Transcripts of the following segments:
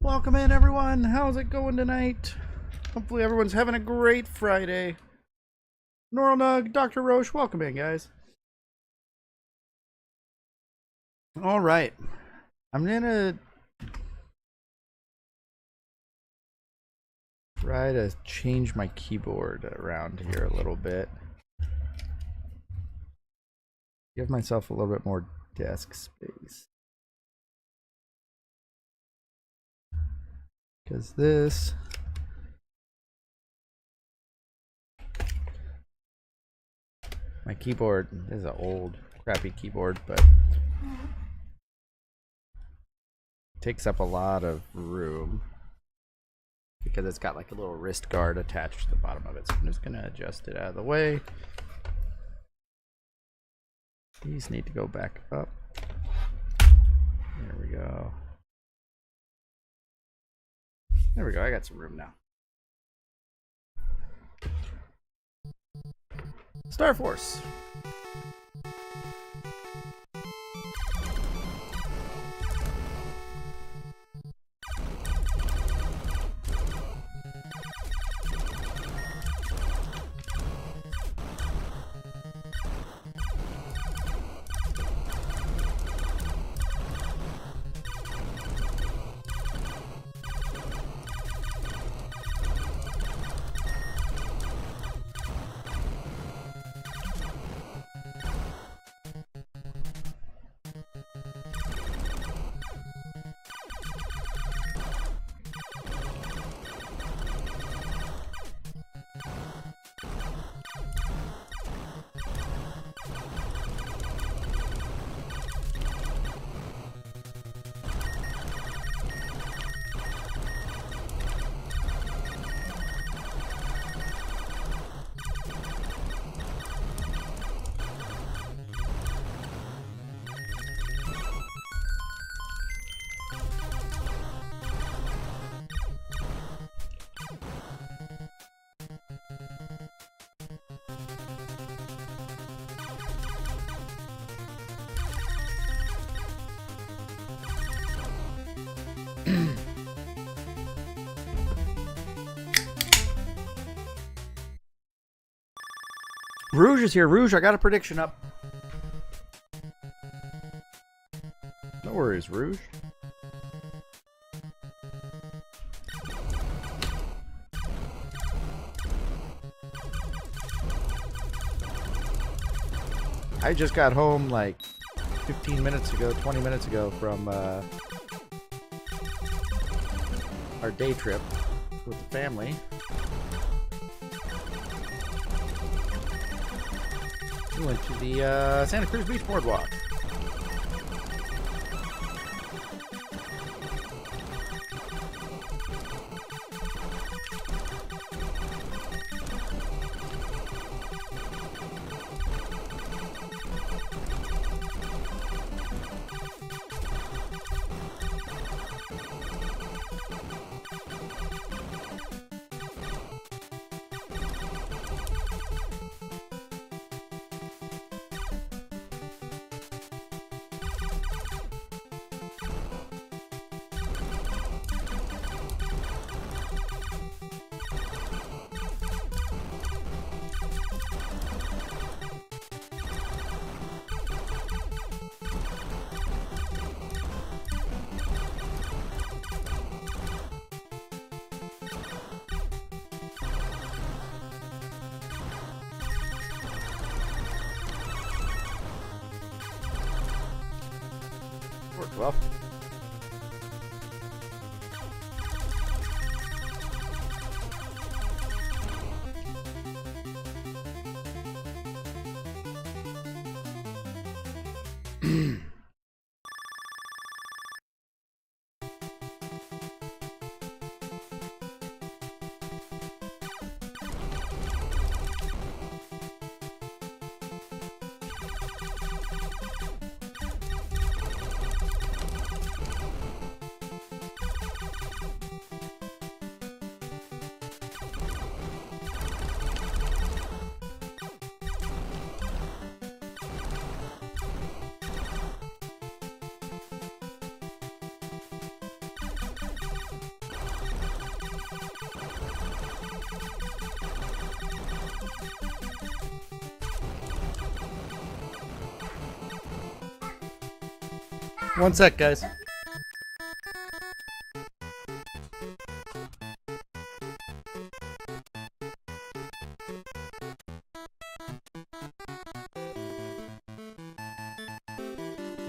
Welcome in, everyone. How's it going tonight? Hopefully everyone's having a great Friday. Nornug, Dr. Roche, welcome in, guys. All right. I'm gonna try to change my keyboard around here a little bit. Give myself a little bit more desk space. Because this my keyboard is an old crappy keyboard, but it takes up a lot of room because it's got like a little wrist guard attached to the bottom of it. So I'm just gonna adjust it out of the way. These need to go back up. There we go. There we go, I got some room now. Star Force. Rouge is here. Rouge, I got a prediction up. No worries, Rouge. I just got home like 15 minutes ago, 20 minutes ago from our day trip with the family. We went to the Santa Cruz Beach Boardwalk. Worked well. One sec, guys.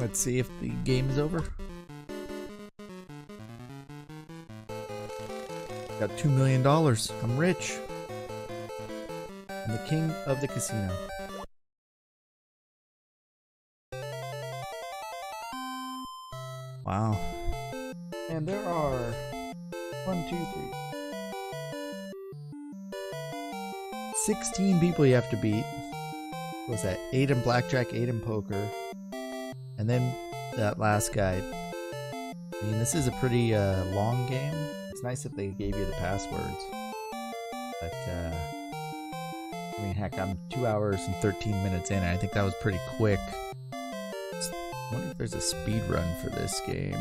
Let's see if the game is over. Got $2 million. I'm rich. I'm the king of the casino. Wow. And there are 16 people you have to beat. What was that? 8 in blackjack, 8 in poker. And then that last guy. I mean, this is a pretty long game. It's nice that they gave you the passwords. But, I mean, heck, I'm 2 hours and 13 minutes in, and I think that was pretty quick. I wonder if there's a speed run for this game.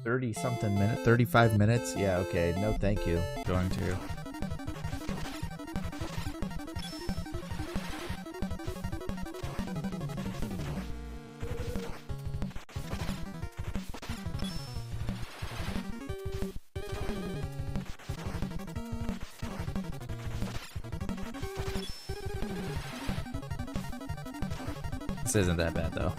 $30-something minutes, 35 minutes? Yeah, okay, no thank you. Going to. This isn't that bad though.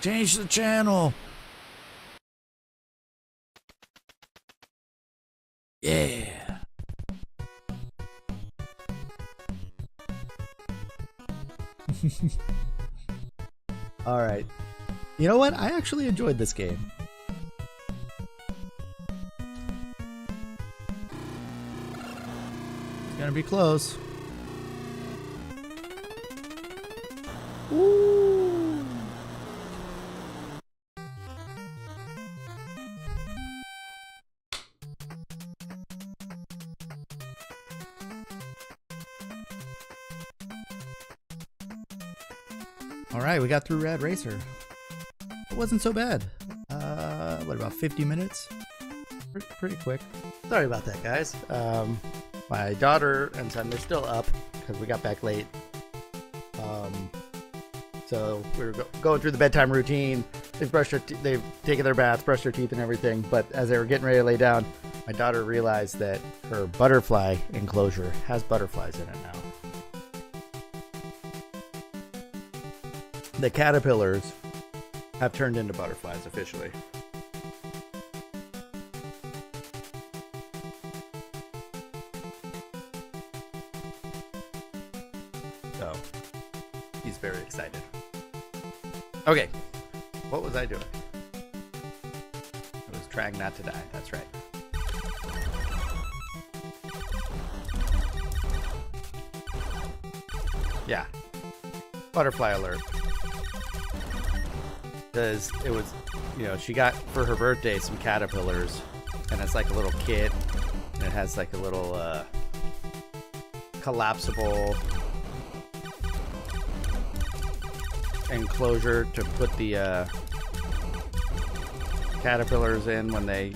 Change the channel. Yeah. All right. You know what? I actually enjoyed this game. It's gonna be close. Ooh. All right, we got through Rad Racer. It wasn't so bad. What, about 50 minutes? Pretty quick. Sorry about that, guys. My daughter and son, they're still up because we got back late. So we were going through the bedtime routine. They've taken their bath, brushed their teeth and everything. But as they were getting ready to lay down, my daughter realized that her butterfly enclosure has butterflies in it now. The caterpillars have turned into butterflies officially. So he's very excited. Okay, what was I doing? I was trying not to die, that's right. Yeah, butterfly alert. Because it was, you know, she got for her birthday some caterpillars, and it's like a little kit, and it has like a little collapsible enclosure to put the caterpillars in when they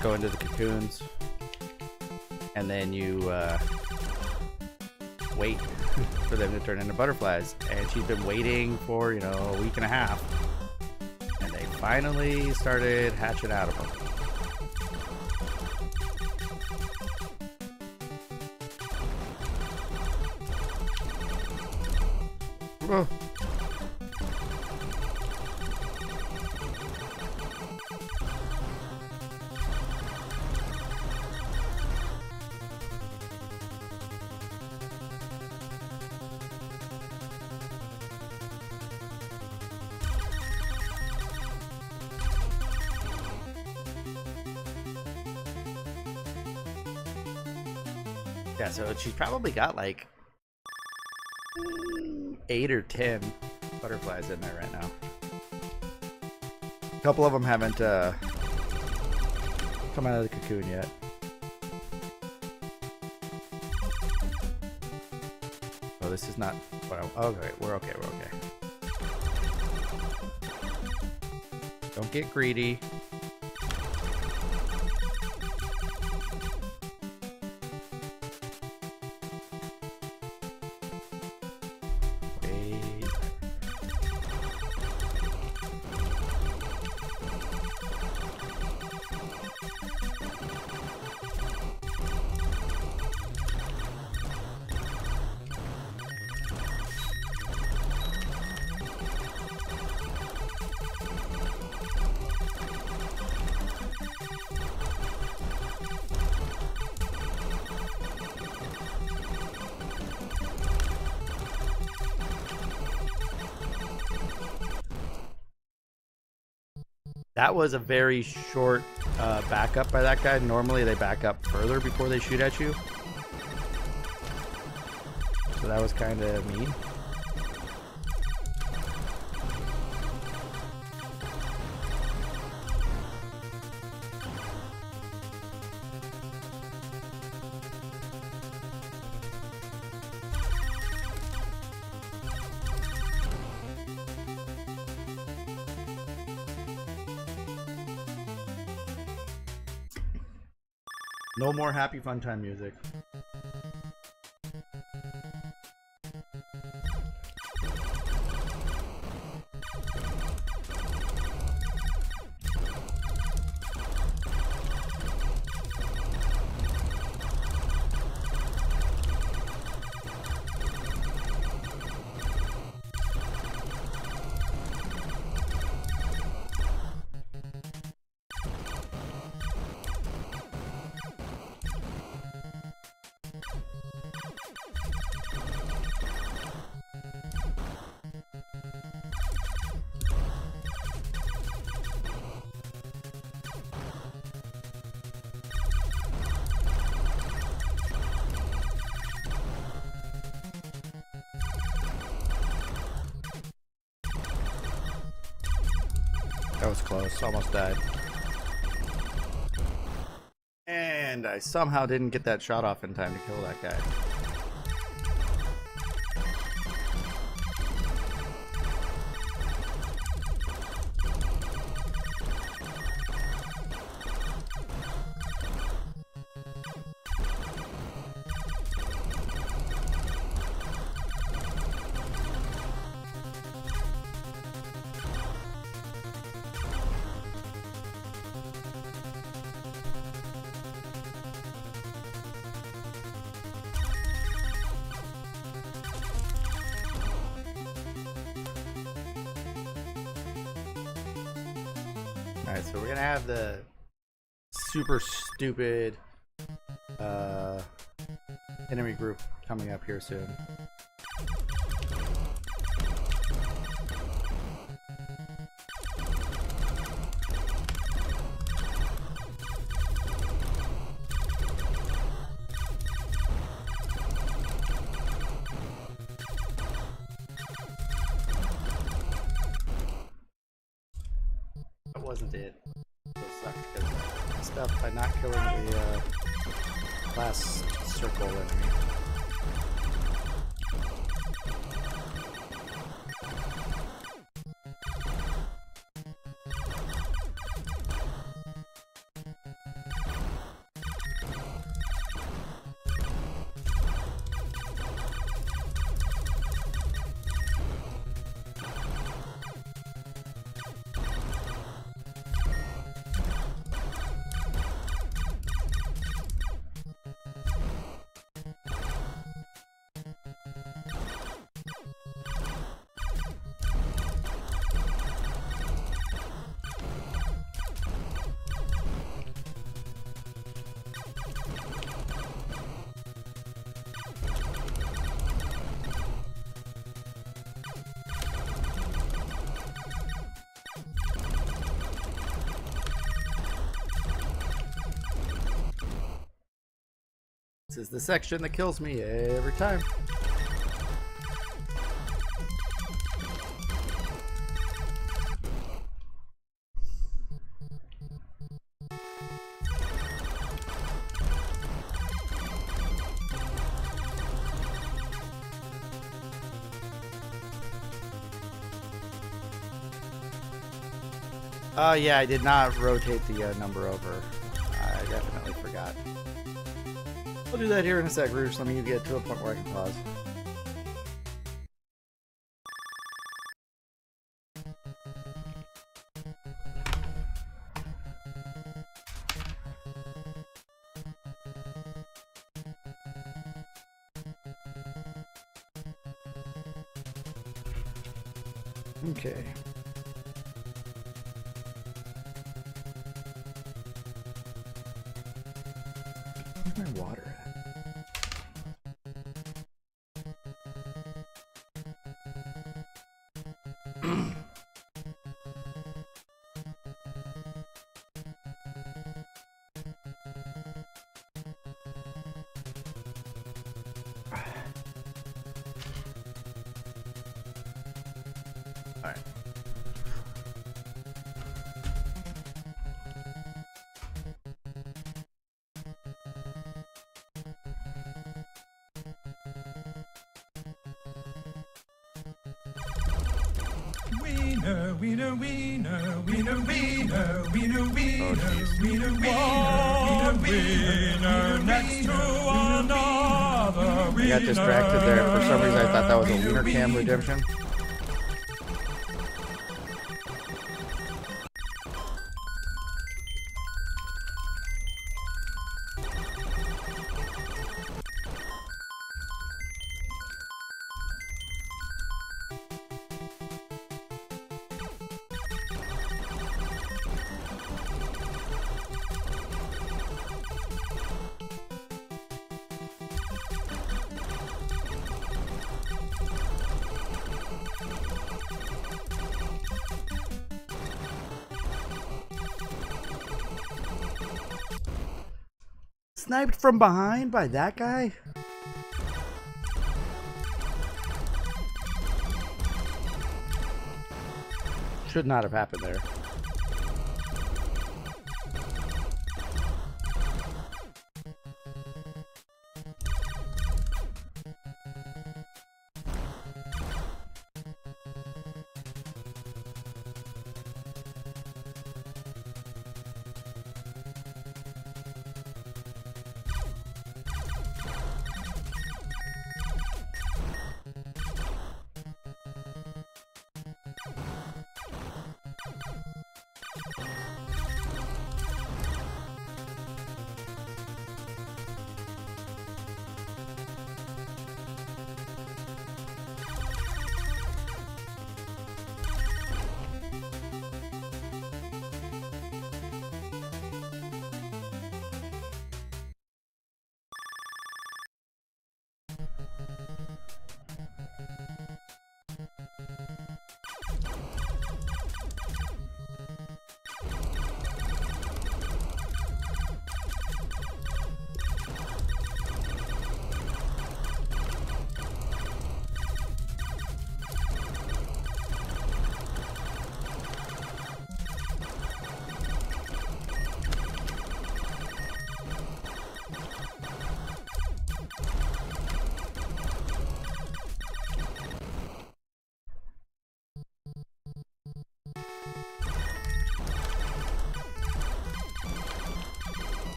go into the cocoons, and then you wait for them to turn into butterflies. And she's been waiting for, you know, a week and a half, and they finally started hatching out of them. Oh. Yeah, so she's probably got like 8 or 10 butterflies in there right now. A couple of them haven't come out of the cocoon yet. Oh, this is not Well, okay, we're okay, we're okay. Don't get greedy. Wait. That was a very short backup by that guy. Normally they back up further before they shoot at you. So that was kind of mean. No more happy fun time music. That was close. Almost died. And I somehow didn't get that shot off in time to kill that guy. Alright, so we're gonna have the super stupid enemy group coming up here soon. Wasn't it? So it sucked because I messed up by not killing the last circle enemy. This is the section that kills me every time. Yeah, I did not rotate the number over. I definitely forgot. I'll do that here in a sec, Roosh. Let me get to a point where I can pause. Okay. Where's my water at? All right. Wiener, wiener, wiener, wiener, wiener, wiener, wiener, wiener, wiener, next to another wiener. I got distracted there. For some reason, I thought that was a Wiener Cam redemption. Sniped from behind by that guy? Should not have happened there.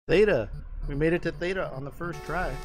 Theta. We made it to Theta on the first try.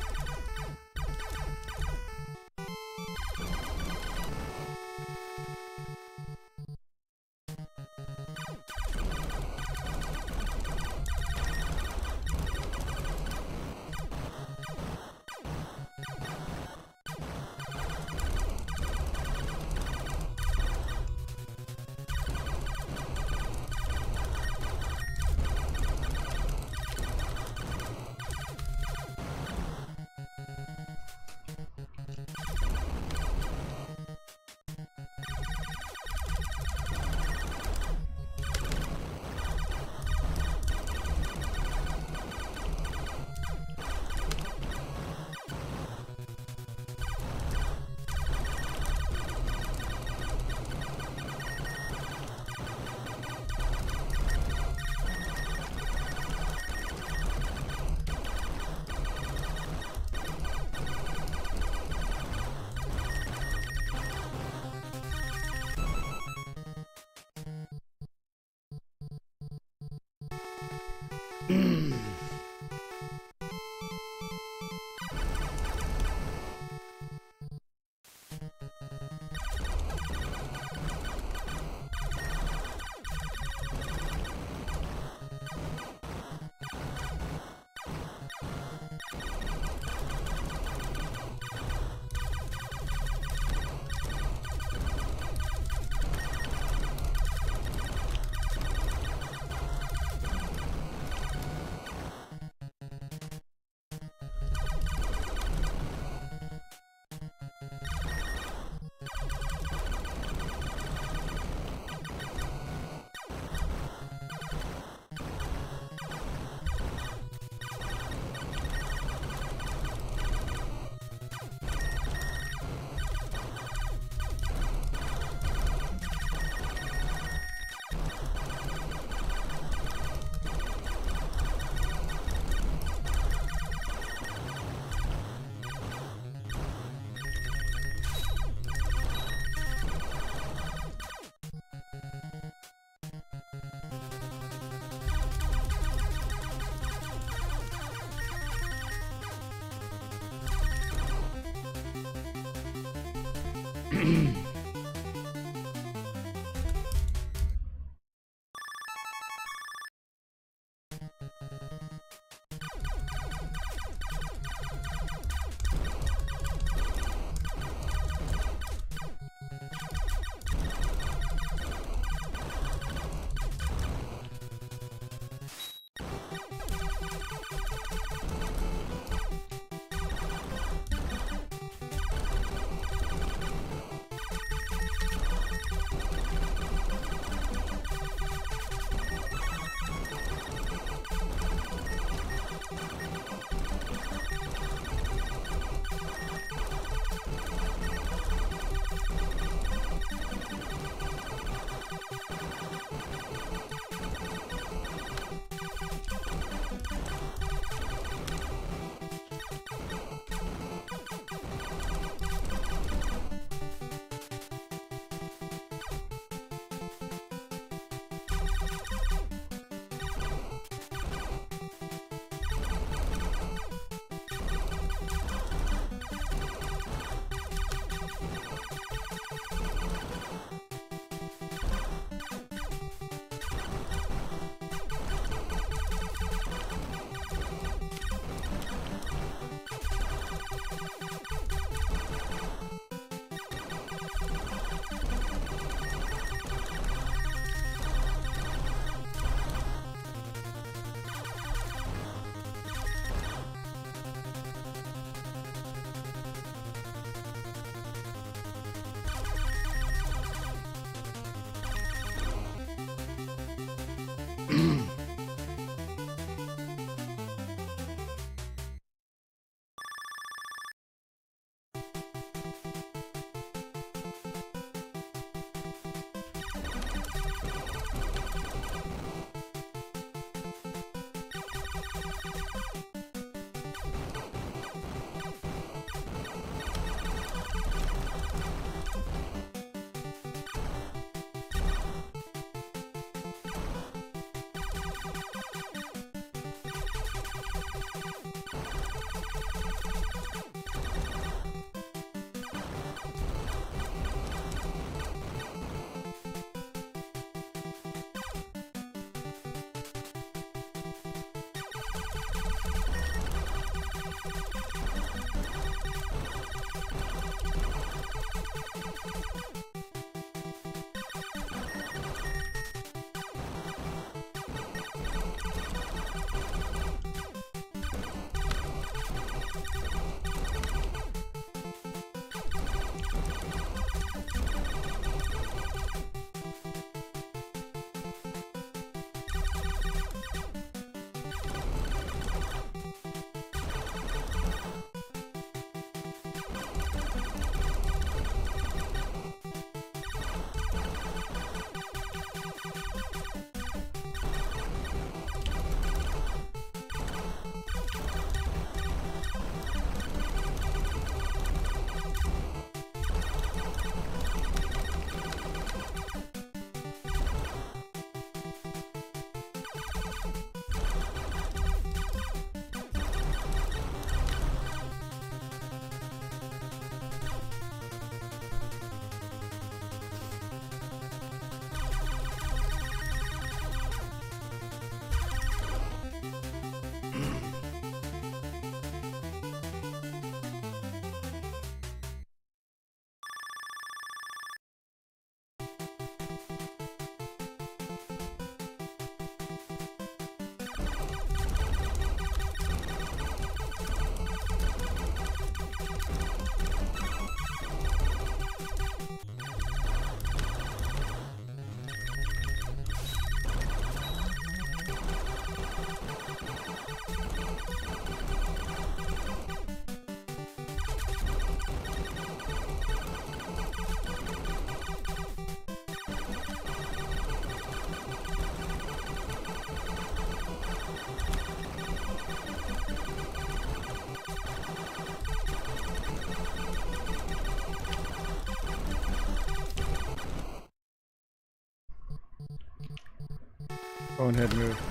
Bonehead move.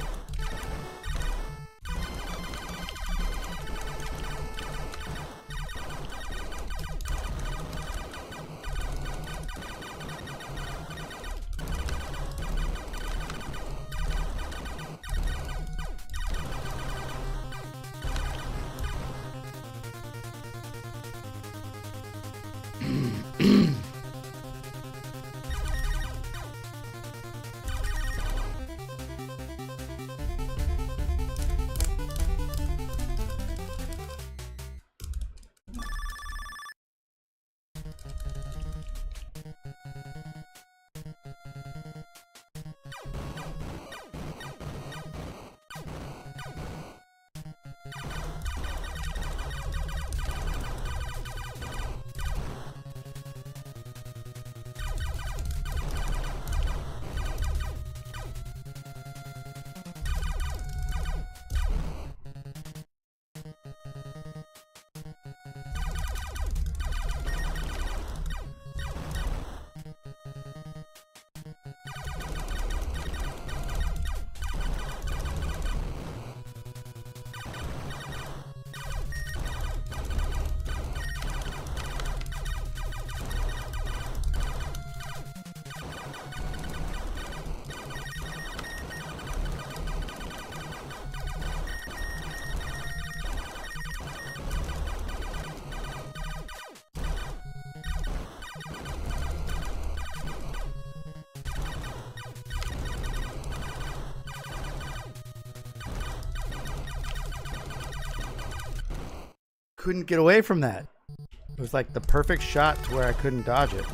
couldn't get away from that. It was like the perfect shot to where I couldn't dodge it.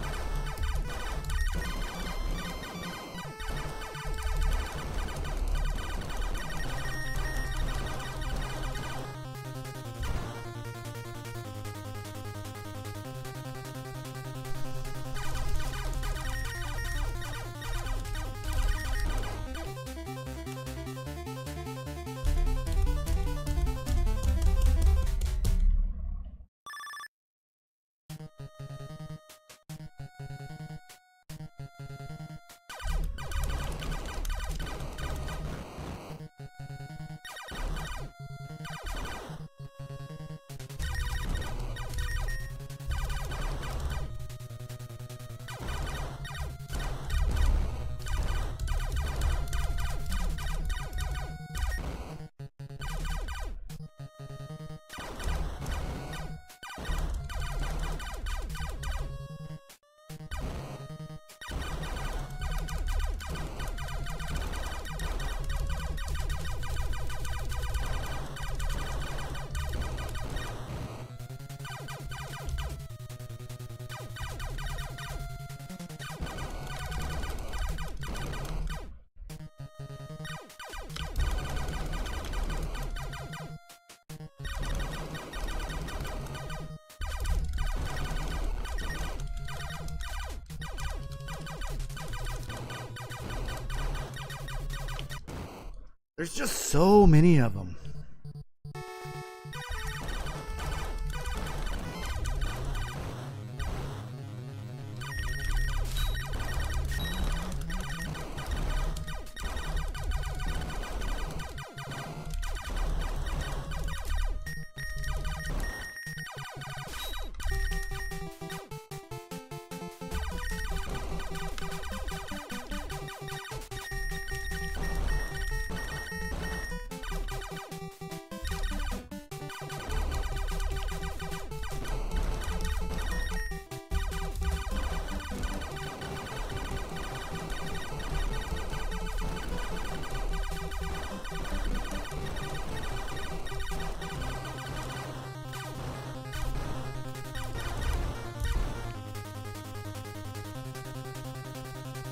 There's just so many of them.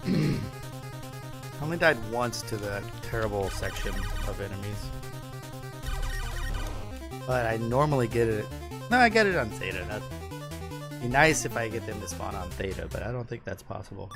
I only died once to that terrible section of enemies. But I normally get it. No, I get it on Theta. That'd be nice if I get them to spawn on Theta, but I don't think that's possible.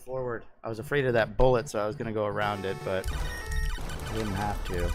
Forward. I was afraid of that bullet, so I was gonna go around it, but I didn't have to.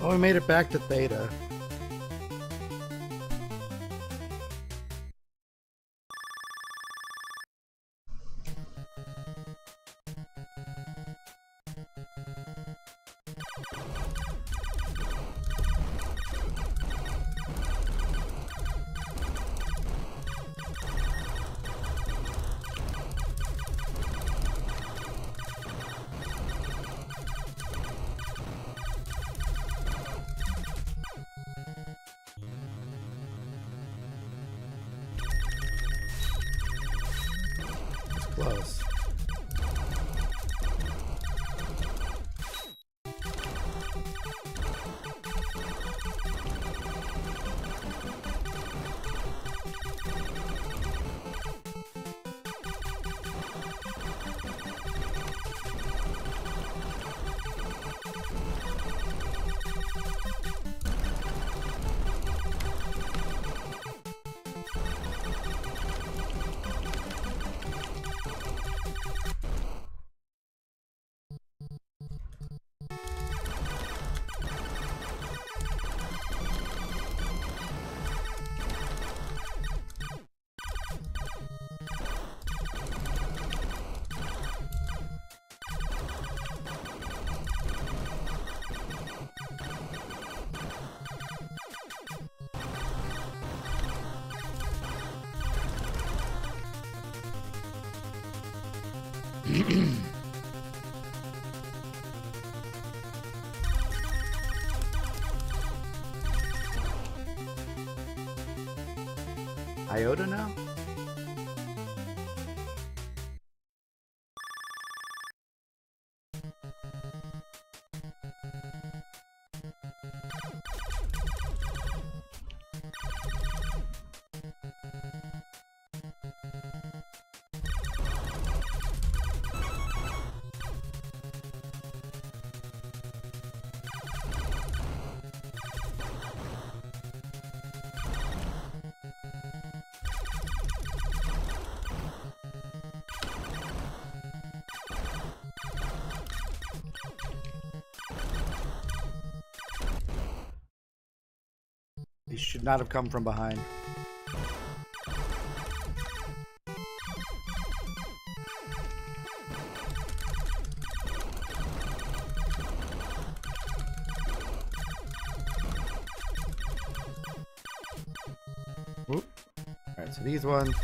Oh, we made it back to Theta. Close. Iota now? These should not have come from behind. Oop. Alright, so these ones.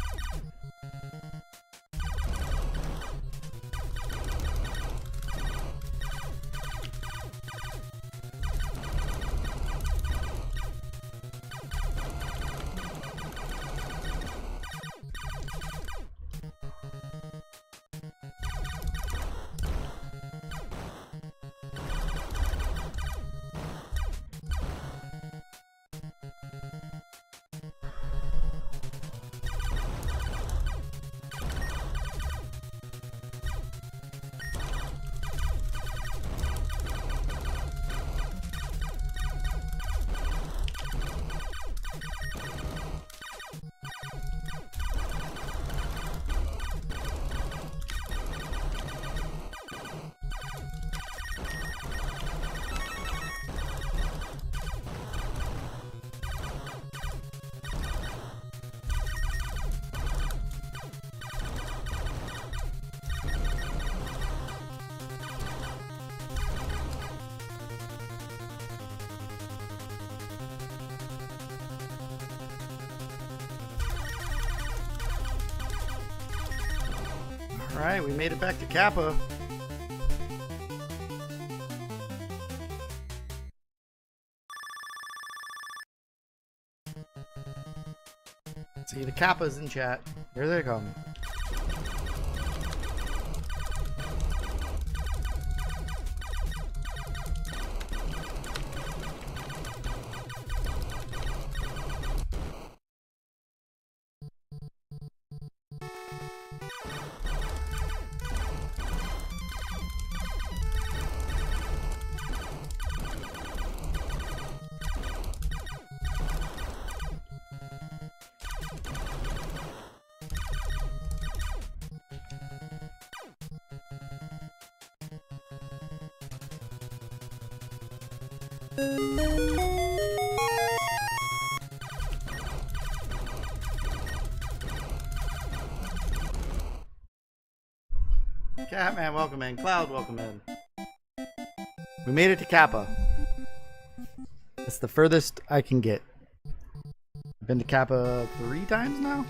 Alright, we made it back to Kappa. See, the Kappa's in chat. Here they come. Catman, welcome in. Cloud, welcome in. We made it to Kappa. It's the furthest I can get. I've been to Kappa 3 times now.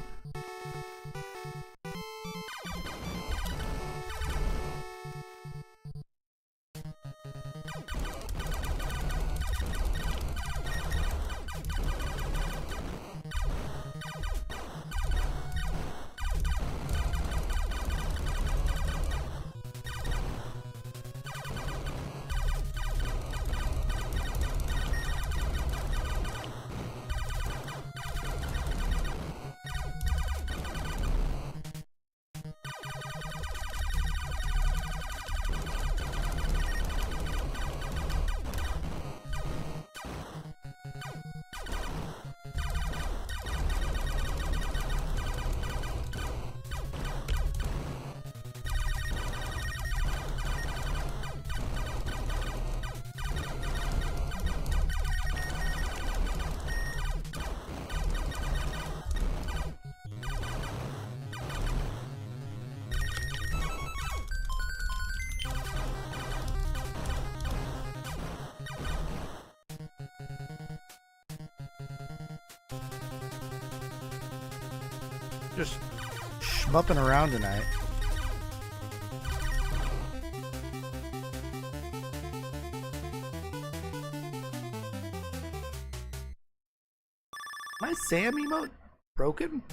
Just schmupping around tonight. My Sam emote broken?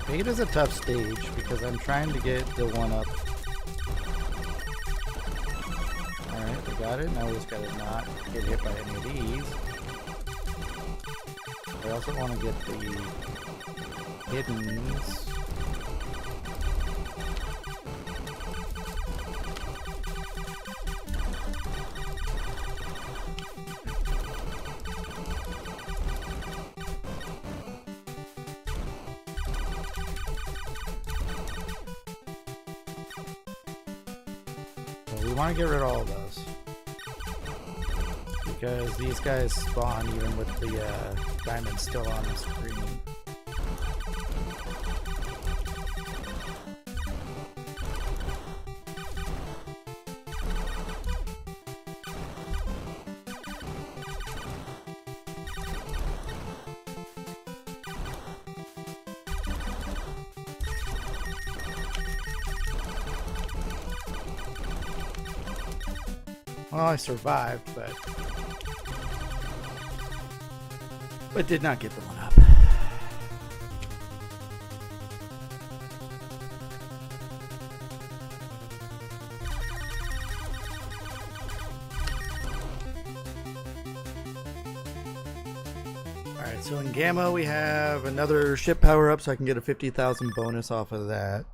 Beta's a tough stage because I'm trying to get the 1-up. Alright, we got it. Now we just gotta not get hit by any of these. I also want to get the hiddens. We want to get rid of all of those because these guys spawn even with the diamond still on the screen. Well, I survived, but did not get the 1-up. Alright, so in Gamma we have another ship power up, so I can get a 50,000 bonus off of that.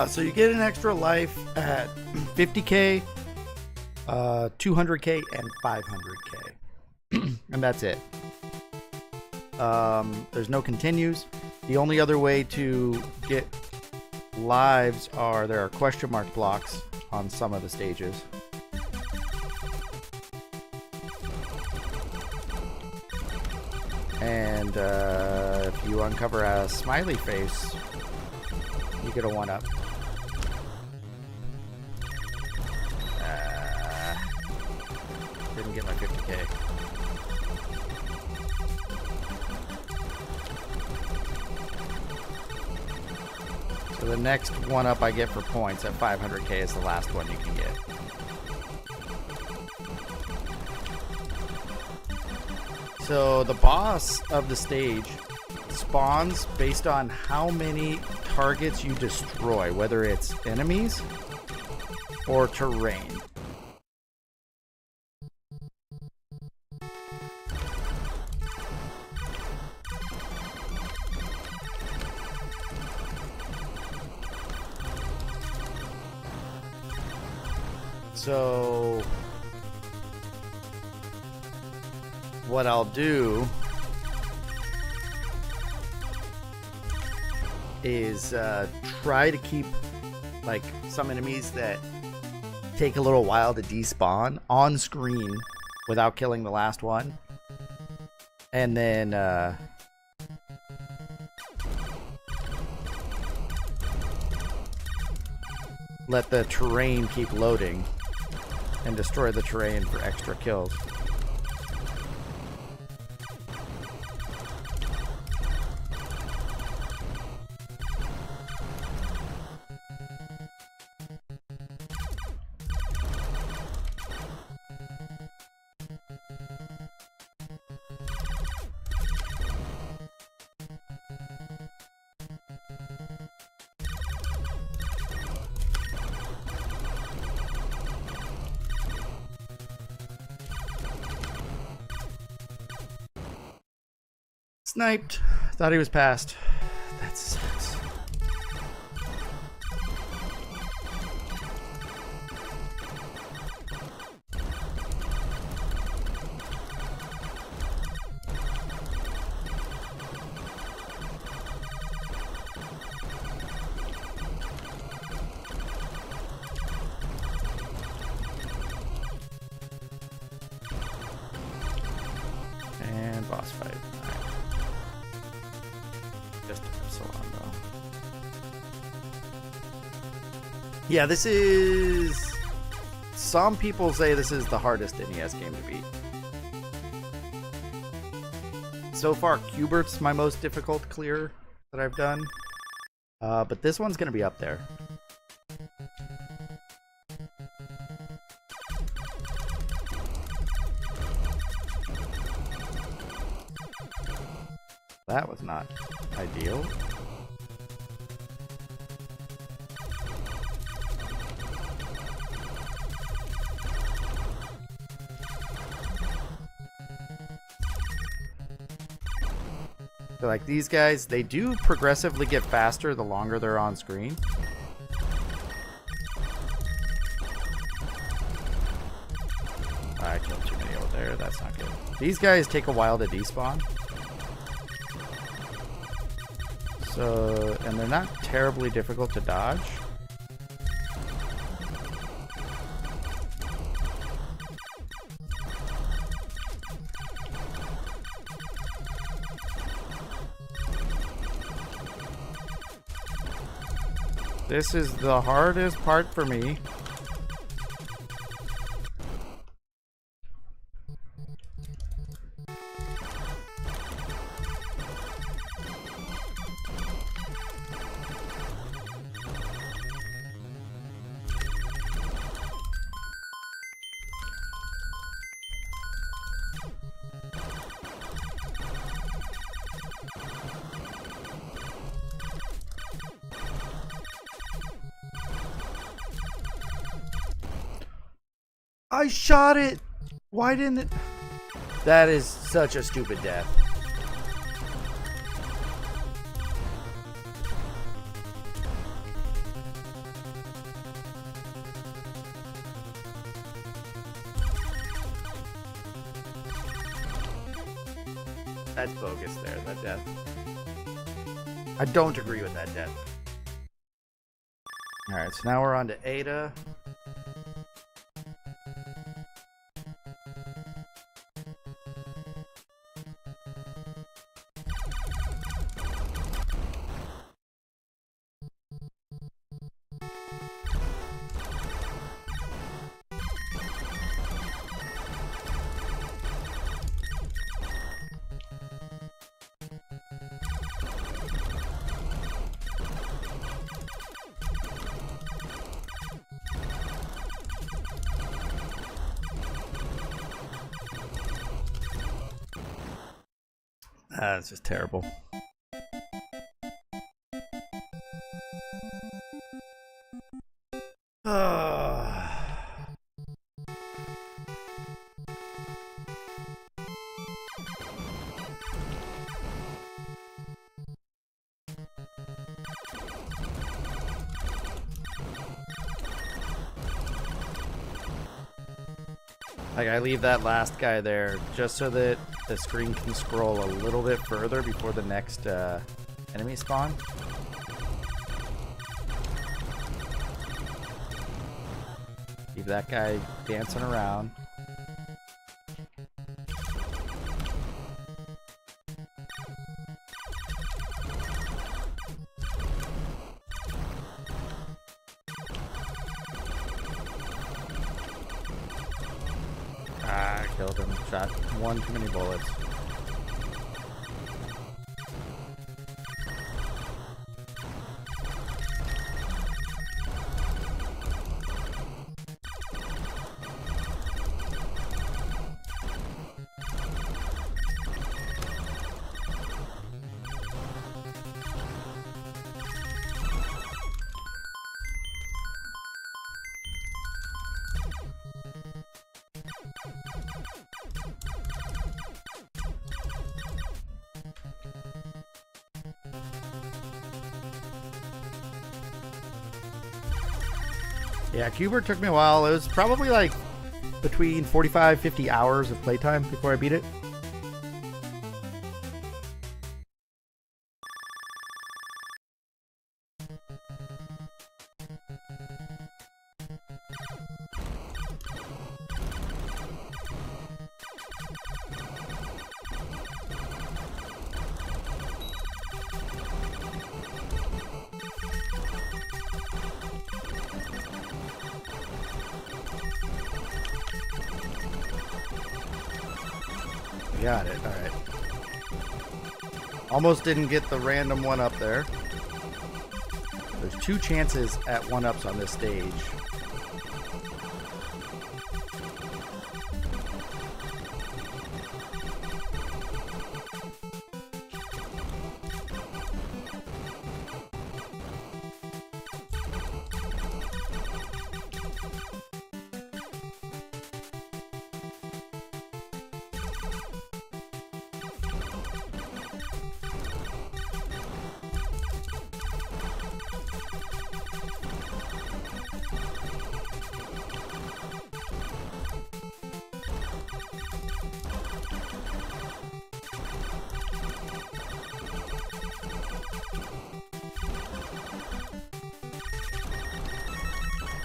So you get an extra life at 50k, 200k, and 500k. And that's it. There's no continues. The only other way to get lives there are question mark blocks on some of the stages. And if you uncover a smiley face, you get a 1-up. Didn't get my 50k. So the next 1-up I get for points at 500k is the last one you can get. So the boss of the stage spawns based on how many targets you destroy, whether it's enemies or terrain. So what I'll do is try to keep like some enemies that take a little while to despawn on screen without killing the last one, and then let the terrain keep loading and destroy the terrain for extra kills. Sniped. Thought he was past. That sucks. And boss fight. Just so on though. Yeah, this is. Some people say this is the hardest NES game to beat. So far, Cubert's my most difficult clear that I've done, but this one's gonna be up there. That was not ideal. So like these guys, they do progressively get faster the longer they're on screen. I killed too many over there, that's not good. These guys take a while to despawn. So, and they're not terribly difficult to dodge. This is the hardest part for me. I shot it! Why didn't it? That is such a stupid death. That's bogus there, that death. I don't agree with that death. Alright, so now we're on to Ada. That's just terrible. Like, I leave that last guy there just so that the screen can scroll a little bit further before the next enemy spawn. Leave that guy dancing around. Ah, I killed him. Shot one too many bullets. Yeah, Cubert took me a while. It was probably like between 45-50 hours of playtime before I beat it. Got it. All right. Almost didn't get the random one up there. There's 2 chances at 1-ups on this stage.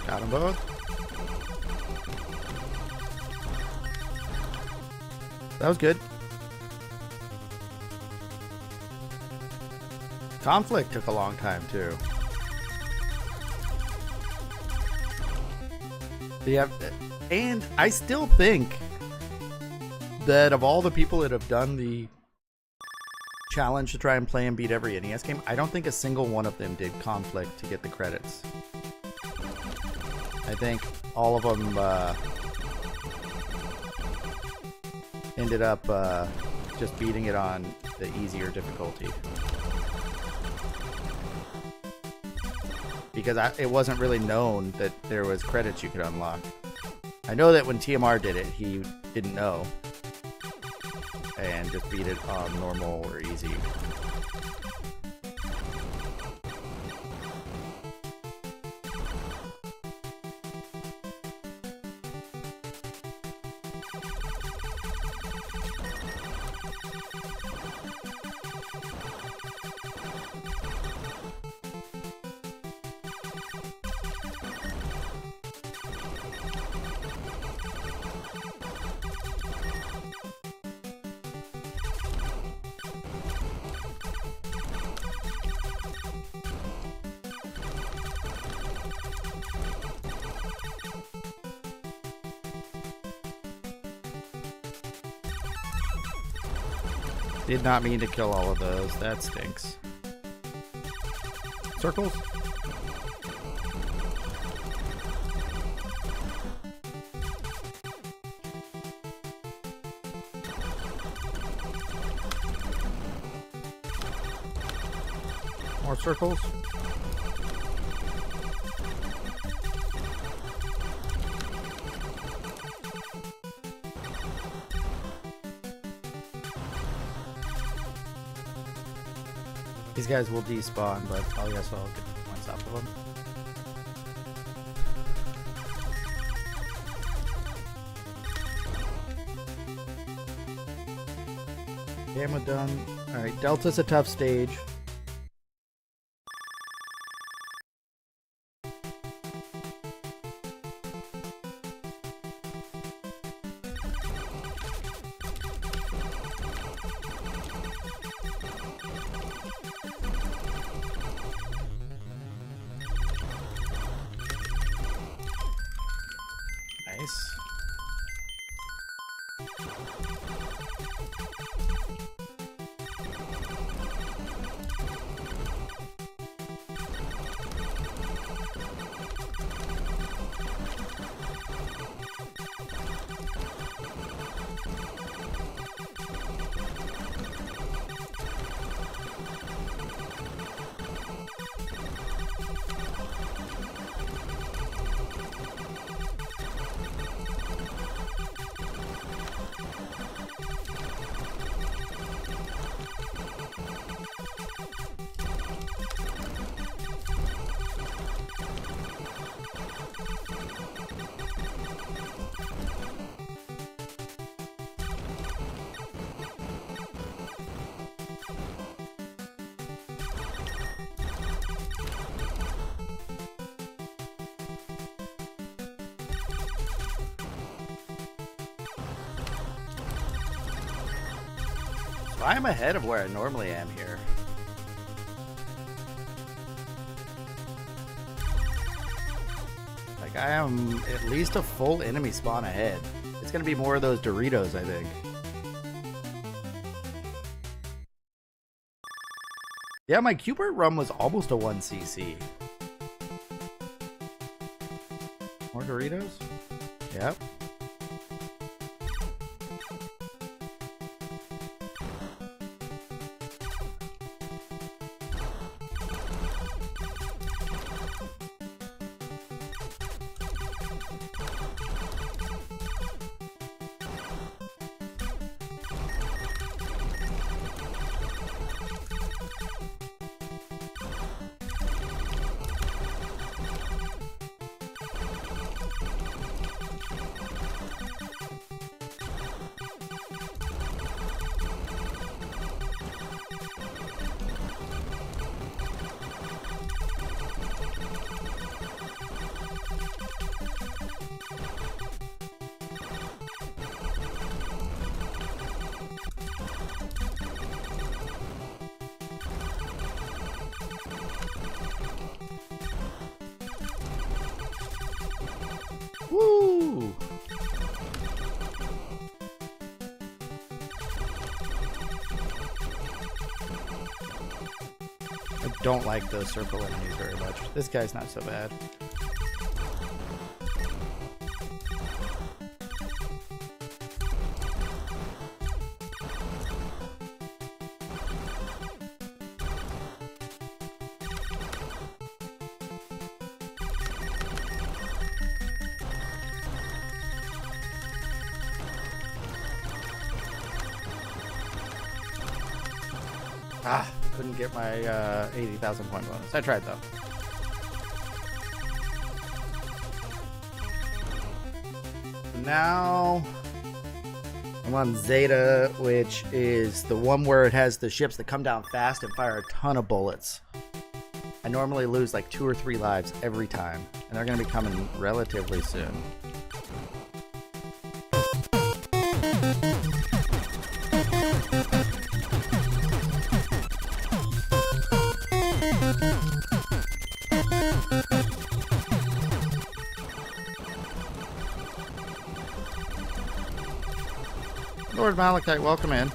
Got them both. That was good. Conflict took a long time too. Yeah, and I still think that of all the people that have done the challenge to try and play and beat every NES game, I don't think a single one of them did Conflict to get the credits. I think all of them ended up just beating it on the easier difficulty. Because it wasn't really known that there was credits you could unlock. I know that when TMR did it, he didn't know. And just beat it on normal or easy. Did not mean to kill all of those. That stinks. Circles? More circles? These guys will despawn, but I guess I'll get points off of them. Ammo done. Alright, Delta's a tough stage. Nice. I am ahead of where I normally am here. Like, I am at least a full enemy spawn ahead. It's gonna be more of those Doritos, I think. Yeah, my Cubert run was almost a 1cc. More Doritos? Yep. Woo! I don't like those circle enemies very much. This guy's not so bad. Ah, couldn't get my 80,000 point bonus. I tried though. Now I'm on Zeta, which is the one where it has the ships that come down fast and fire a ton of bullets. I normally lose like 2 or 3 lives every time, and they're going to be coming relatively soon. Lord Malachite, welcome in.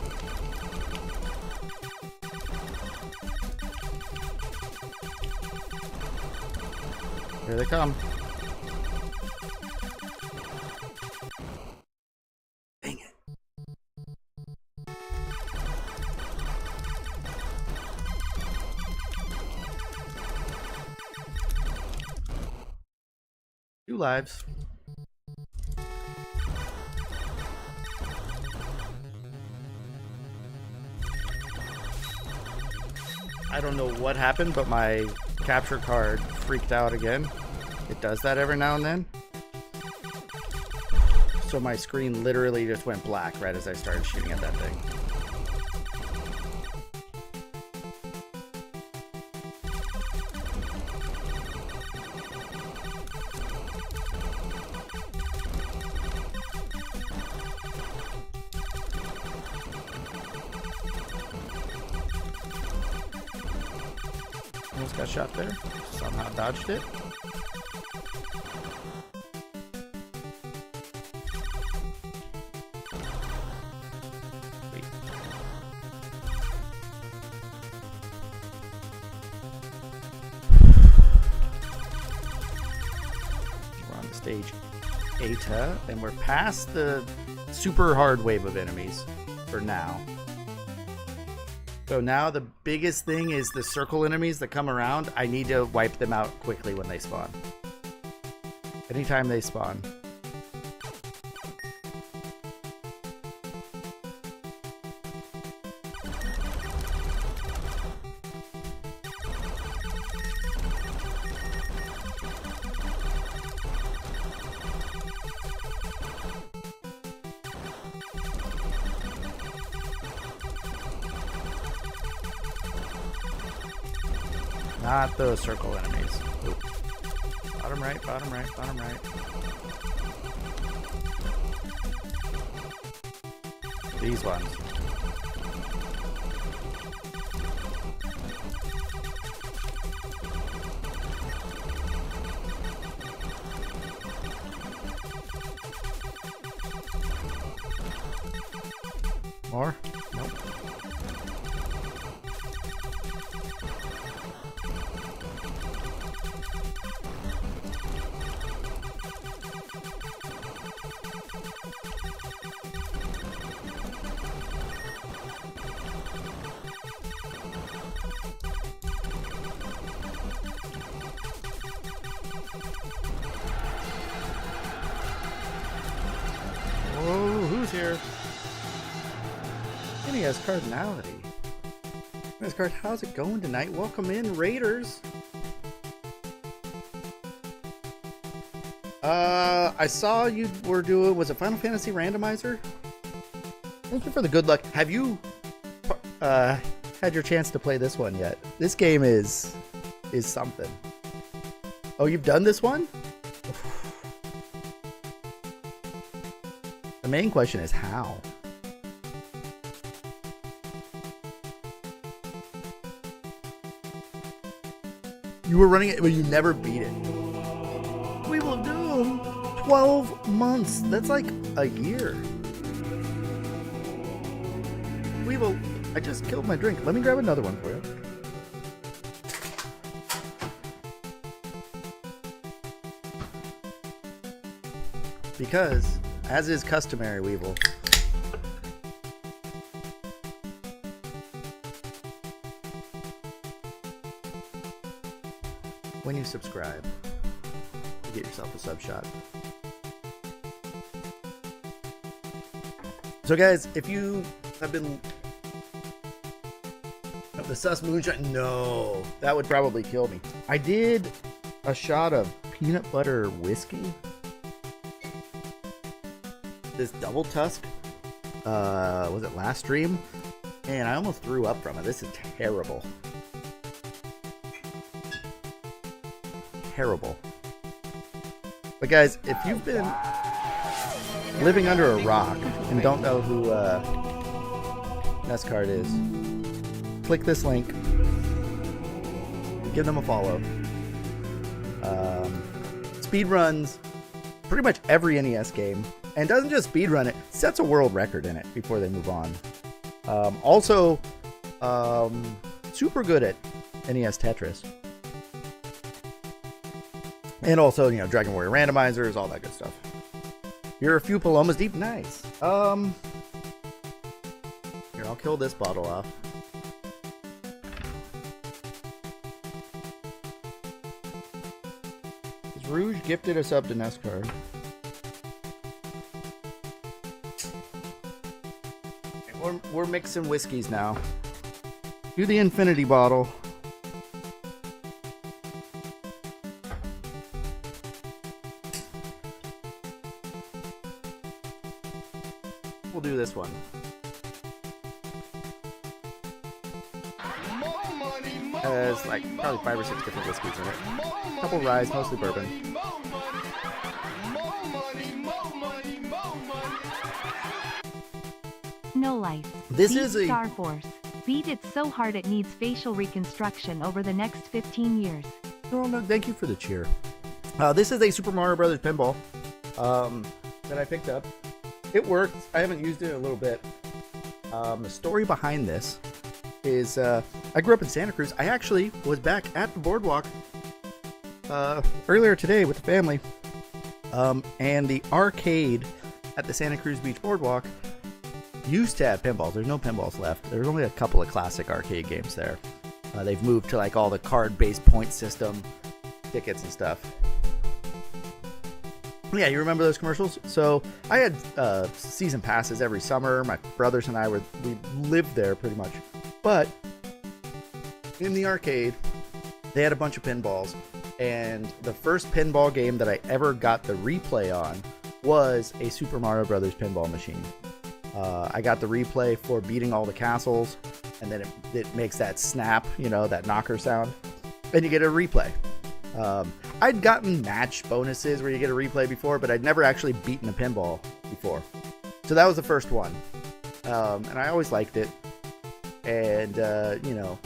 Here they come. Dang it. Two lives. I don't know what happened, but my capture card freaked out again. It does that every now and then. So my screen literally just went black right as I started shooting at that thing. Almost got shot there. Somehow dodged it. Wait. We're on the stage Eta, and we're past the super hard wave of enemies for now. So now the biggest thing is the circle enemies that come around. I need to wipe them out quickly when they spawn. Anytime they spawn. Not those circle enemies. Oop. Bottom right, bottom right, bottom right. These ones. More? Nope. Whoa, who's here? NES Cardinality. NES Card, how's it going tonight? Welcome in, Raiders. I saw you were doing, was it Final Fantasy Randomizer? Thank you for the good luck. Have you had your chance to play this one yet? This game is something. Oh, you've done this one? The main question is how? You were running it, but you never beat it. We will do 12 months. That's like a year. We will. I just killed my drink. Let me grab another one for you. Because, as is customary, Weevil, when you subscribe, you get yourself a sub shot. So guys, if you have been the sus moonshine, no, that would probably kill me. I did a shot of peanut butter whiskey. This double tusk, was it last stream? And I almost threw up from it. This is terrible. Terrible. But guys, if you've been living under a rock and don't know who NEScard is, click this link. Give them a follow. Speed runs pretty much every NES game. And doesn't just speedrun it, sets a world record in it before they move on. Also, super good at NES Tetris. And also, you know, Dragon Warrior randomizers, all that good stuff. You're a few Palomas deep. Nice. Here, I'll kill this bottle off. Rouge gifted a sub to NES card. We're mixing whiskeys now. Do the infinity bottle. We'll do this one. Has like probably 5 or 6 different whiskeys in it. A couple ryes, mostly bourbon. No life. This Beat is a Star Force. Beat it so hard it needs facial reconstruction over the next 15 years. Oh no, thank you for the cheer. This is a Super Mario Brothers pinball that I picked up. It worked. I haven't used it in a little bit. The story behind this is I grew up in Santa Cruz. I actually was back at the boardwalk earlier today with the family, and the arcade at the Santa Cruz Beach Boardwalk used to have pinballs. There's no pinballs left. There's only a couple of classic arcade games there. They've moved to like all the card-based point system tickets and stuff. Yeah, you remember those commercials? So I had season passes every summer. My brothers and we lived there pretty much. But in the arcade, they had a bunch of pinballs, and the first pinball game that I ever got the replay on was a Super Mario Brothers pinball machine. I got the replay for beating all the castles, and then it makes that snap, you know, that knocker sound, and you get a replay. I'd gotten match bonuses where you get a replay before, but I'd never actually beaten a pinball before. So that was the first one, and I always liked it. And, you know,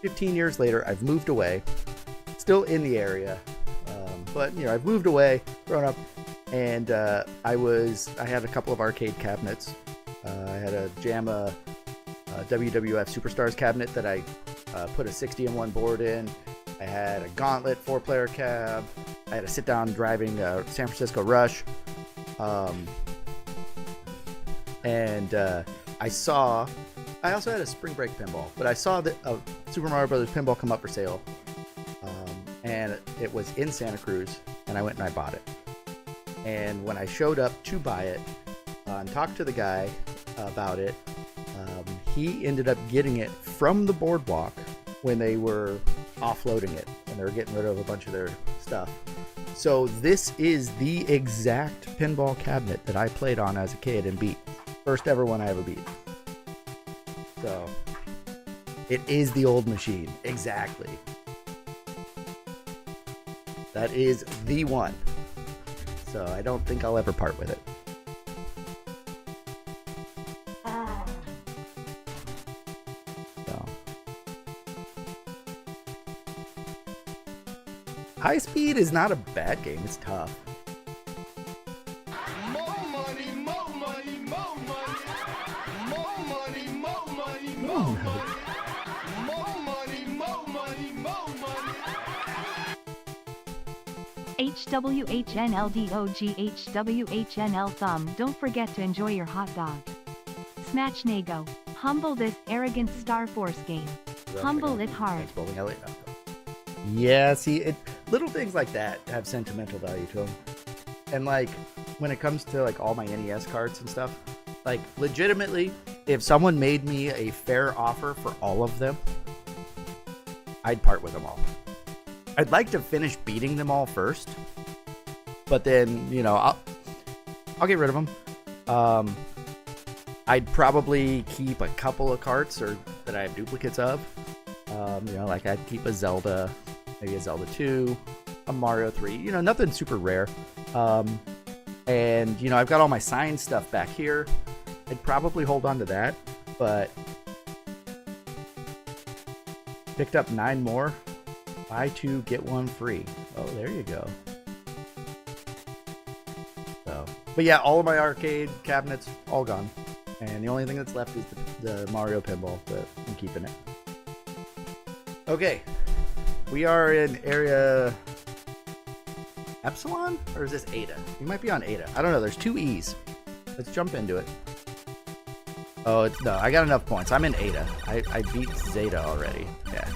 15 years later, I've moved away, still in the area, but, you know, I've moved away, grown up, and I had a couple of arcade cabinets. I had a JAMA WWF Superstars cabinet that I put a 60-in-1 board in. I had a Gauntlet 4-player cab. I had a sit-down driving San Francisco Rush. I also had a Spring Break pinball, but I saw that a Super Mario Brothers pinball come up for sale, and it was in Santa Cruz, and I went and I bought it. And when I showed up to buy it and talked to the guy about it, he ended up getting it from the boardwalk when they were offloading it, and they were getting rid of a bunch of their stuff. So this is the exact pinball cabinet that I played on as a kid and beat. First ever one I ever beat. So, it is the old machine. Exactly. That is the one. So, I don't think I'll ever part with it. So. High Speed is not a bad game. It's tough. HWHNLDOGHWHNL thumb. Don't forget to enjoy your hot dog. Smash Nago. Humble this arrogant Star Force game. Humble it hard. Yeah, see, little things like that have sentimental value to them. And like, when it comes to like all my NES cards and stuff, like legitimately, if someone made me a fair offer for all of them, I'd part with them all. I'd like to finish beating them all first, but then, you know, I'll get rid of them. I'd probably keep a couple of carts that I have duplicates of. You know, like I'd keep a Zelda, maybe a Zelda 2, a Mario 3, you know, nothing super rare. And, you know, I've got all my signed stuff back here. I'd probably hold on to that, but picked up 9 more. Buy 2, get 1 free. Oh, there you go. So, but yeah, all of my arcade cabinets, all gone. And the only thing that's left is the Mario pinball, but I'm keeping it. Okay. We are in area Epsilon? Or is this Eta? You might be on Eta. I don't know. There's 2 E's. Let's jump into it. Oh, no. I got enough points. I'm in Eta. I beat Zeta already. Yeah.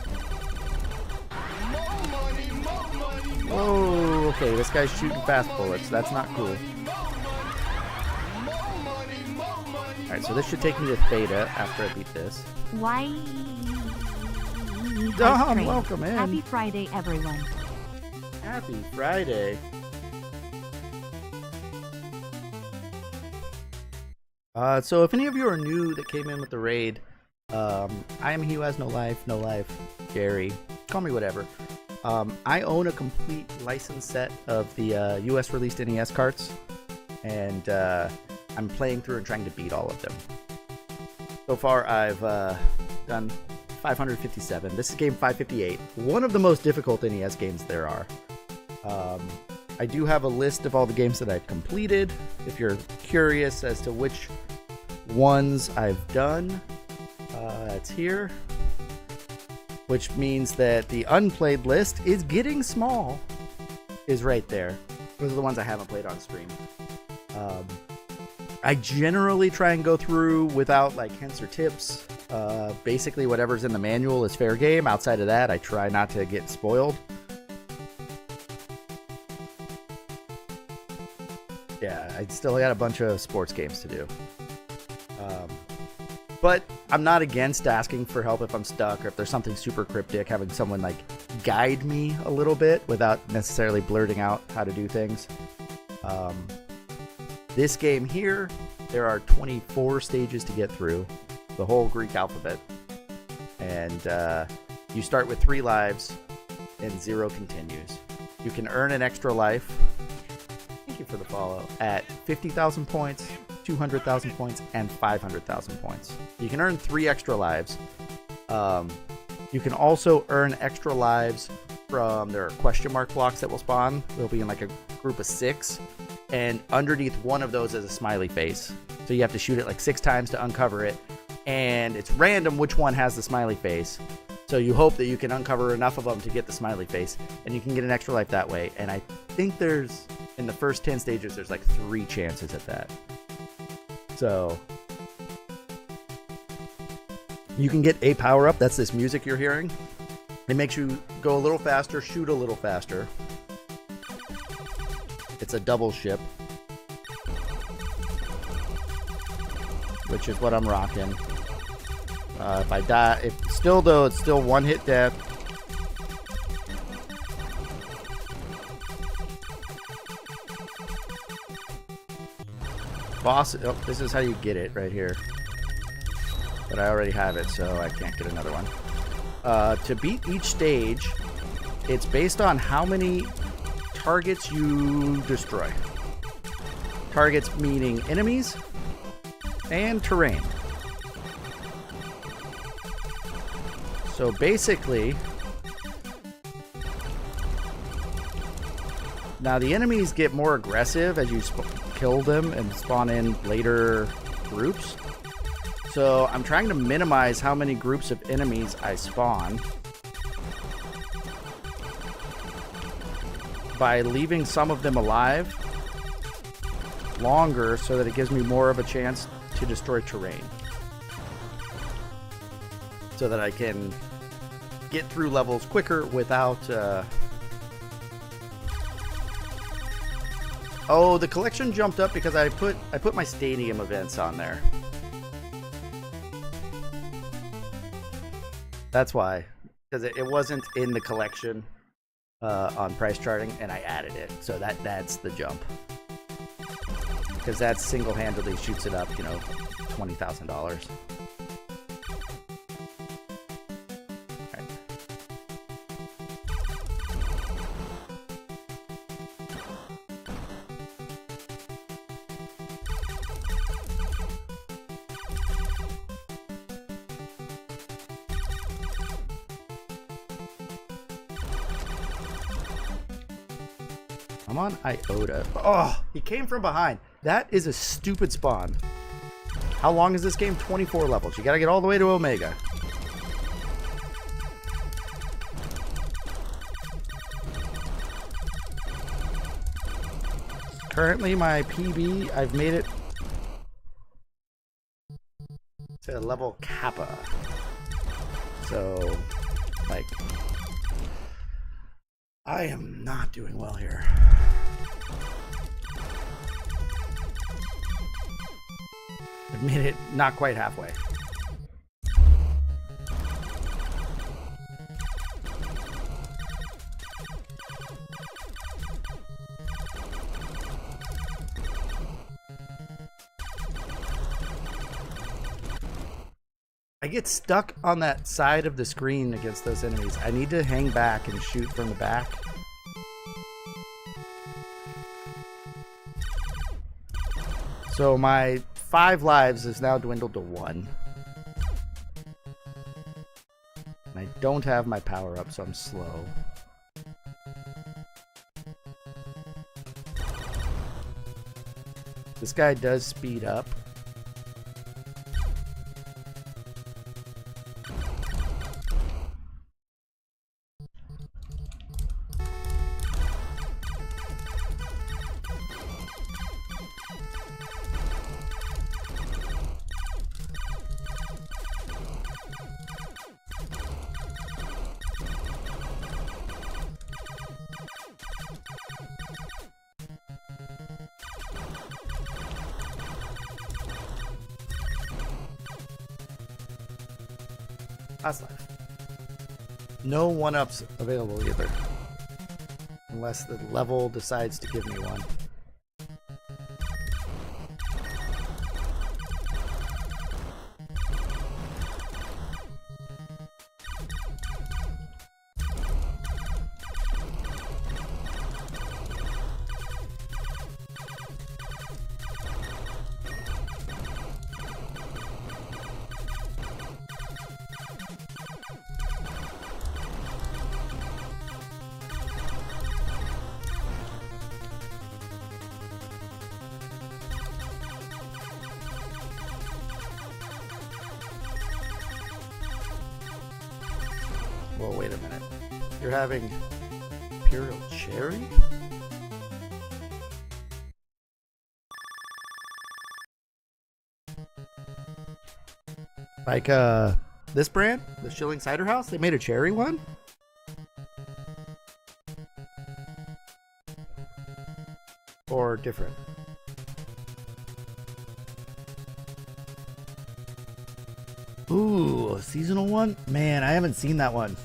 Whoa. Okay, this guy's shooting fast bullets. That's not cool. Alright, so this should take me to Theta after I beat this. Why? Dom, welcome in. Happy Friday, everyone. Happy Friday. So if any of you are new that came in with the raid, I am he who has no life, Gary. Call me whatever. I own a complete licensed set of the US released NES carts, and I'm playing through and trying to beat all of them. So far, I've done 557. This is game 558. One of the most difficult NES games there are. I do have a list of all the games that I've completed. If you're curious as to which ones I've done, it's here. Which means that the unplayed list is getting small. Is right there. Those are the ones I haven't played on stream. I generally try and go through without like hints or tips. Basically whatever's in the manual is fair game. Outside of that, I try not to get spoiled. Yeah, I still got a bunch of sports games to do. But I'm not against asking for help if I'm stuck or if there's something super cryptic, having someone like guide me a little bit without necessarily blurting out how to do things. This game here, there are 24 stages to get through, the whole Greek alphabet. And you start with 3 lives and 0 continues. You can earn an extra life, thank you for the follow, at 50,000 points, 200,000 points, and 500,000 points. You can earn 3 extra lives. You can also earn extra lives from, there are question mark blocks that will spawn. They'll be in like a group of 6, and underneath one of those is a smiley face. So you have to shoot it like 6 times to uncover it, and it's random which one has the smiley face. So you hope that you can uncover enough of them to get the smiley face, and you can get an extra life that way. And I think there's, in the first 10 stages, there's like 3 chances at that. So you can get a power-up. That's this music you're hearing. It makes you go a little faster, shoot a little faster. It's a double ship, which is what I'm rocking. If I die, it's still 1-hit death. Boss, oh, this is how you get it right here. But I already have it, so I can't get another one. To beat each stage, it's based on how many targets you destroy. Targets meaning enemies and terrain. So basically, now the enemies get more aggressive as you kill them and spawn in later groups. So I'm trying to minimize how many groups of enemies I spawn by leaving some of them alive longer so that it gives me more of a chance to destroy terrain. So that I can get through levels quicker without... Oh, the collection jumped up because I put my stadium events on there. That's why. Because it wasn't in the collection on price charting, and I added it. So that's the jump. Because that single-handedly shoots it up, you know, $20,000. I'm on Iota. Oh, he came from behind. That is a stupid spawn. How long is this game? 24 levels. You gotta get all the way to Omega. Currently, my PB, I've made it to level Kappa. So, like, I am not doing well here. I've made it not quite halfway. I get stuck on that side of the screen against those enemies. I need to hang back and shoot from the back. So my 5 lives is now dwindled to 1. And I don't have my power up, so I'm slow. This guy does speed up. Last life. No 1-ups available either. Unless the level decides to give me one. Well, wait a minute. You're having Imperial Cherry? Like, this brand? The Shilling Cider House? They made a cherry one? Or different? Ooh, a seasonal one? Man, I haven't seen that one.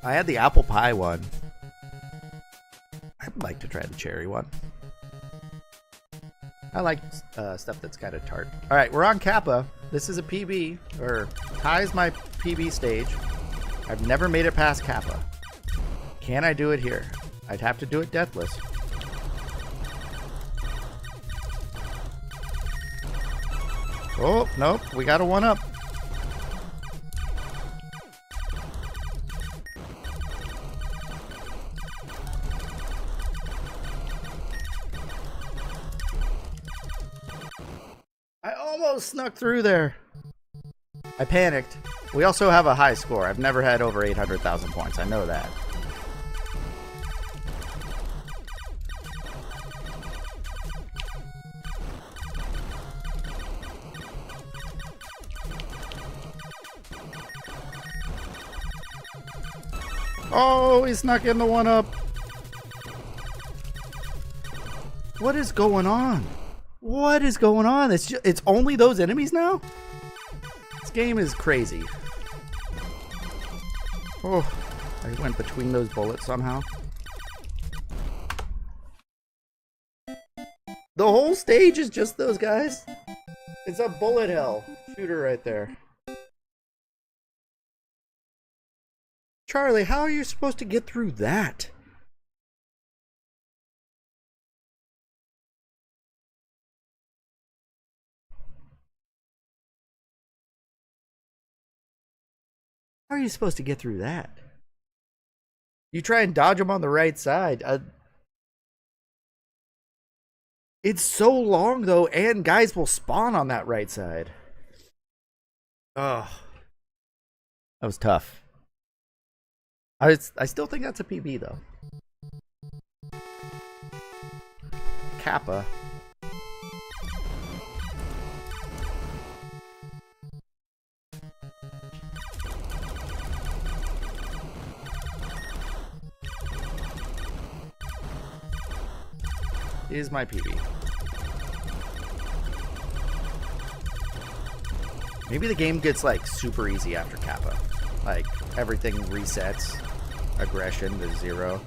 I had the apple pie one. I'd like to try the cherry one. I like stuff that's kind of tart. All right, we're on Kappa. This is a PB, or ties my PB stage. I've never made it past Kappa. Can I do it here? I'd have to do it deathless. Oh, nope, we got a 1-up. I almost snuck through there. I panicked. We also have a high score. I've never had over 800,000 points. I know that. Oh, he snuck in the 1-up. What is going on? What is going on? It's only those enemies now? This game is crazy. Oh, I went between those bullets somehow. The whole stage is just those guys? It's a bullet hell shooter right there. Charlie, how are you supposed to get through that? How are you supposed to get through that? You try and dodge them on the right side. It's so long, though, and guys will spawn on that right side. Oh, that was tough. I still think that's a PB, though. Kappa. Is my PB. Maybe the game gets like super easy after Kappa. Like everything resets aggression to 0.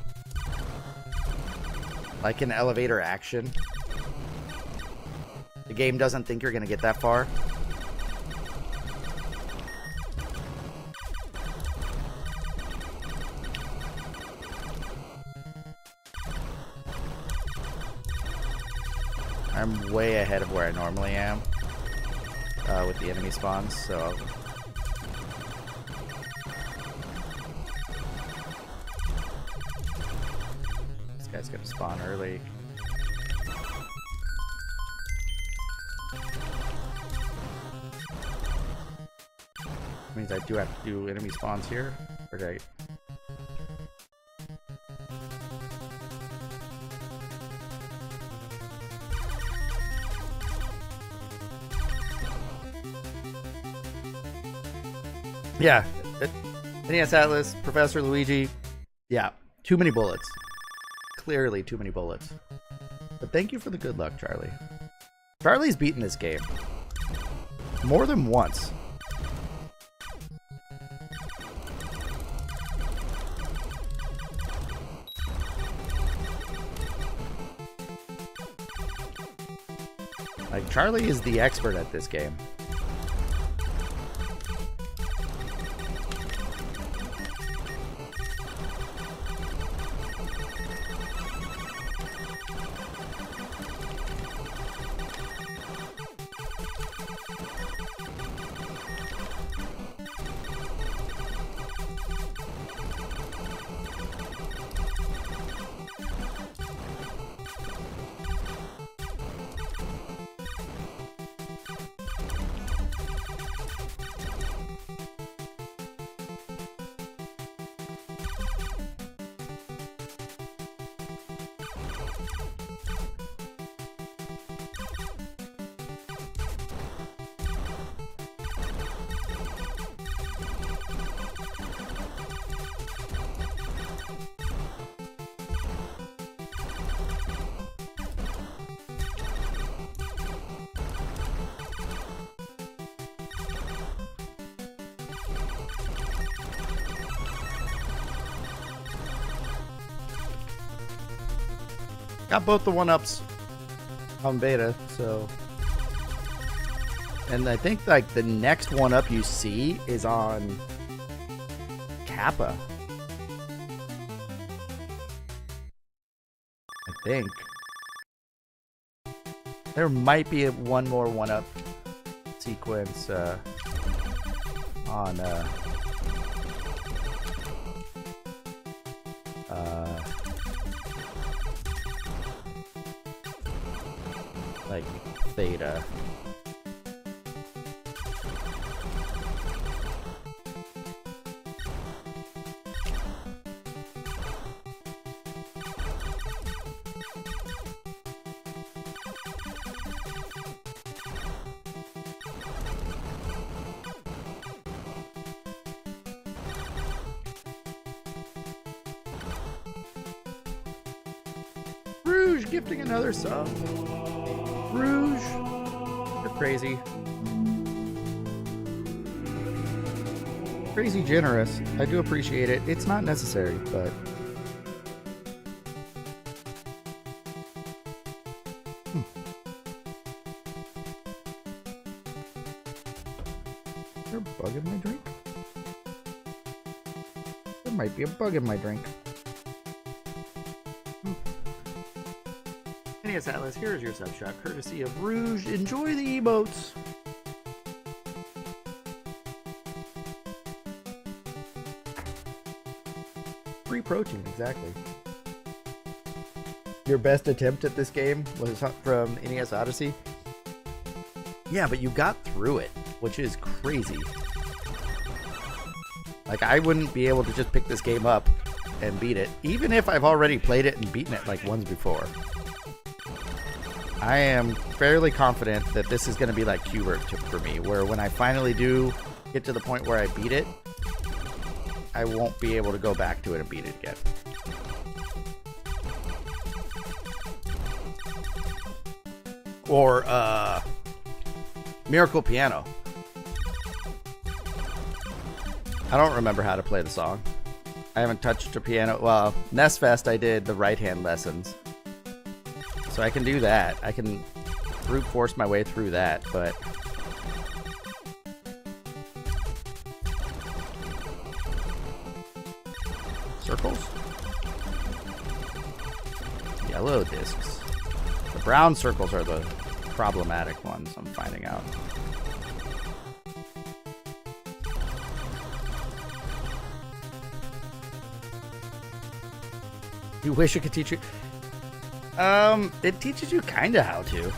Like an elevator action. The game doesn't think you're gonna get that far. I'm way ahead of where I normally am with the enemy spawns, so this guy's gonna spawn early. Means I do have to do enemy spawns here. Or do I... Yeah, NES Atlas, Professor Luigi. Yeah, too many bullets. Clearly too many bullets. But thank you for the good luck, Charlie. Charlie's beaten this game more than once. Like, Charlie is the expert at this game. Got both the 1-ups on beta, so... And I think, like, the next 1-up you see is on Kappa. I think. There might be one more 1-up sequence on... like Theta. Rouge gifting another sub. Rouge, you're crazy. Crazy generous. I do appreciate it. It's not necessary, but... Is there a bug in my drink? There might be a bug in my drink. NES Atlas, here is your sub shot, courtesy of Rouge. Enjoy the emotes. Free protein, exactly. Your best attempt at this game was from NES Odyssey? Yeah, but you got through it, which is crazy. Like, I wouldn't be able to just pick this game up and beat it, even if I've already played it and beaten it like once before. I am fairly confident that this is going to be like Qbert for me, where when I finally do get to the point where I beat it, I won't be able to go back to it and beat it again. Or, Miracle Piano. I don't remember how to play the song. I haven't touched a piano. Well, NES Fest I did the right-hand lessons. So I can do that. I can brute force my way through that, but... Circles? Yellow discs. The brown circles are the problematic ones, I'm finding out. You wish it could teach you... it teaches you kinda how to.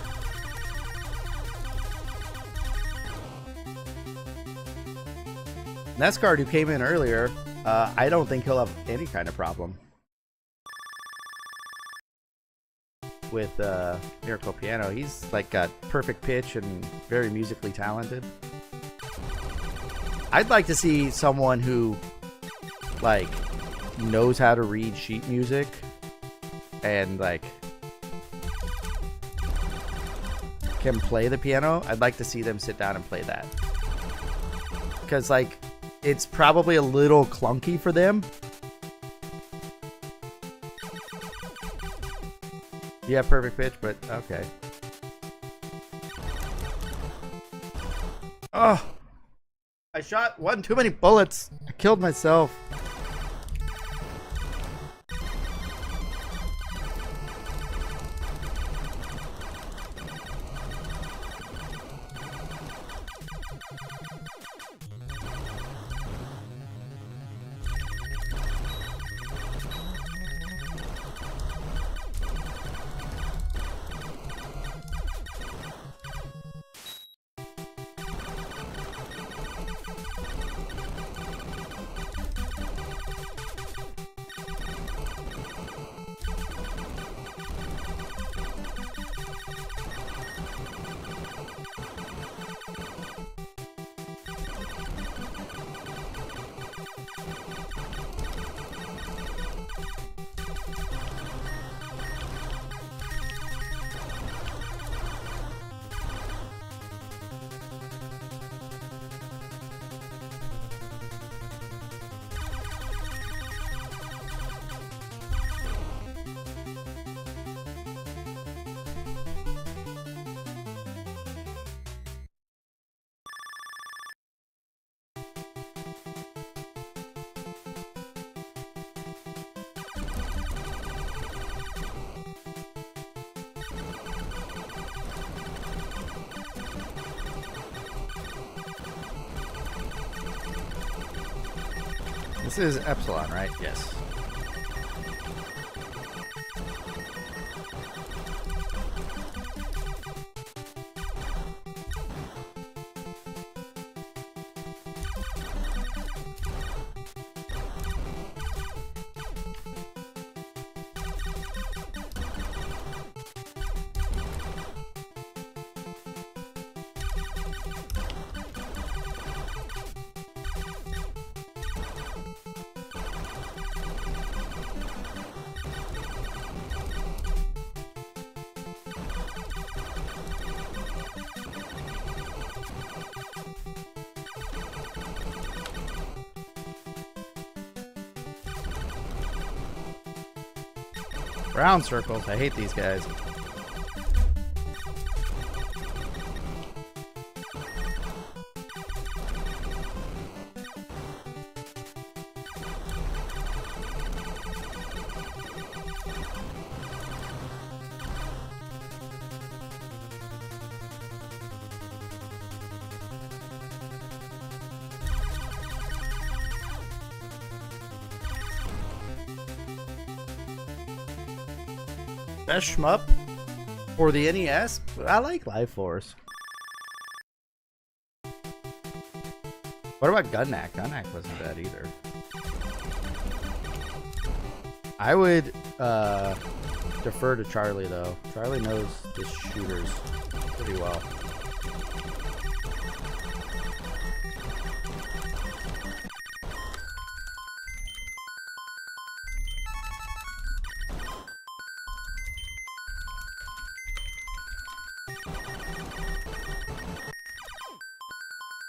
Nescard, who came in earlier, I don't think he'll have any kind of problem with Miracle Piano. He's like got perfect pitch and very musically talented. I'd like to see someone who like knows how to read sheet music and like can play the piano. I'd like to see them sit down and play that, because like it's probably a little clunky for them. You have perfect pitch, but okay. Oh, I shot one too many bullets. I killed myself. This is Epsilon, right? Yes. Brown circles. I hate these guys. Best shmup for the NES? I like Life Force. What about Gunnack? Gunnack wasn't bad either. I would defer to Charlie, though. Charlie knows the shooters pretty well.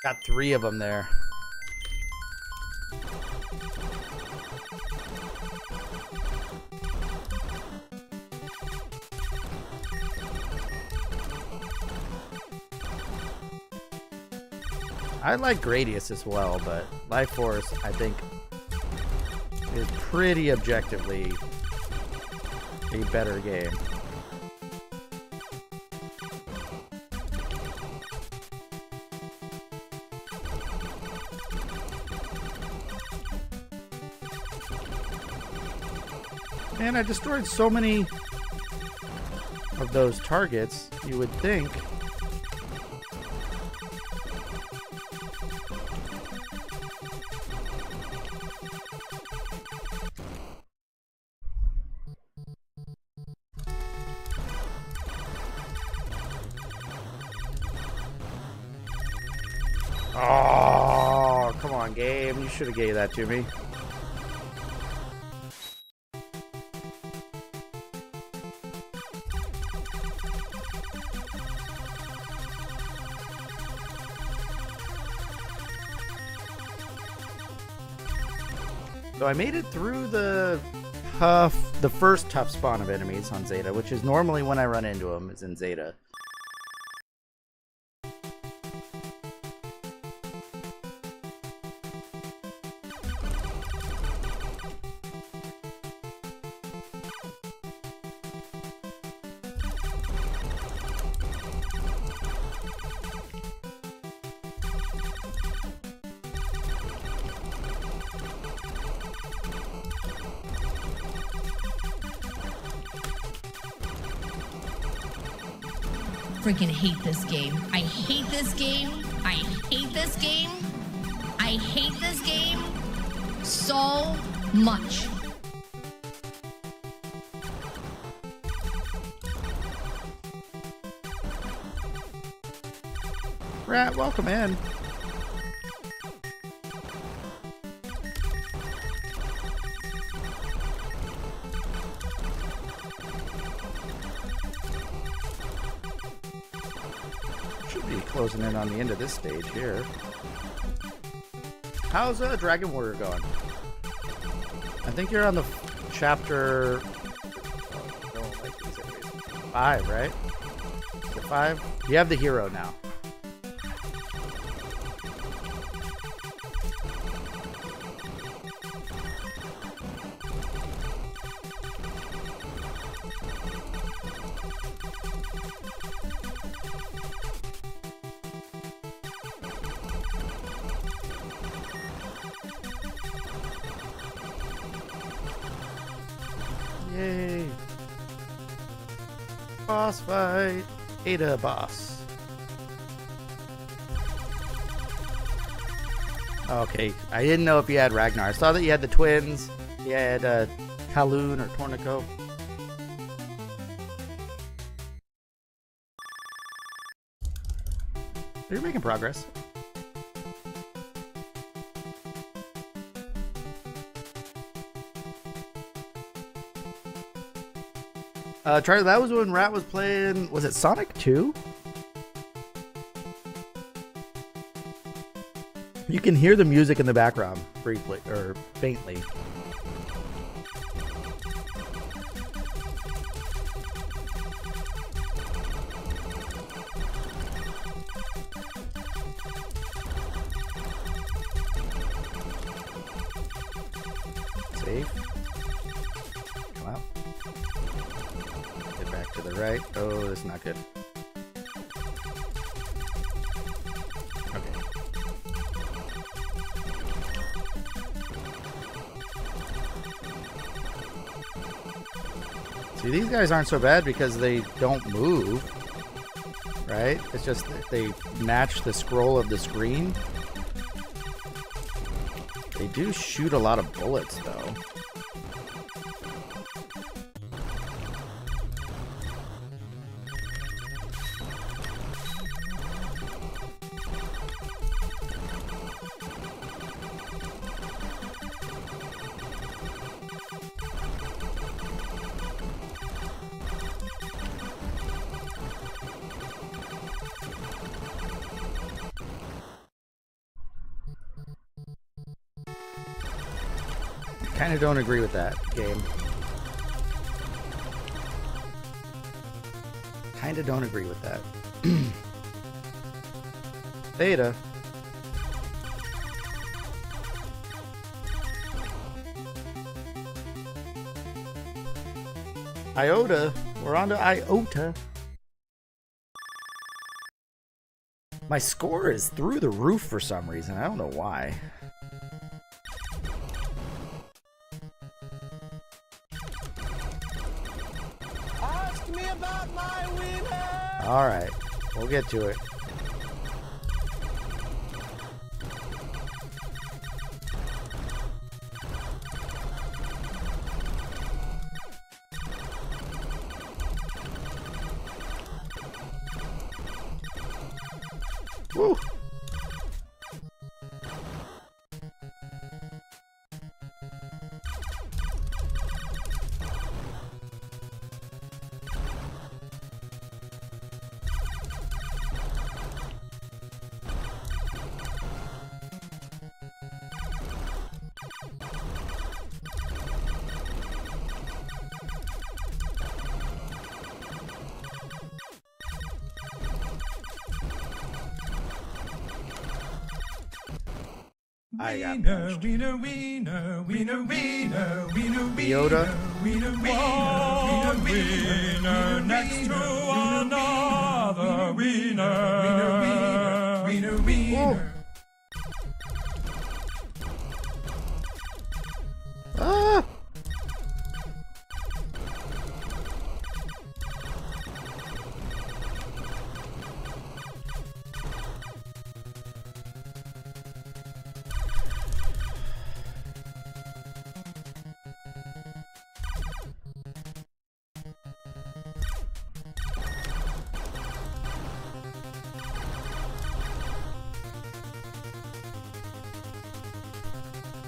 Got 3 of them there. I like Gradius as well, but Life Force, I think, is pretty objectively a better game. Man, I destroyed so many of those targets, you would think. Oh, come on, game. You should have gave that to me. So I made it through the first tough spawn of enemies on Zeta, which is normally when I run into them, is in Zeta. Freaking hate this game. I hate this game. I hate this game. I hate this game so much. Rat, welcome in. Closing in on the end of this stage here. How's Dragon Warrior going? I think you're on the chapter 5, right? Is it 5? You have the hero now. Yay! Boss fight! Ada boss. Okay, I didn't know if you had Ragnar. I saw that you had the twins. You had Kaloon or Tornico. You're making progress. Charlie, that was when Rat was playing, was it Sonic 2? You can hear the music in the background briefly, or faintly. Safe. Come out. Get back to the right. Oh, that's not good. Okay. See, these guys aren't so bad because they don't move, right? It's just that they match the scroll of the screen. They do shoot a lot of bullets, though. Kind of don't agree with that game. Kind of don't agree with that. Beta. Iota. We're on to Iota. My score is through the roof for some reason. I don't know why. Ask me about my wiener. Alright. We'll get to it. Woo! I got punched. Wiener, wiener, wiener, wiener, wiener, Iota. wiener, one wiener next to another wiener, wiener, wiener, wiener. Ah!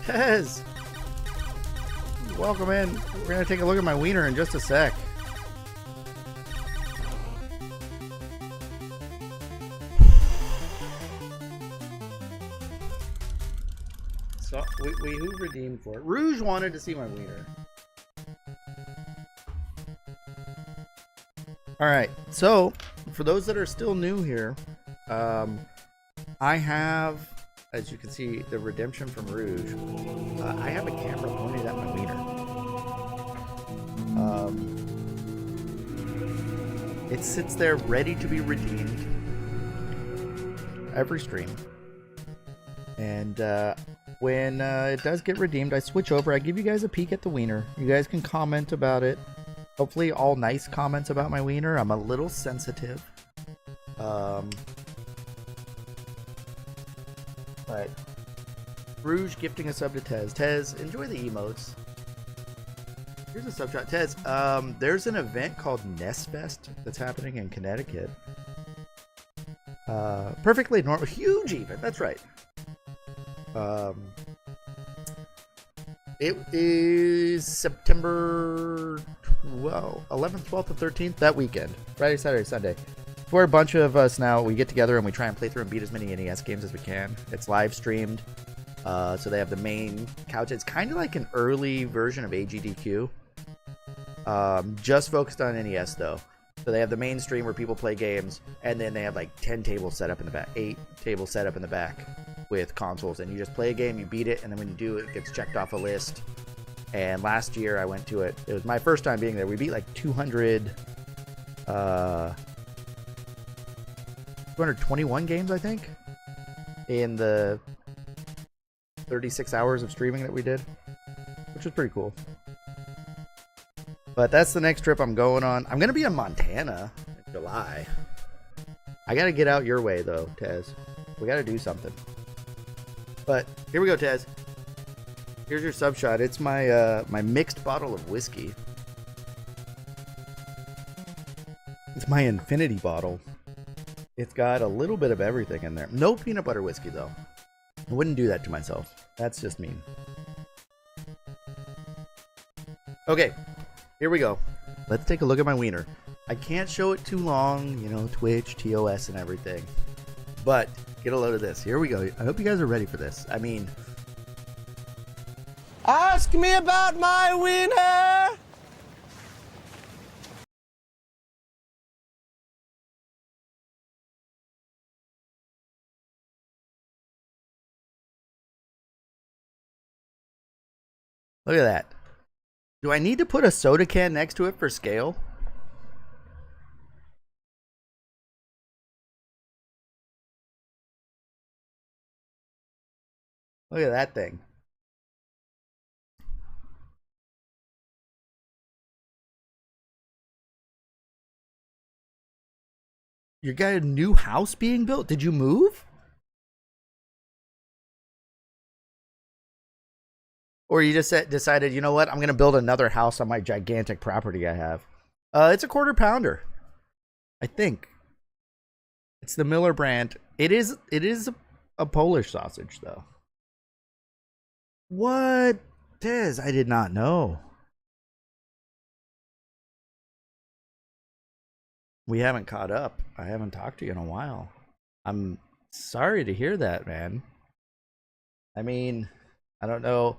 Tez! Welcome in. We're gonna take a look at my wiener in just a sec. So who redeemed for it? Rouge wanted to see my wiener. Alright, so for those that are still new here, I have, as you can see, the redemption from Rouge. I have a camera pointed at my wiener. It sits there ready to be redeemed every stream. And when it does get redeemed, I switch over. I give you guys a peek at the wiener. You guys can comment about it. Hopefully all nice comments about my wiener. I'm a little sensitive. But Rouge gifting a sub to Tez. Tez, enjoy the emotes. Here's a sub shot. Tez, there's an event called NES Fest that's happening in Connecticut. Perfectly normal, huge event. That's right. It is September 11th, 12th, and 13th, that weekend. Friday, Saturday, Sunday. We're a bunch of us now. We get together and we try and play through and beat as many NES games as we can. It's live streamed. So they have the main couch. It's kind of like an early version of AGDQ. Just focused on NES though. So they have the main stream where people play games, and then they have like 10 tables set up in the back, 8 tables set up in the back with consoles, and you just play a game, you beat it, and then when you do, it gets checked off a list. And last year I went to it. It was my first time being there. We beat like 221 games, I think, in the 36 hours of streaming that we did, which was pretty cool. But that's the next trip I'm going on. I'm going to be in Montana in July. I got to get out your way, though, Tez. We got to do something. But here we go, Tez. Here's your sub shot. It's my my mixed bottle of whiskey. It's my infinity bottle. It's got a little bit of everything in there. No peanut butter whiskey, though. I wouldn't do that to myself. That's just mean. Okay. Here we go. Let's take a look at my wiener. I can't show it too long, you know, Twitch, TOS, and everything. But get a load of this. Here we go. I hope you guys are ready for this. I mean, Ask me about my winner. Look at that. Do I need to put a soda can next to it for scale? Look at that thing. You got a new house being built? Did you move? Or you just decided, you know what? I'm going to build another house on my gigantic property I have. It's a quarter pounder. I think. It's the Miller brand. It is a Polish sausage, though. What? Tez, I did not know. We haven't caught up. I haven't talked to you in a while. I'm sorry to hear that, man. I mean, I don't know.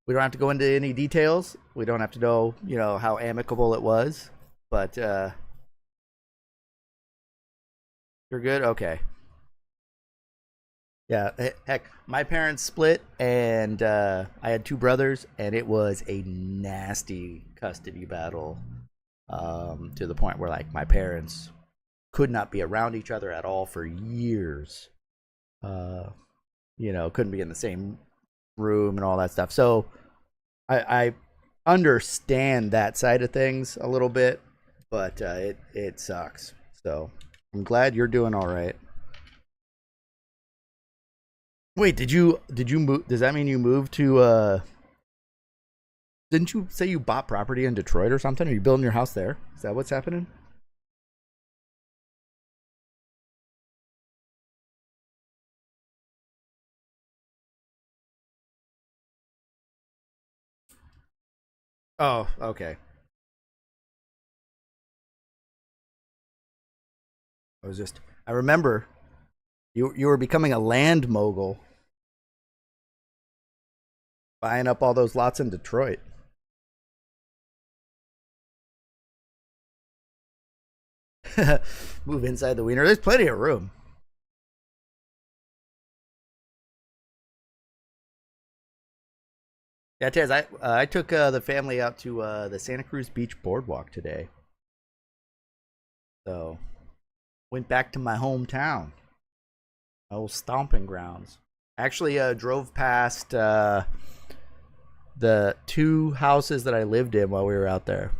We don't have to go into any details. We don't have to know, you know, how amicable it was. But you're good? Okay. Yeah, heck, my parents split, and I had two brothers, and it was a nasty custody battle, to the point where, like, my parents could not be around each other at all for years. You know, couldn't be in the same room and all that stuff. So I understand that side of things a little bit, but it sucks. So I'm glad you're doing all right. Wait, did you move? Does that mean you moved to didn't you say you bought property in Detroit or something? Are you building your house there? Is that what's happening? Oh, okay. I remember you were becoming a land mogul, buying up all those lots in Detroit. Move inside the wiener. There's plenty of room. Yeah, Tez, I took the family out to the Santa Cruz Beach Boardwalk today. So, went back to my hometown, my old stomping grounds. Actually, drove past the two houses that I lived in while we were out there.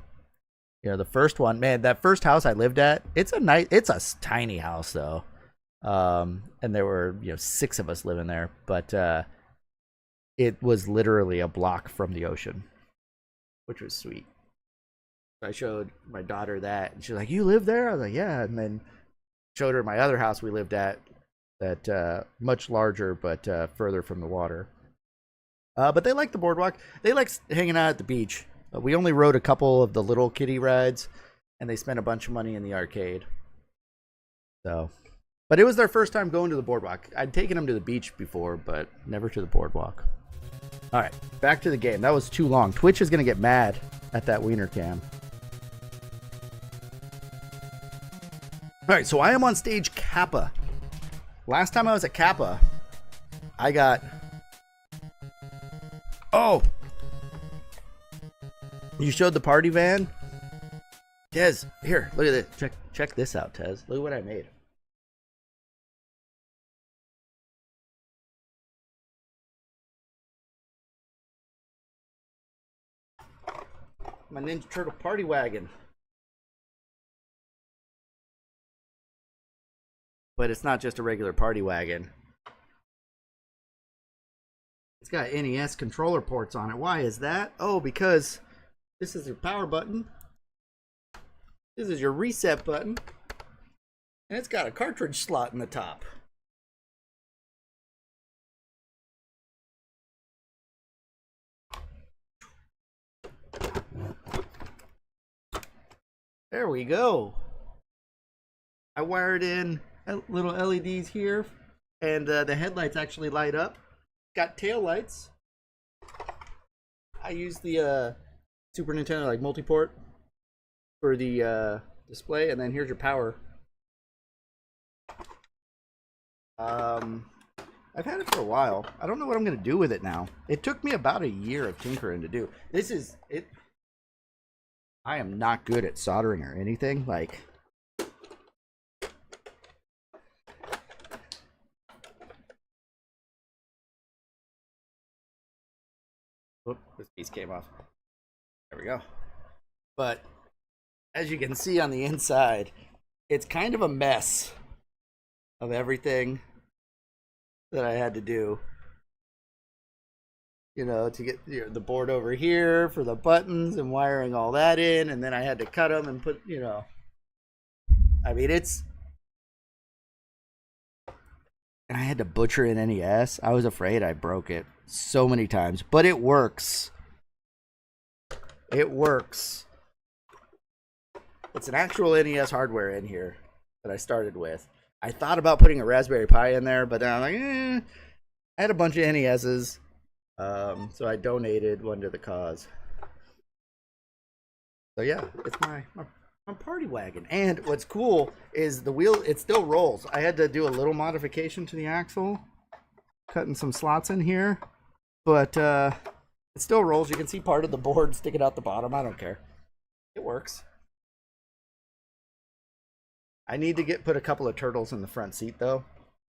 You know, the first one, man, that first house I lived at, it's a tiny house though. And there were, you know, 6 of us living there, but it was literally a block from the ocean, which was sweet. I showed my daughter that, and she's like, "You live there?" I was like, "Yeah." And then showed her my other house we lived at, that much larger but further from the water. But they like the boardwalk. They like hanging out at the beach. We only rode a couple of the little kiddie rides, and they spent a bunch of money in the arcade. So, but it was their first time going to the boardwalk. I'd taken them to the beach before, but never to the boardwalk. All right, back to the game. That was too long. Twitch is going to get mad at that wiener cam. All right, so I am on stage Kappa. Last time I was at Kappa, I got... Oh! You showed the party van? Tez, here, look at this. Check this out, Tez. Look at what I made. My Ninja Turtle party wagon. But it's not just a regular party wagon. It's got NES controller ports on it. Why is that? Oh, because this is your power button. This is your reset button. And it's got a cartridge slot in the top. There we go. I wired in little LEDs here, and the headlights actually light up. Got tail lights. I use the Super Nintendo like multi-port for the display, and then here's your power. I've had it for a while. I don't know what I'm gonna do with it now. It took me about a year of tinkering to do. This is it. I am not good at soldering or anything. Like, whoop, this piece came off. There we go. But as you can see on the inside, it's kind of a mess of everything that I had to do, you know, to get the board over here for the buttons and wiring all that in, and then I had to cut them and put, you know, I mean, it's, and I had to butcher an NES. I was afraid I broke it so many times, but it works. It works. It's an actual NES hardware in here that I started with. I thought about putting a Raspberry Pi in there, but then I'm like, I had a bunch of NESs, so I donated one to the cause. So yeah, it's my party wagon. And what's cool is the wheel, it still rolls. I had to do a little modification to the axle, cutting some slots in here, but it still rolls. You can see part of the board sticking out the bottom. I don't care. It works. I need to put a couple of turtles in the front seat though,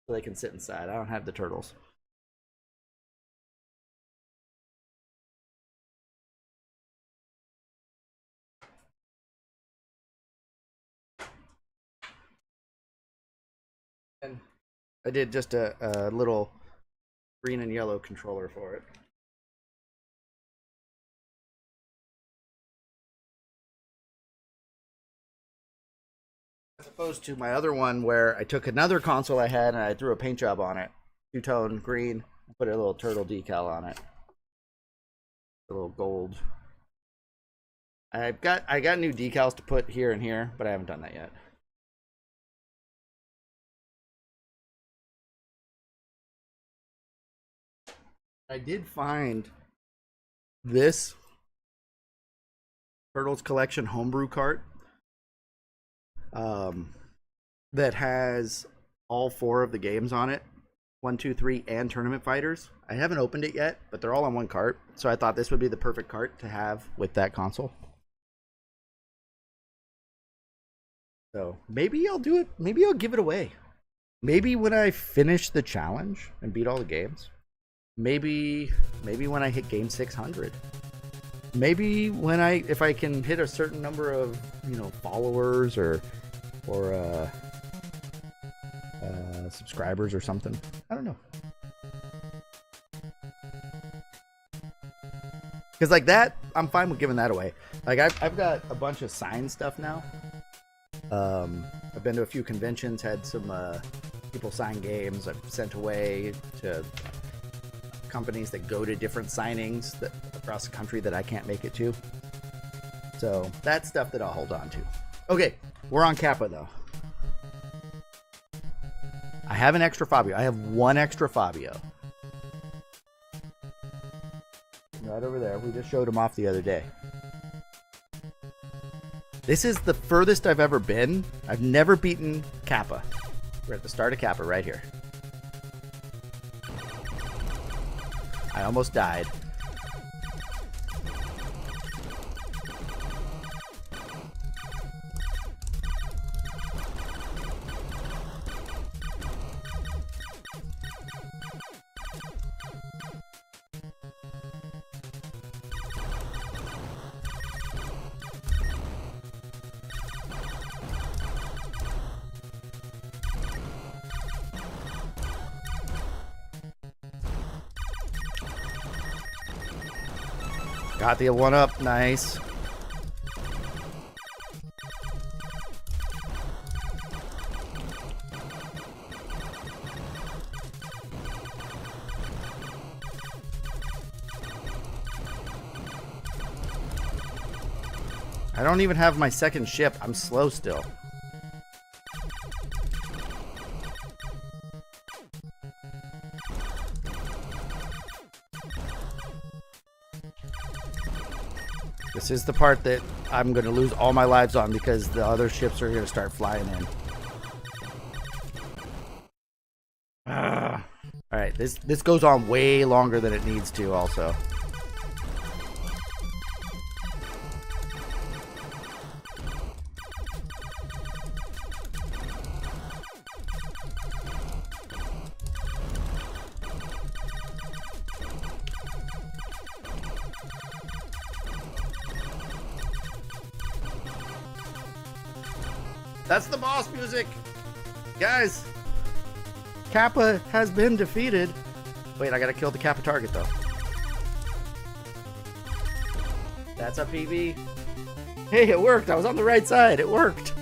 so they can sit inside. I don't have the turtles. And I did just a little green and yellow controller for it. As opposed to my other one where I took another console I had and I threw a paint job on it. Two-tone green, put a little turtle decal on it. A little gold. I got new decals to put here and here, but I haven't done that yet. I did find this Turtles Collection homebrew cart that has all 4 of the games on it, 1, 2, 3, and Tournament Fighters. I haven't opened it yet, but they're all on one cart, so I thought this would be the perfect cart to have with that console. So maybe I'll do it. Maybe I'll give it away. Maybe when I finish the challenge and beat all the games. Maybe when I hit game 600. Maybe when if I can hit a certain number of, you know, followers or subscribers or something. I don't know. Because like that, I'm fine with giving that away. Like I've got a bunch of signed stuff now. I've been to a few conventions, had some people sign games. I've sent away to companies that go to different signings across the country that I can't make it to. So that's stuff that I'll hold on to. Okay, we're on Kappa though. I have an extra Fabio. I have one extra Fabio. Right over there. We just showed him off the other day. This is the furthest I've ever been. I've never beaten Kappa. We're at the start of Kappa right here. I almost died. Got the one up, nice. I don't even have my second ship. I'm slow still. This is the part that I'm going to lose all my lives on because the other ships are going to start flying in. Alright, this goes on way longer than it needs to also. That's the boss music! Guys! Kappa has been defeated. Wait, I gotta kill the Kappa target though. That's a PB. Hey, it worked! I was on the right side. It worked!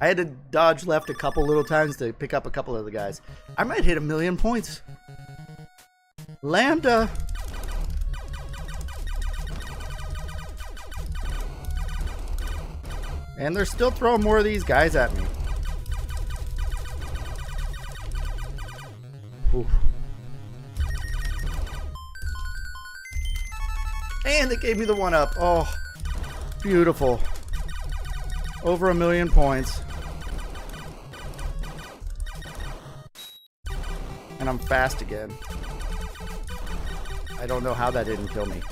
I had to dodge left a couple little times to pick up a couple of the guys. I might hit 1,000,000 points. Lambda! And they're still throwing more of these guys at me. Oof. And they gave me the 1-up. Oh, beautiful. Over 1,000,000 points. And I'm fast again. I don't know how that didn't kill me.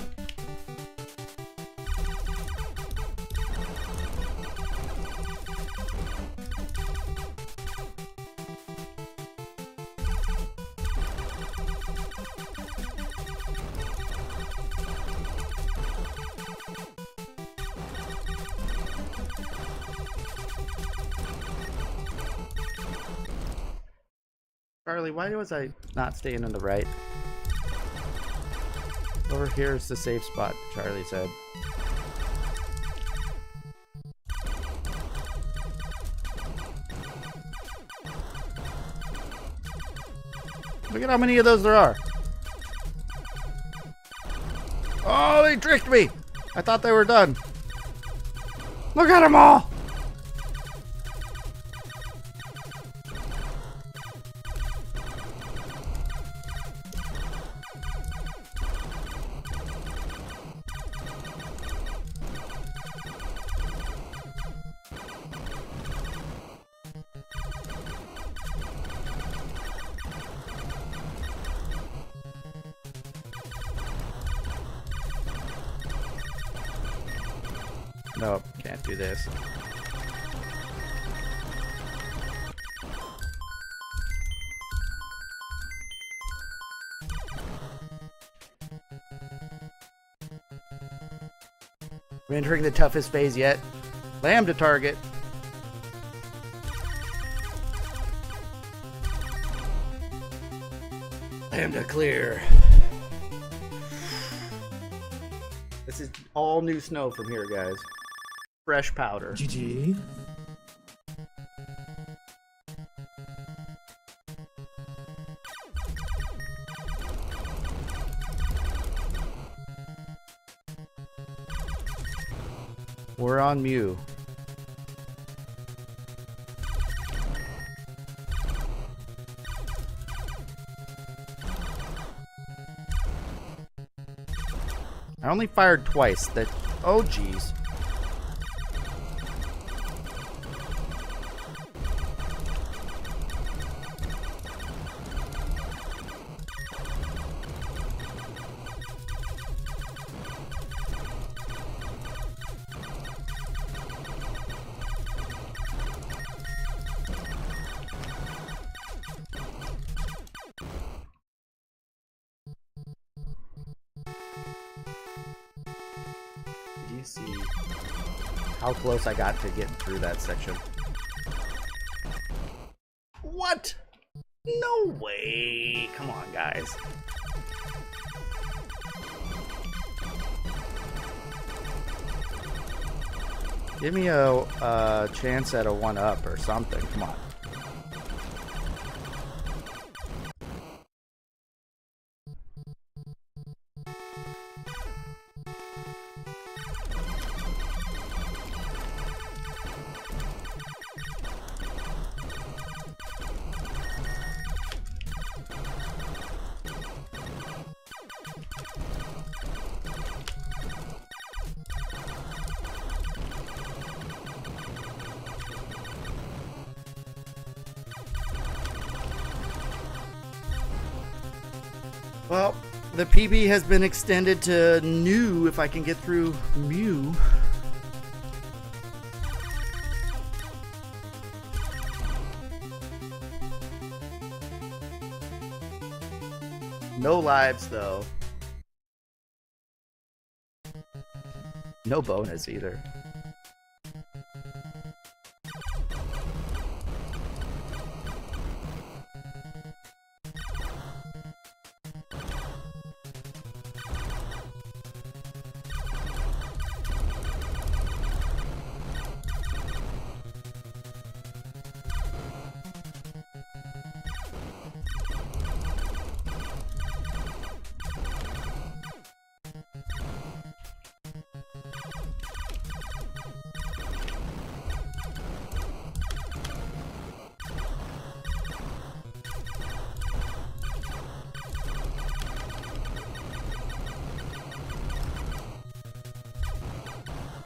Charlie, why was I not staying in the right? Over here is the safe spot, Charlie said. Look at how many of those there are. Oh, they tricked me! I thought they were done. Look at them all! Nope, can't do this. We're entering the toughest phase yet. Lambda target. Lambda clear. This is all new snow from here, guys. Fresh powder. GG. We're on Mew. I only fired twice. That. Oh, jeez. Do you see how close I got to getting through that section? What? No way! Come on, guys. Give me a chance at a 1-up or something. Come on. Well, the PB has been extended to new if I can get through Mew. No lives, though. No bonus either.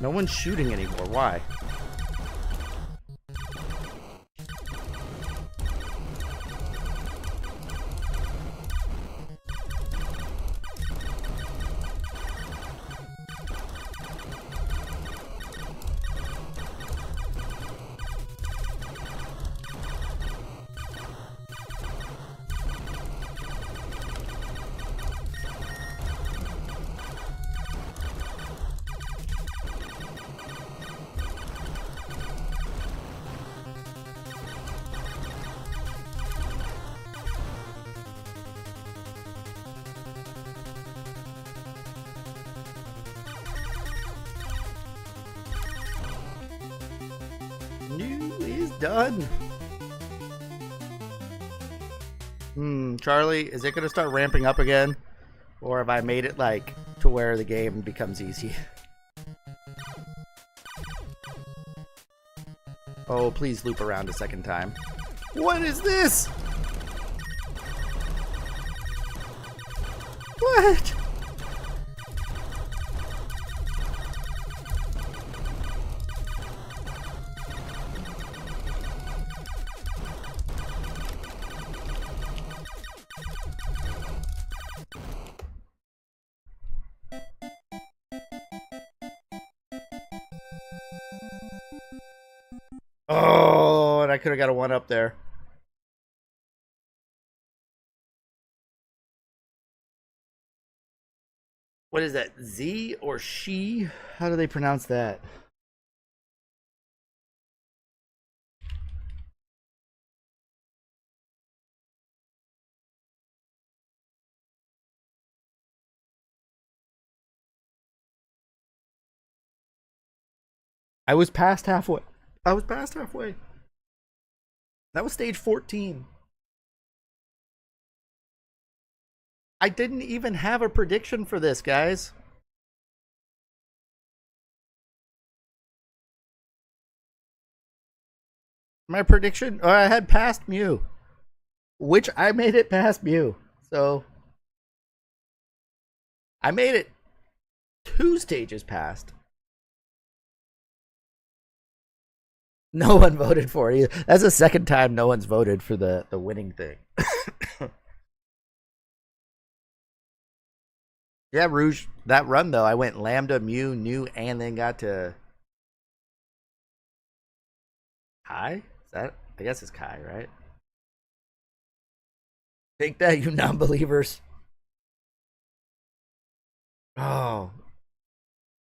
No one's shooting anymore. Why? New is done. Charlie, is it going to start ramping up again? Or have I made it like to where the game becomes easy? Oh, please loop around a second time. What is this? What? Oh, and I could have got a one up there. What is that? Z or she? How do they pronounce that? I was past halfway. That was stage 14. I didn't even have a prediction for this, guys. My prediction, I had past Mew, which I made it past Mew. So I made it 2 stages past. No one voted for it either. That's the second time no one's voted for the winning thing. Yeah, Rouge, that run though, I went Lambda, Mew, New, and then got to Kai? Is that? I guess it's Kai, right? Take that, you non-believers. Oh,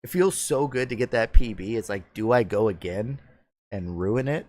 it feels so good to get that PB. It's like, do I go again and ruin it?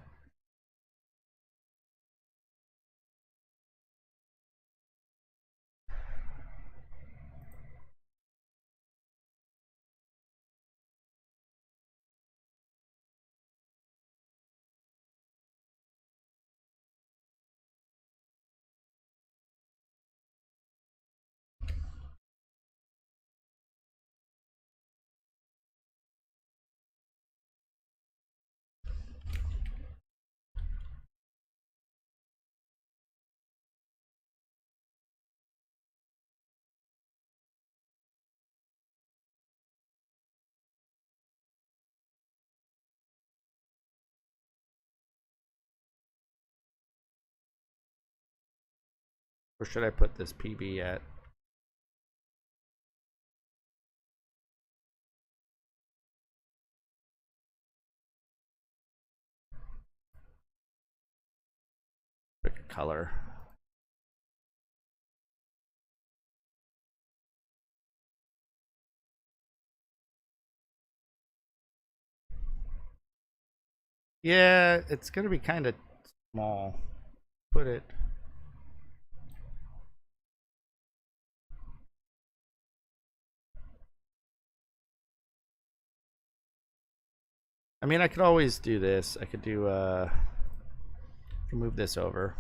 Where should I put this PB at? color. Yeah, it's gonna be kind of small. Put it. I mean, I could always do this. I could do move this over.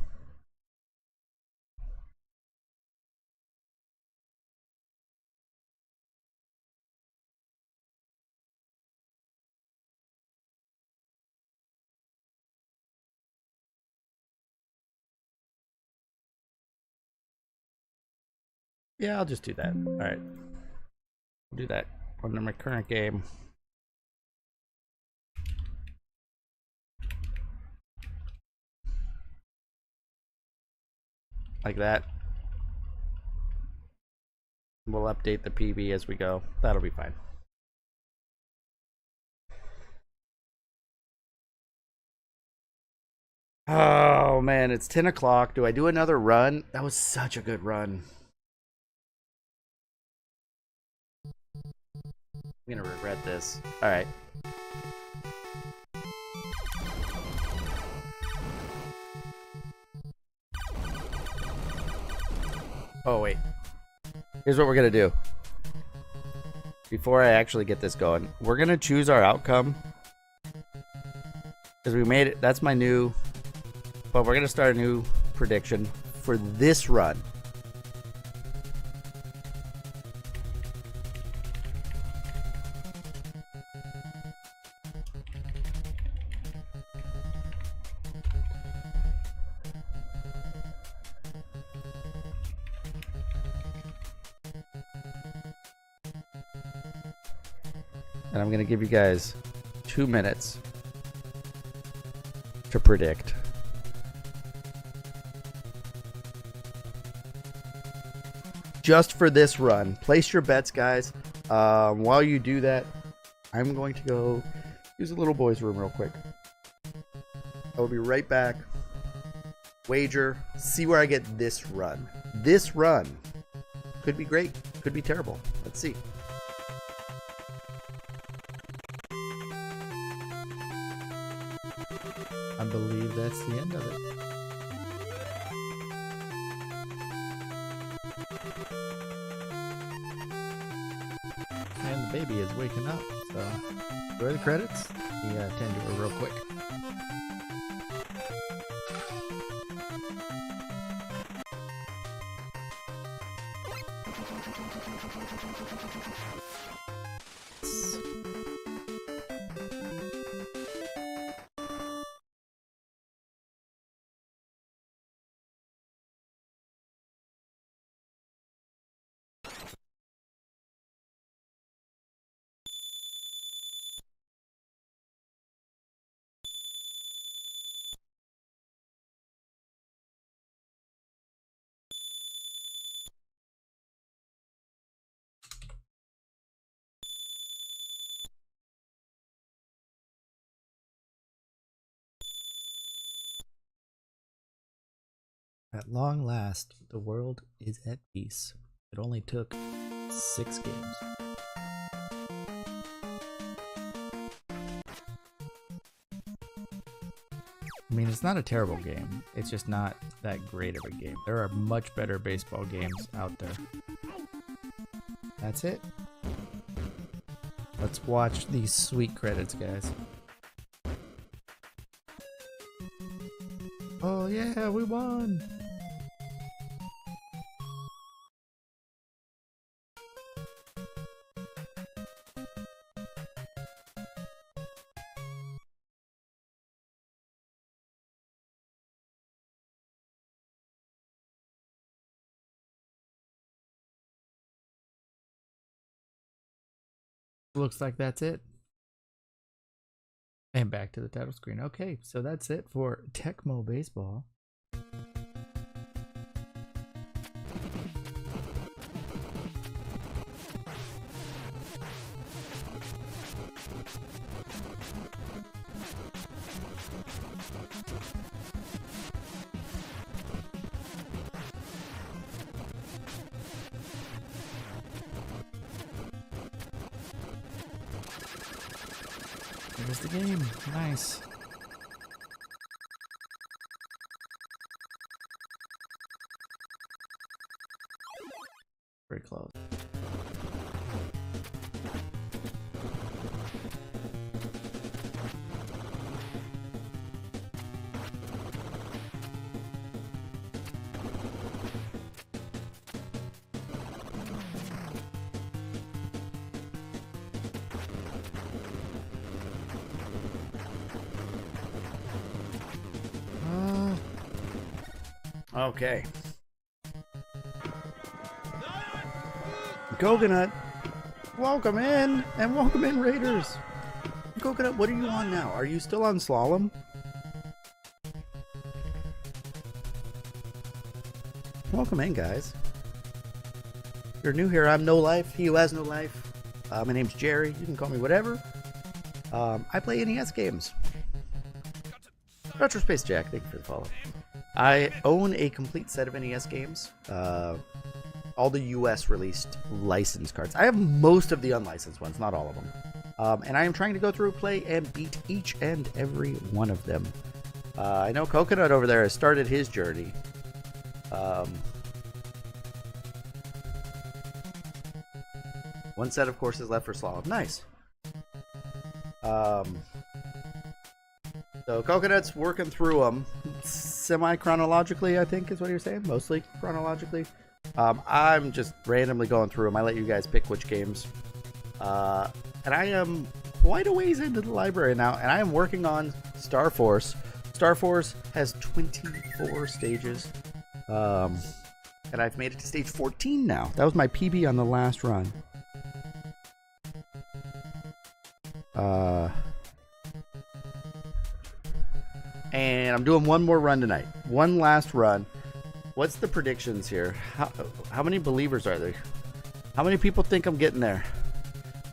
Yeah, I'll just do that. All right. I'll do that under my current game. Like that. We'll update the PB as we go. That'll be fine. Oh man, it's 10 o'clock. Do I do another run? That was such a good run. I'm gonna regret this. Alright. Oh wait. Here's what we're gonna do. Before I actually get this going, we're gonna choose our outcome. Because we made it, that's my new, but we're gonna start a new prediction for this run. And I'm gonna give you guys 2 minutes to predict. Just for this run. Place your bets, guys. While you do that, I'm going to go use the little boy's room real quick. I will be right back. Wager. See where I get this run. This run could be great. Could be terrible. Let's see. I believe that's the end of it. And the baby is waking up, so enjoy the credits. We tend to her real quick. At long last, the world is at peace. It only took 6 games. I mean, it's not a terrible game. It's just not that great of a game. There are much better baseball games out there. That's it. Let's watch these sweet credits, guys. Oh yeah, we won! Looks like that's it. And back to the title screen. Okay, so that's it for Tecmo Baseball. There's the game. Nice. Very close. Okay. Coconut, welcome in, and welcome in, Raiders. Coconut, what are you on now? Are you still on Slalom? Welcome in, guys. If you're new here, I'm No Life, he who has no life. My name's Jerry, you can call me whatever. I play NES games. Retro Space Jack, thank you for the follow. I own a complete set of NES games. All the US released license cards. I have most of the unlicensed ones, not all of them. And I am trying to go through, play, and beat each and every one of them. I know Coconut over there has started his journey. One set, of course, is left for Slalom. Nice. So Coconut's working through them semi-chronologically, I think is what you're saying. Mostly chronologically. I'm just randomly going through them. I let you guys pick which games. And I am quite a ways into the library now, and I am working on Star Force. Star Force has 24 stages. And I've made it to stage 14 now. That was my PB on the last run. And I'm doing one more run tonight. One last run. What's the predictions here? How many believers are there? How many people think I'm getting there?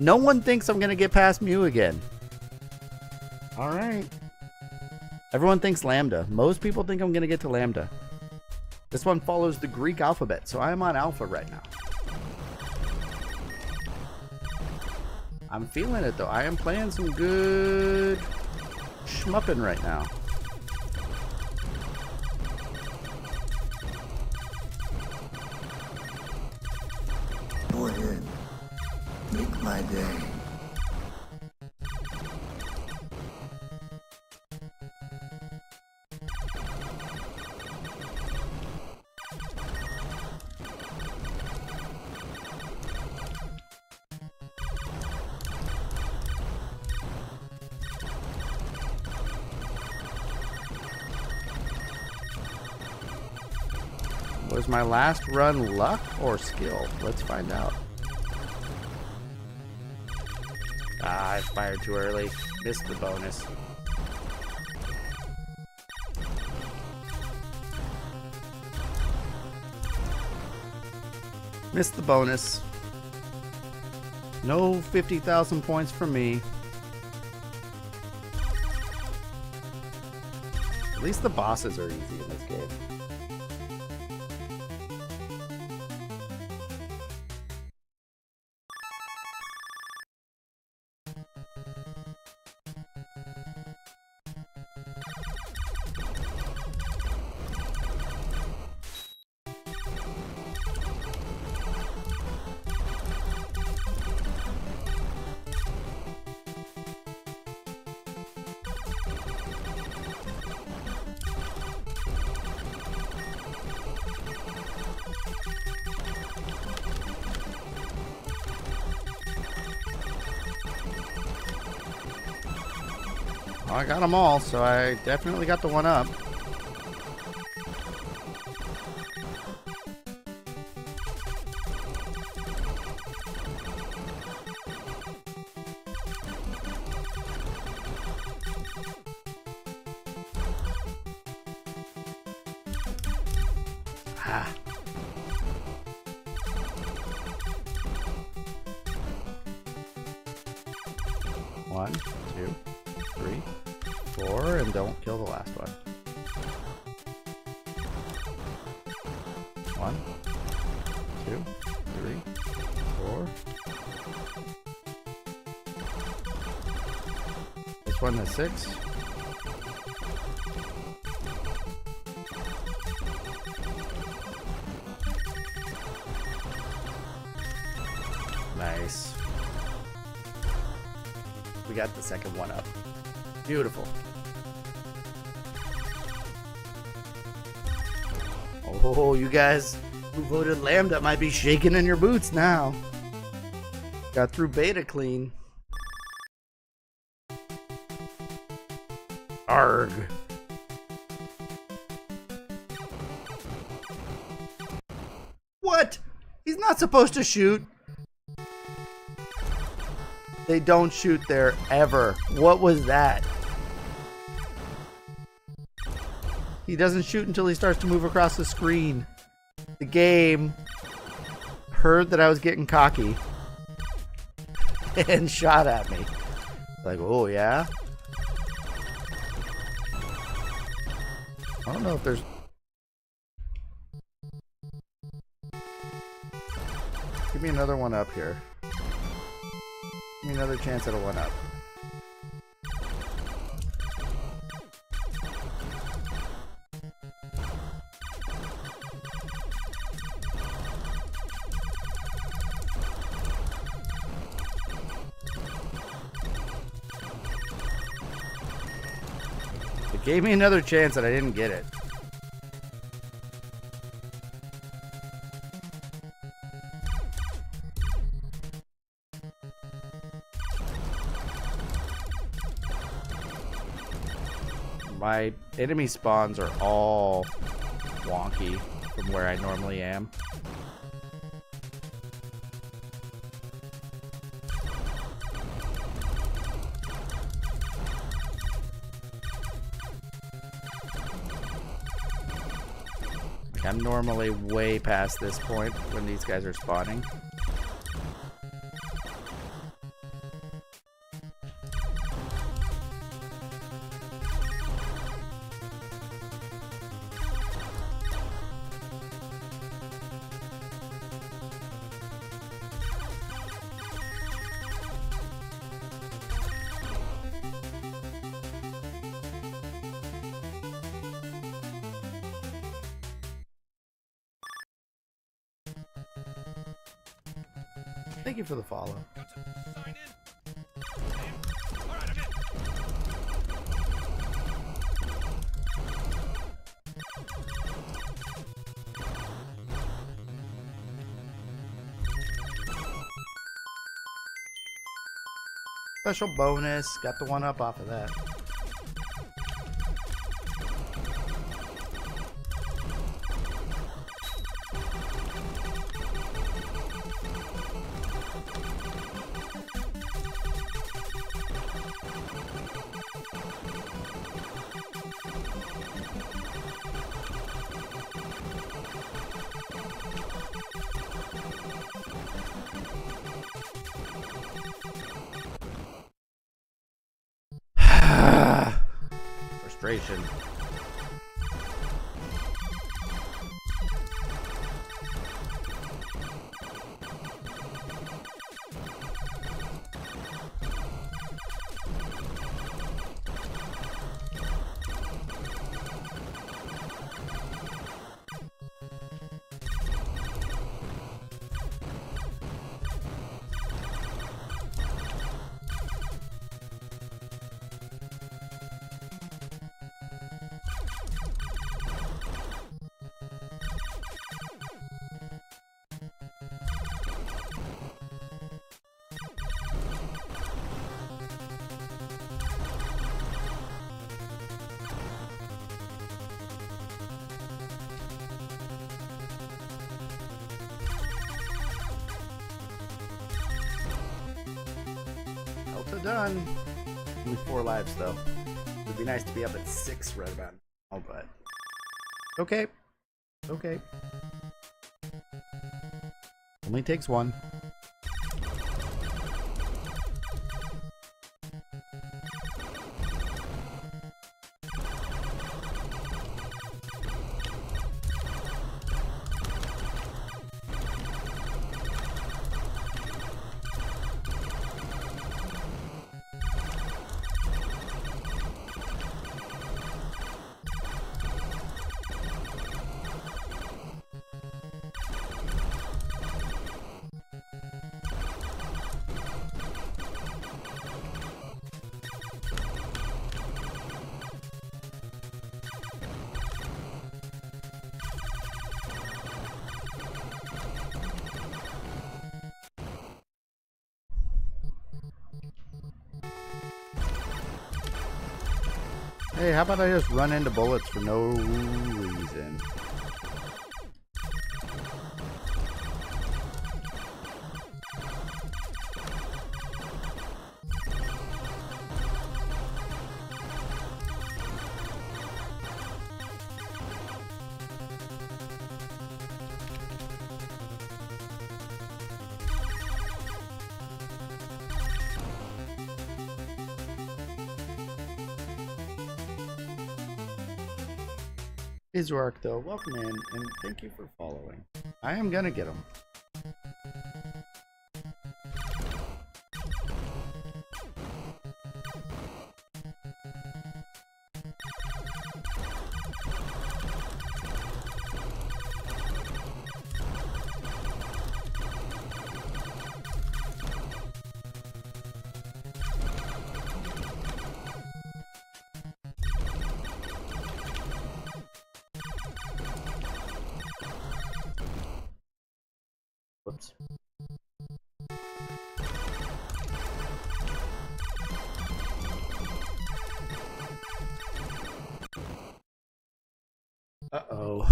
No one thinks I'm going to get past Mew again. All right. Everyone thinks Lambda. Most people think I'm going to get to Lambda. This one follows the Greek alphabet, so I am on Alpha right now. I'm feeling it, though. I am playing some good schmupping right now. Go ahead. Make my day. Was my last run luck or skill? Let's find out. Ah, I fired too early. Missed the bonus. Missed the bonus. No 50,000 points for me. At least the bosses are easy in this game. Well, I got them all, so I definitely got the one up. Ah. One, two, 3, 4, and don't kill the last one. 1, 2, 3, 4. First one is 6. Nice. We got the second one up. Beautiful. Oh, you guys who voted Lambda might be shaking in your boots now. Got through beta clean. Arg. What? He's not supposed to shoot. They don't shoot there ever. What was that? He doesn't shoot until he starts to move across the screen. The game heard that I was getting cocky and shot at me. Like, oh yeah? I don't know if there's... Give me another one up here. Give me another chance at a one up. It gave me another chance and I didn't get it. My enemy spawns are all wonky from where I normally am. I'm normally way past this point when these guys are spawning. Thank you for the follow. Special bonus. Got the one up off of that. Frustration. Delta done. Only 4 lives though. It would be nice to be up at 6 right about now, but okay. Okay. Only takes 1. Hey, how about I just run into bullets for no reason? Izwark, though, welcome in, and thank you for following. I am gonna get him. Whoops. Uh-oh.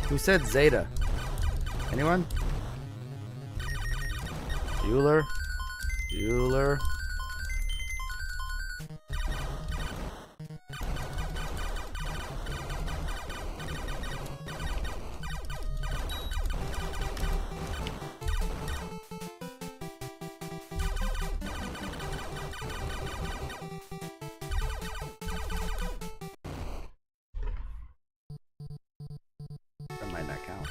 Who said Zeta? Anyone? Bueller? Bueller? That might not count.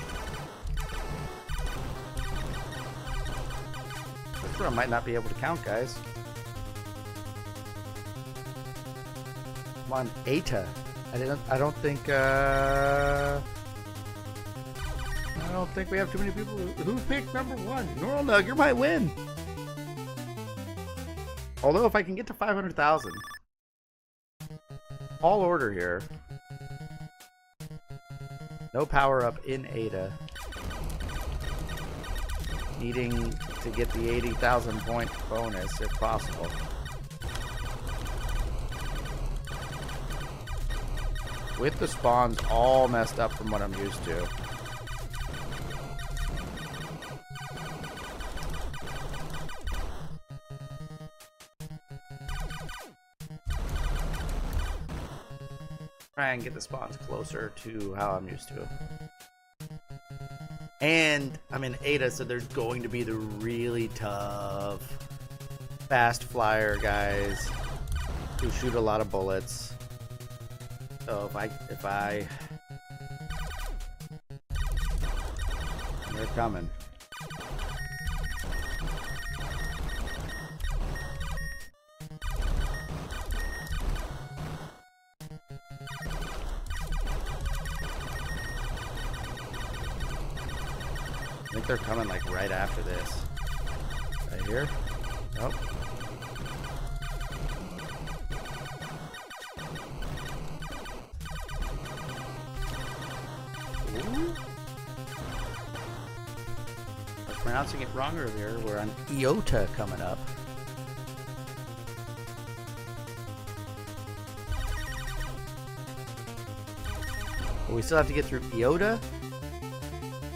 This one might not be able to count, guys. Come on, Eta. I don't think we have too many people who picked number one. Neural Nugger might win. Although if I can get to 500,000. All order here. No power up in Ada. Needing to get the 80,000 point bonus if possible. With the spawns all messed up from what I'm used to. Try and get the spawns closer to how I'm used to. And I'm in Ada, so there's going to be the really tough fast flyer guys who shoot a lot of bullets. So if I they're coming. I think they're coming like right after this. Right here? Nope. Ooh. I was pronouncing it wrong earlier. We're on Iota coming up. But we still have to get through Iota,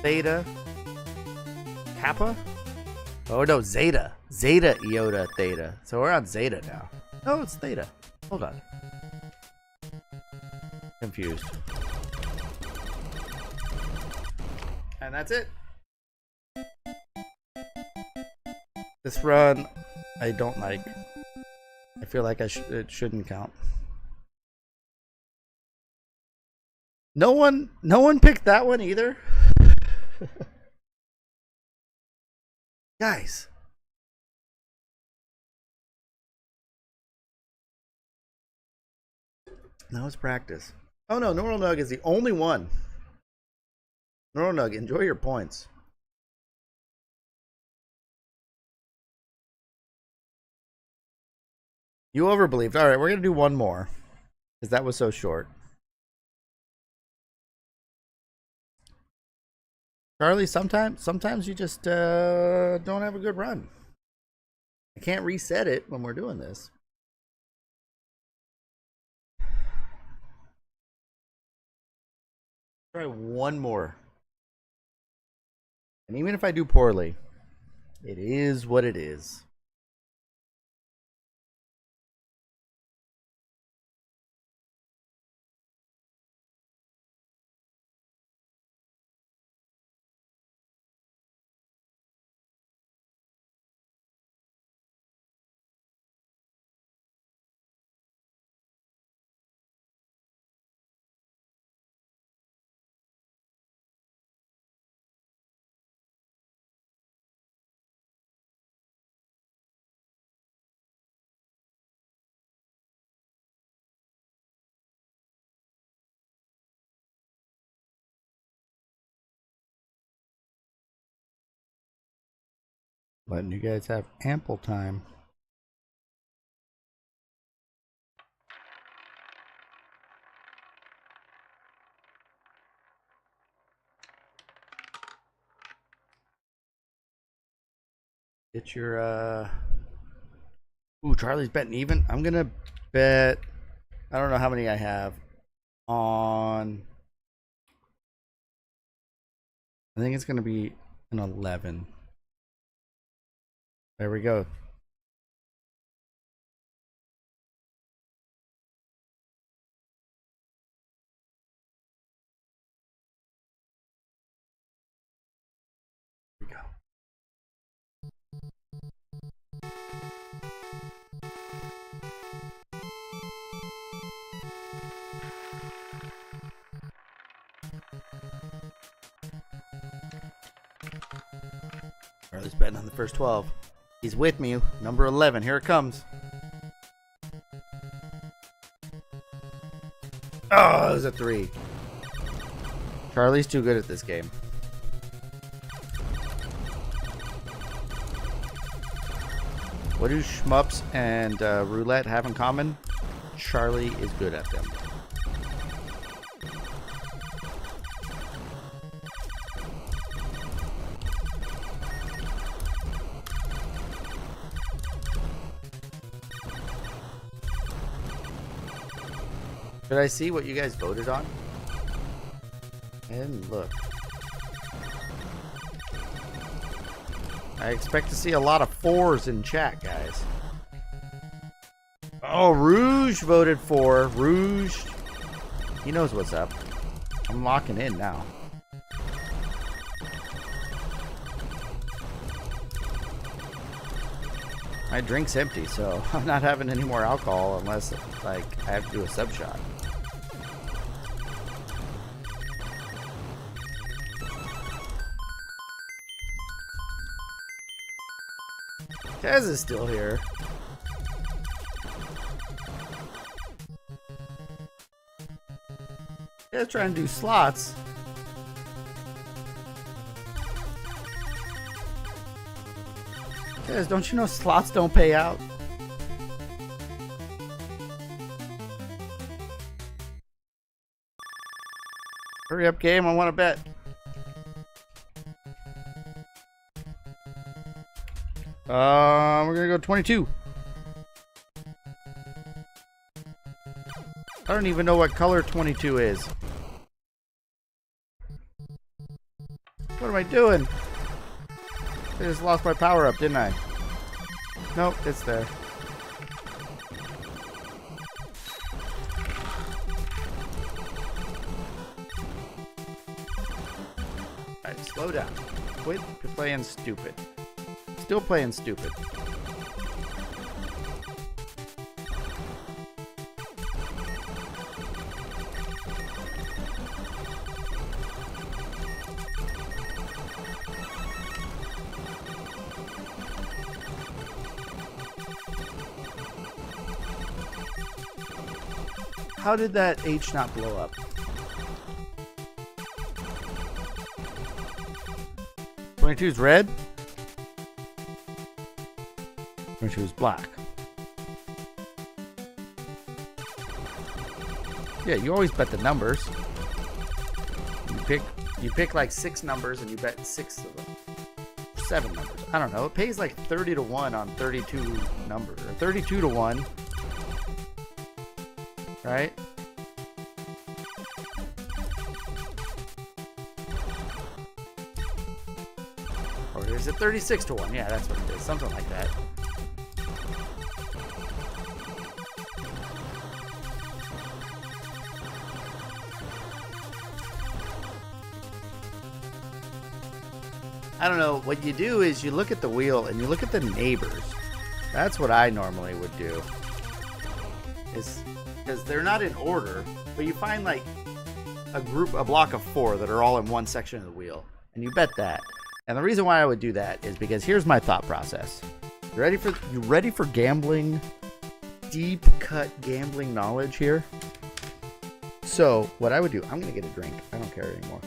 Theta, Kappa? Oh no, Zeta. Zeta, Iota, Theta. So we're on Zeta now. Oh, it's Theta. Hold on. Confused. And that's it. This run, I don't like. I feel like it shouldn't count. No one picked that one either. Guys. Now it's practice. Oh no, Neural Nug is the only one. Neural Nug, enjoy your points. You overbelieved. Alright, we're gonna do one more. Because that was so short. Charlie, sometimes you just don't have a good run. I can't reset it when we're doing this. Try one more. And even if I do poorly, it is what it is. Letting you guys have ample time. Get your Ooh, Charlie's betting even. I'm gonna bet, I don't know how many I have on, I think it's gonna be an 11. There we go. Here we go. Charlie's betting on the first 12. He's with me. Number 11. Here it comes. Oh, it was a 3. Charlie's too good at this game. What do shmups and roulette have in common? Charlie is good at them. Should I see what you guys voted on? And look. I expect to see a lot of 4s in chat, guys. Oh, Rouge voted for. Rouge. He knows what's up. I'm locking in now. My drink's empty, so I'm not having any more alcohol unless, like, I have to do a sub shot. Tez is still here. Tez trying to do slots. Tez, don't you know slots don't pay out? Hurry up, game. I want to bet. We're gonna go 22. I don't even know what color 22 is. What am I doing? I just lost my power up, didn't I? Nope, it's there. Alright, slow down. Quit playing stupid. Still playing stupid. How did that H not blow up? 22 is red. 22 is black. Yeah, you always bet the numbers. You pick like 6 numbers and you bet 6 of them. 7 numbers. I don't know. It pays like 30 to 1 on 32 numbers. Or 32 to 1. Right? Or is it 36 to 1? Yeah, that's what it is. Something like that. I don't know. What you do is you look at the wheel and you look at the neighbors. That's what I normally would do. Is because they're not in order, but you find like a block of 4 that are all in one section of the wheel, and you bet that. And the reason why I would do that is because here's my thought process. You ready for gambling, deep cut gambling knowledge here? So what I would do, I'm gonna get a drink. I don't care anymore.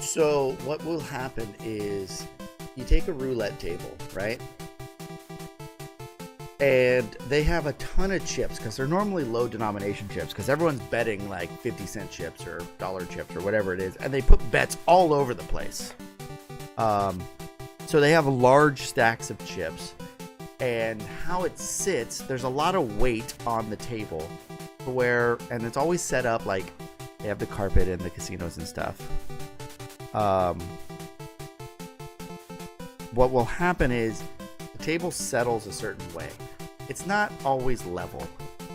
So what will happen is you take a roulette table, right? And they have a ton of chips because they're normally low denomination chips because everyone's betting like 50-cent chips or dollar chips or whatever it is. And they put bets all over the place. So they have large stacks of chips. And how it sits, there's a lot of weight on the table and it's always set up like they have the carpet in the casinos and stuff. What will happen is the table settles a certain way. It's not always level.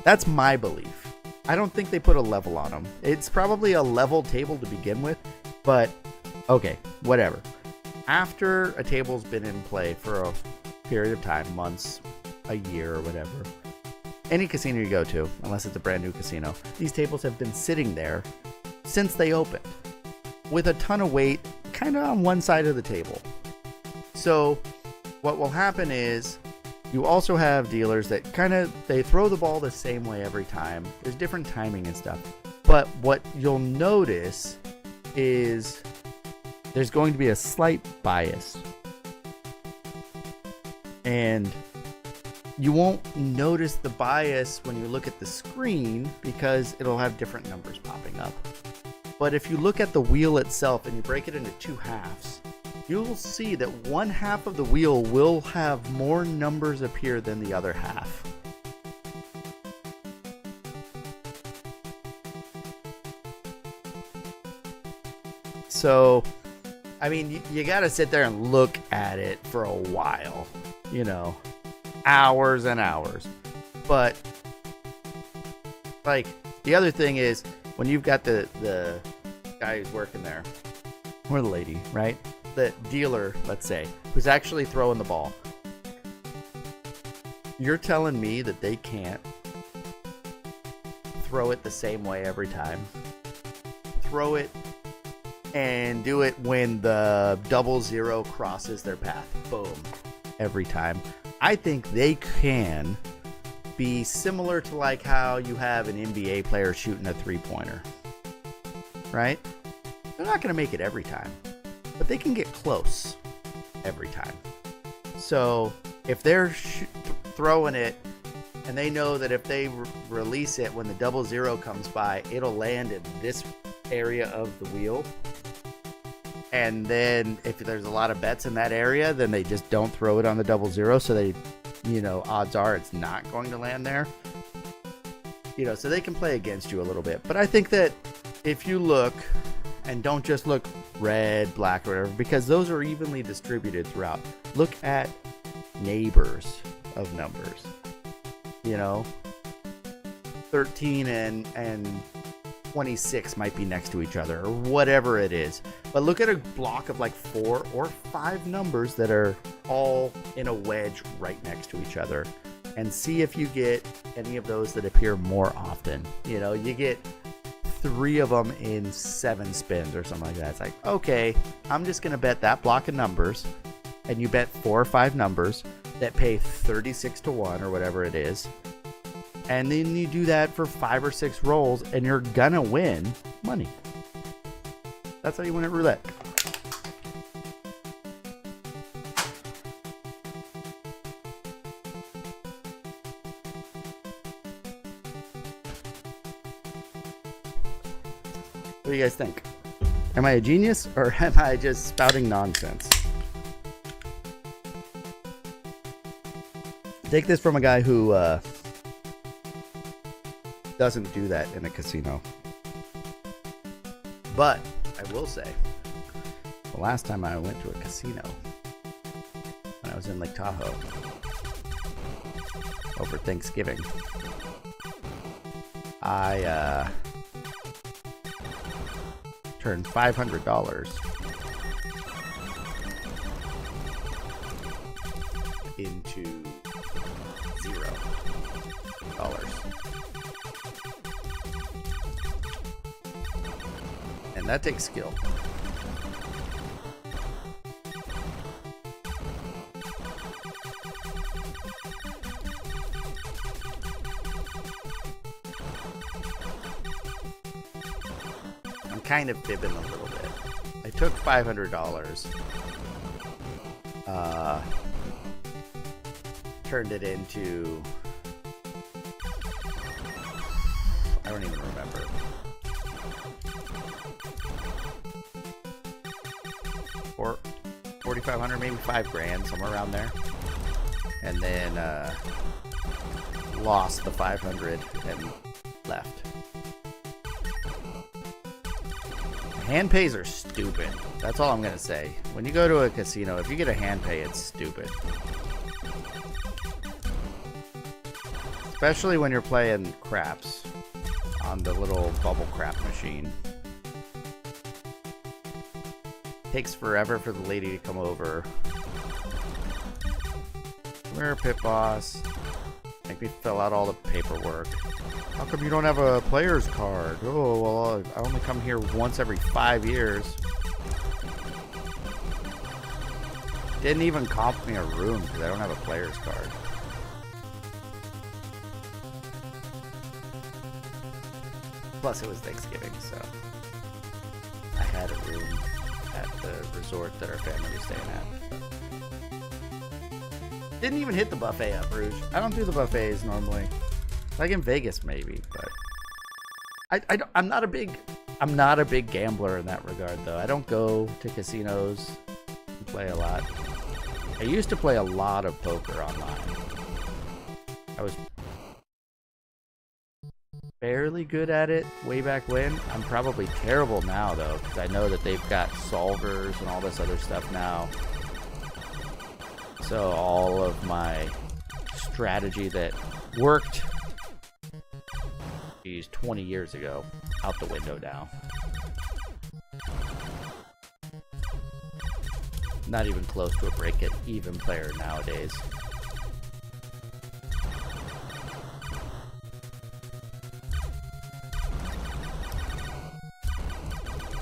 That's my belief. I don't think they put a level on them. It's probably a level table to begin with, but okay, whatever. After a table's been in play for a period of time, months, a year or whatever, any casino you go to, unless it's a brand new casino, these tables have been sitting there since they opened with a ton of weight kind of on one side of the table. So what will happen is you also have dealers that they throw the ball the same way every time. There's different timing and stuff. But what you'll notice is there's going to be a slight bias. And you won't notice the bias when you look at the screen because it'll have different numbers popping up. But if you look at the wheel itself and you break it into 2 halves, you'll see that one half of the wheel will have more numbers appear than the other half. So, I mean, you gotta sit there and look at it for a while, hours and hours. But, like, the other thing is, when you've got the guy who's working there, or the lady, right? The dealer, let's say, who's actually throwing the ball. You're telling me that they can't throw it the same way every time? Throw it and do it when the 00 crosses their path. Boom. Every time. I think they can be similar to like how you have an NBA player shooting a 3-pointer. Right? They're not going to make it every time, but they can get close every time. So if they're throwing it and they know that if they release it when the 00 comes by, it'll land in this area of the wheel. And then if there's a lot of bets in that area, then they just don't throw it on the 00. So they, odds are it's not going to land there. So they can play against you a little bit. But I think that if you look, and don't just look red, black, or whatever, because those are evenly distributed throughout. Look at neighbors of numbers. 13 and 26 might be next to each other, or whatever it is. But look at a block of like 4 or 5 numbers that are all in a wedge right next to each other, and see if you get any of those that appear more often. You get 3 of them in 7 spins or something like that. It's like, okay, I'm just going to bet that block of numbers, and you bet 4 or 5 numbers that pay 36 to 1 or whatever it is. And then you do that for 5 or 6 rolls, and you're going to win money. That's how you win at roulette. What do you guys think? Am I a genius or am I just spouting nonsense? Take this from a guy who doesn't do that in a casino. But I will say, the last time I went to a casino, when I was in Lake Tahoe over Thanksgiving, I turned $500 into $0. And that takes skill. I'm kind of fibbing a little bit. I took $500, turned it into, I don't even remember. Or 4,500, maybe $5,000, somewhere around there. And then lost the 500 and left. Hand pays are stupid. That's all I'm gonna say. When you go to a casino, if you get a hand pay, it's stupid. Especially when you're playing craps on the little bubble crap machine. Takes forever for the lady to come over. Where Pit Boss? Make me fill out all the paperwork. How come you don't have a player's card? Oh, well, I only come here once every 5 years. Didn't even comp me a room because I don't have a player's card. Plus, it was Thanksgiving, so I had a room at the resort that our family was staying at. Didn't even hit the buffet up, Rouge. I don't do the buffets normally. Like in Vegas, maybe, but I'm not a big gambler in that regard, though. I don't go to casinos and play a lot. I used to play a lot of poker online. I was fairly good at it way back when. I'm probably terrible now, though, because I know that they've got solvers and all this other stuff now. So all of my strategy that worked 20 years ago, out the window now. Not even close to a break-it-even player nowadays.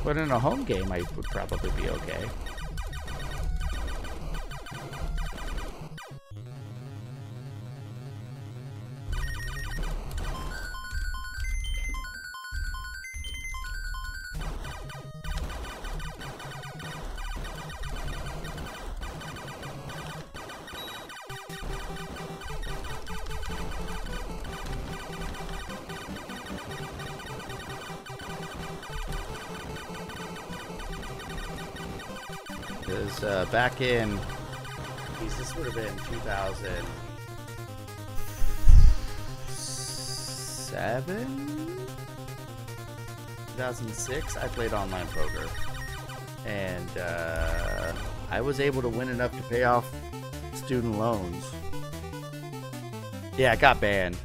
But in a home game, I would probably be okay. Because back in, geez, this would have been 2007? 2006, I played online poker. And I was able to win enough to pay off student loans. Yeah, it got banned.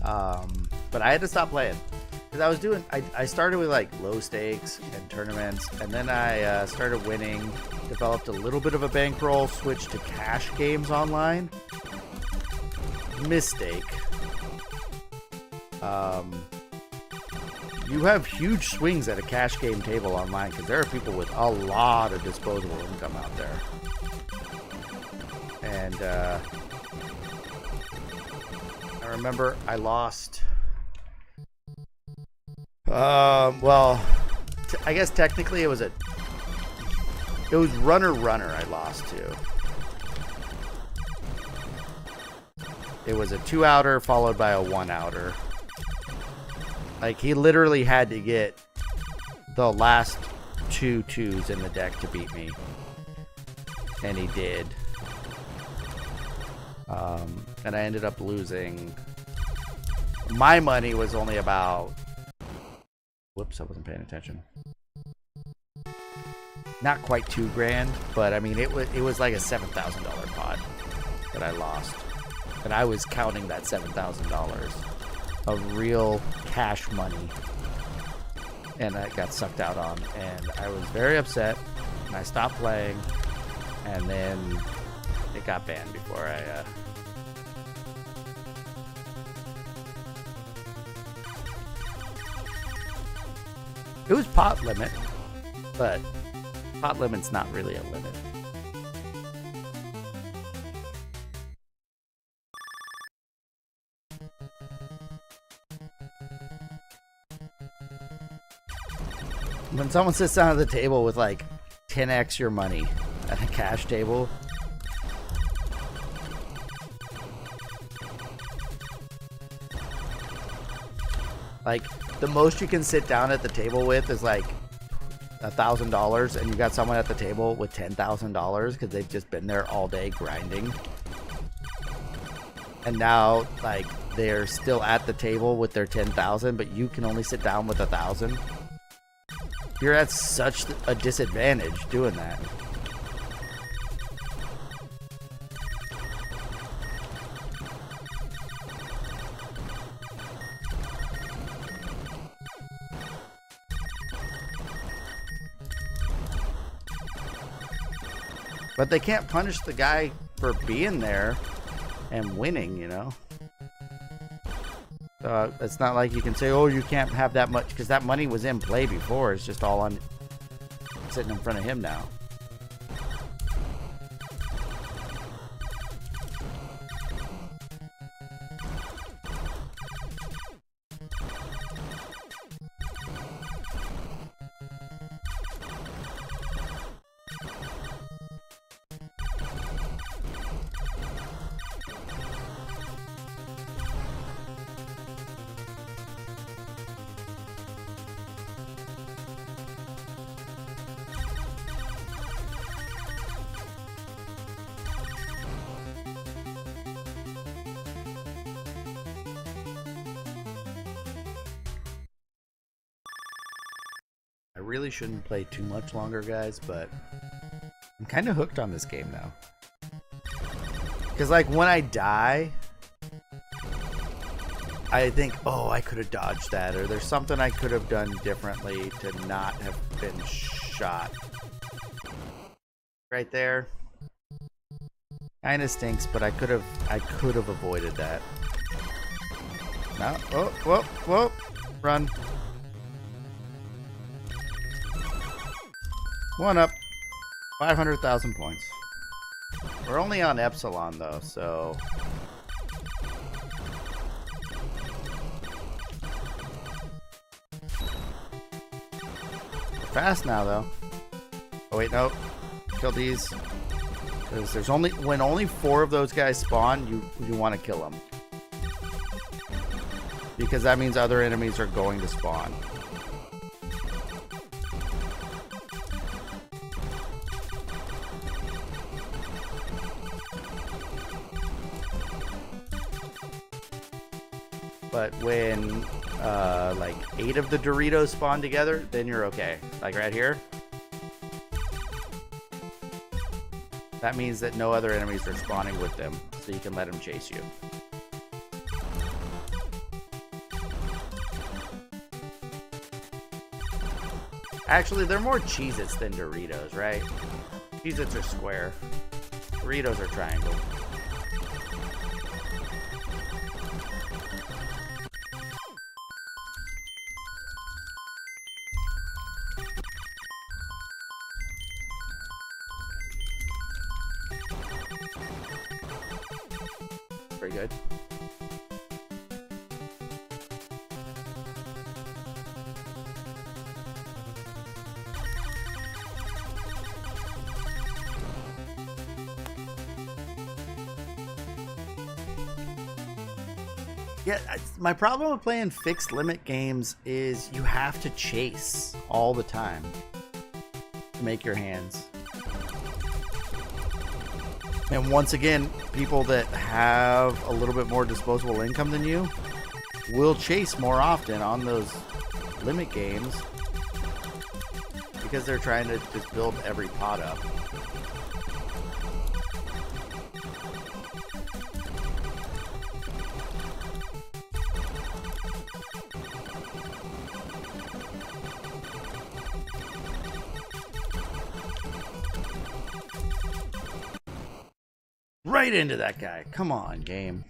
But I had to stop playing. Because I started with like low stakes and tournaments, and then I started winning, developed a little bit of a bankroll, switched to cash games online. Mistake. You have huge swings at a cash game table online because there are people with a lot of disposable income out there. And I remember I lost. Well, I guess technically it was runner I lost to. It was a 2-outer followed by a 1-outer. Like, he literally had to get the last 2 2s in the deck to beat me. And he did. And I ended up losing. My money was only about... Whoops, I wasn't paying attention. Not quite $2,000, but I mean, it was like a $7,000 pot that I lost. And I was counting that $7,000 of real cash money. And I got sucked out on. And I was very upset. And I stopped playing. And then it got banned before I... It was pot limit, but pot limit's not really a limit. When someone sits down at the table with like 10x your money at a cash table, like, the most you can sit down at the table with is like $1,000, and you got someone at the table with $10,000 because they've just been there all day grinding. And now, like, they're still at the table with their 10,000, but you can only sit down with 1,000. You're at such a disadvantage doing that. But they can't punish the guy for being there and winning, you know? So it's not like you can say, oh, you can't have that much, because that money was in play before. It's just all on sitting in front of him now. I really shouldn't play too much longer, guys, but I'm kind of hooked on this game now. Because, like, when I die, I think, oh, I could have dodged that, or there's something I could have done differently to not have been shot. Right there. Kind of stinks, but I could have avoided that. No, oh, whoa, whoa, run. One up. 500,000 points. We're only on Epsilon, though, so... We're fast now, though. Oh, wait, no. Kill these. Because there's only... When only 4 of those guys spawn, you want to kill them. Because that means other enemies are going to spawn. But when, like, 8 of the Doritos spawn together, then you're okay. Like, right here. That means that no other enemies are spawning with them, so you can let them chase you. Actually, they're more Cheez-Its than Doritos, right? Cheez-Its are square. Doritos are triangle. Very good. Yeah, my problem with playing fixed limit games is you have to chase all the time to make your hands. And once again, people that have a little bit more disposable income than you will chase more often on those limit games because they're trying to just build every pot up. Right into that guy. Come on, game.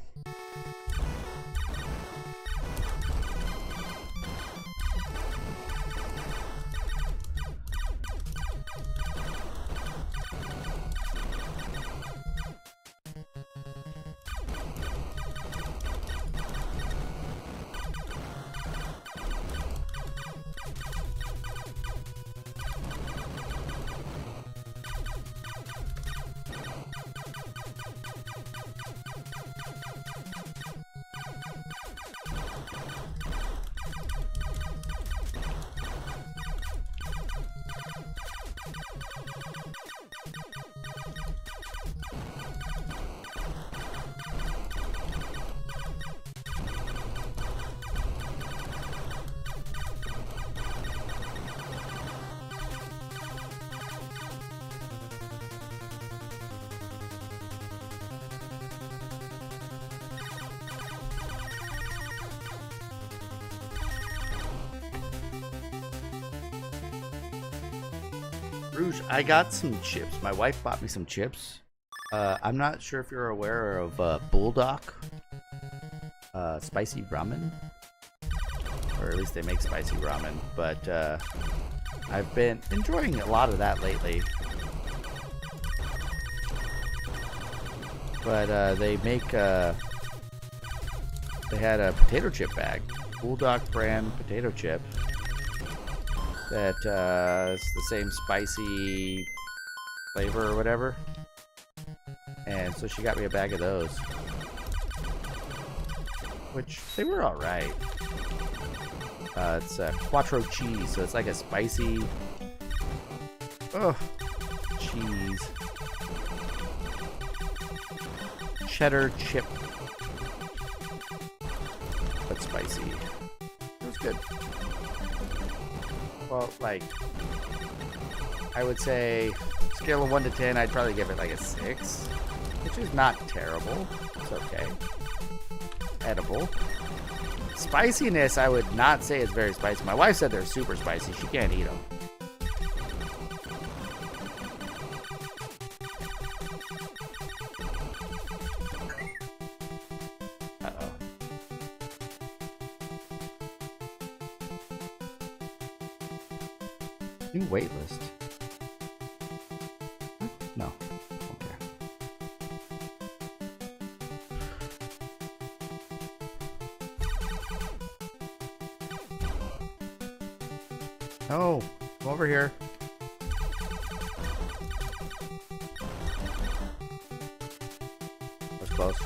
Rouge, I got some chips. My wife bought me some chips. I'm not sure if you're aware of Bulldog spicy ramen, or at least they make spicy ramen. But I've been enjoying a lot of that lately. But they make they had a potato chip bag, Bulldog brand potato chip. That is the same spicy flavor or whatever. And so she got me a bag of those. Which, they were alright. It's quattro cheese, so it's like a spicy... cheese. Cheddar chip. But spicy. It was good. Well, like, I would say, scale of 1 to 10, I'd probably give it like a 6, which is not terrible. It's okay. Edible. Spiciness, I would not say is very spicy. My wife said they're super spicy. She can't eat them. Uh-oh. New waitlist. No. Okay. Oh, come over here. That's close.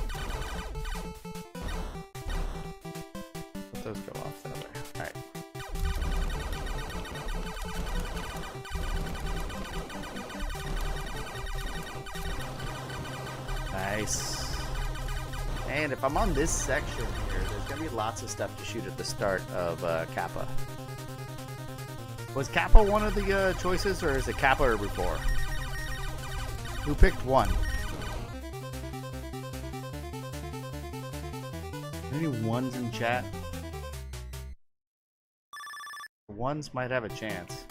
Let those go off that way. Alright. Nice. And if I'm on this section here, there's gonna be lots of stuff to shoot at the start of Kappa. Was Kappa one of the choices, or is it Kappa or before? Who picked one? Any ones in chat? Ones might have a chance.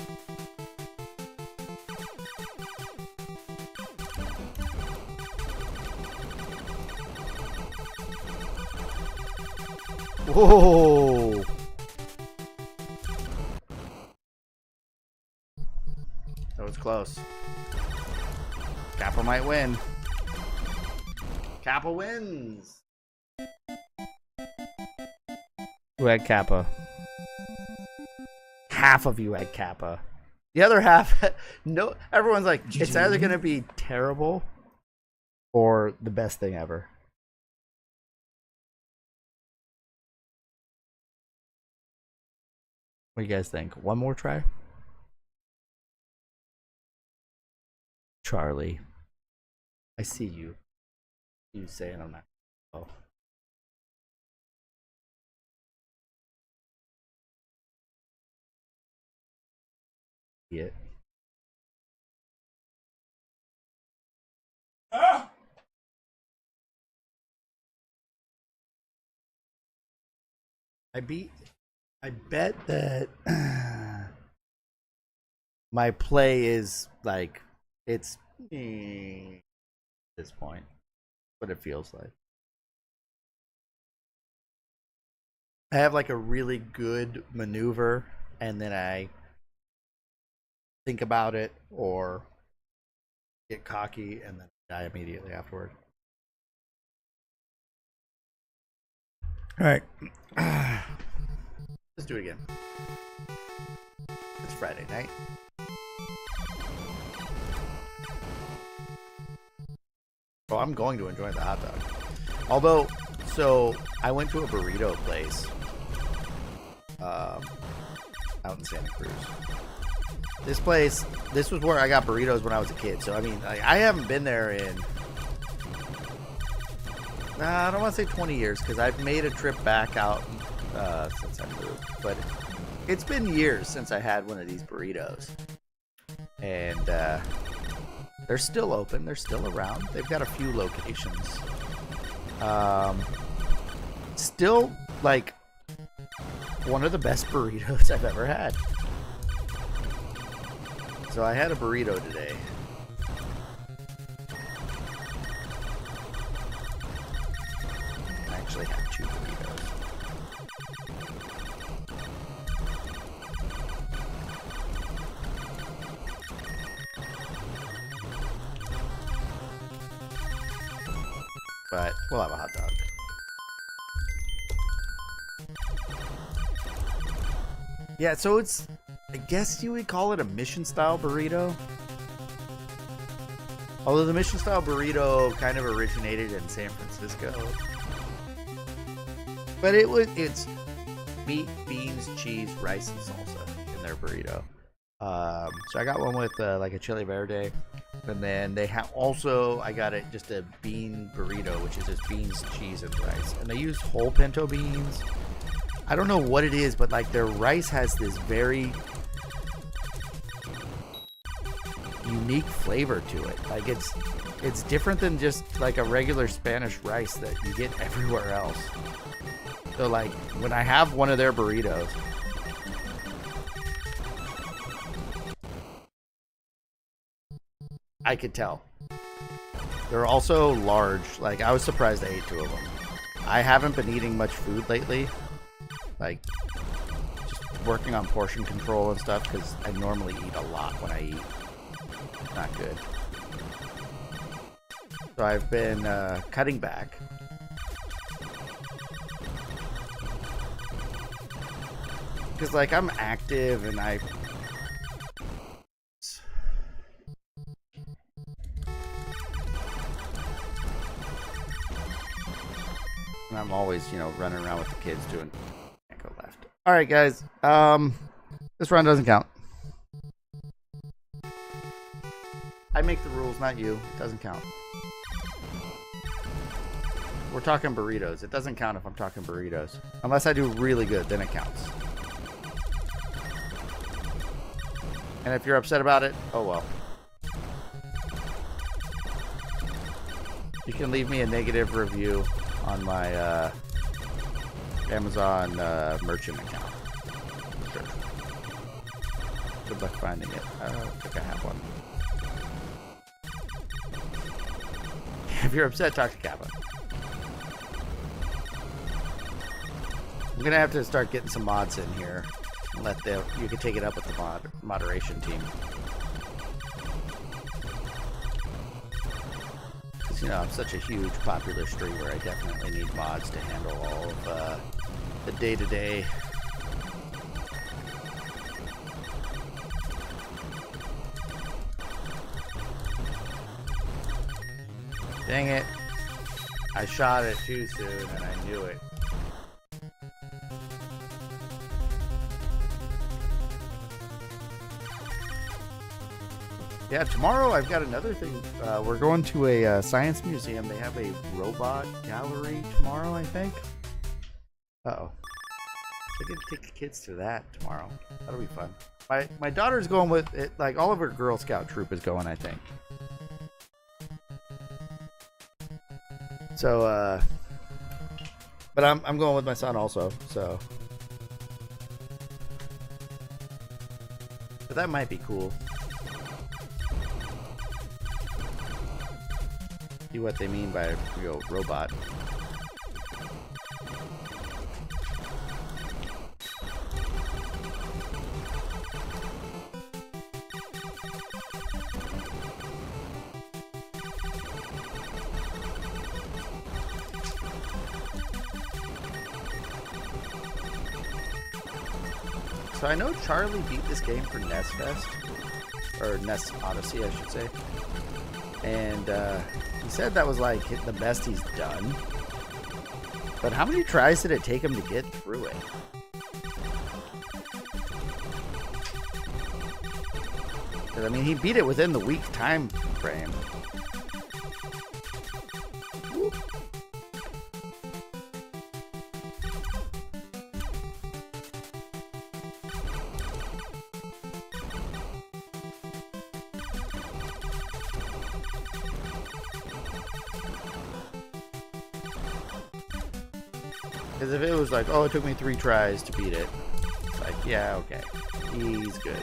Whoa! That was close. Kappa might win. Kappa wins! Who had Kappa? Half of you had Kappa. The other half, no. Everyone's like, it's either going to be terrible or the best thing ever. What do you guys think? One more try? Charlie. I see you. You saying I'm not. Oh. Yeah. I bet that my play is like it's at this point, what it feels like. I have like a really good maneuver and then I think about it or get cocky and then die immediately afterward. All right. Let's do it again. It's Friday night. Oh, I'm going to enjoy the hot dog. Although, so I went to a burrito place out in Santa Cruz. This place, this was where I got burritos when I was a kid. So, I mean, I haven't been there in, I don't want to say 20 years because I've made a trip back out since I moved. But it's been years since I had one of these burritos. And they're still open. They're still around. They've got a few locations. Still, like, one of the best burritos I've ever had. So I had a burrito today. I actually had 2 burritos. But we'll have a hot dog. Yeah, so it's, I guess you would call it a mission style burrito. Although the mission style burrito kind of originated in San Francisco. But it's meat, beans, cheese, rice, and salsa in their burrito. So I got one with like a chili verde. And then they have also, I got it just a bean burrito, which is just beans, cheese, and rice. And they use whole pinto beans. I don't know what it is, but like their rice has this very unique flavor to it. Like it's different than just like a regular Spanish rice that you get everywhere else. So like when I have one of their burritos, I could tell. They're also large. Like I was surprised I ate 2 of them. I haven't been eating much food lately. Like just working on portion control and stuff because I normally eat a lot when I eat. Not good. So I've been cutting back. Because like I'm active and I'm always, running around with the kids doing. Can't go left. All right, guys. This round doesn't count. I make the rules, not you. It doesn't count. We're talking burritos. It doesn't count if I'm talking burritos. Unless I do really good, then it counts. And if you're upset about it, oh well. You can leave me a negative review on my Amazon merchant account. Sure. Good luck finding it. I don't think I have one. If you're upset, talk to Kappa. I'm gonna have to start getting some mods in here. You can take it up with the moderation team. Because, I'm such a huge popular streamer, I definitely need mods to handle all of the day-to-day. Dang it. I shot it too soon and I knew it. Yeah, tomorrow I've got another thing. We're going to a science museum. They have a robot gallery tomorrow, I think. Uh-oh. I can take the kids to that tomorrow. That'll be fun. My daughter's going with it. Like, all of her Girl Scout troop is going, I think. So, but I'm going with my son also, so. But that might be cool. See what they mean by a real robot. So I know Charlie beat this game for NES Fest, or NES Odyssey, I should say, and he said that was like the best he's done. But how many tries did it take him to get through it? Because I mean, he beat it within the week time frame. Because if it was like, oh, it took me 3 tries to beat it, it's like, yeah, okay, he's good.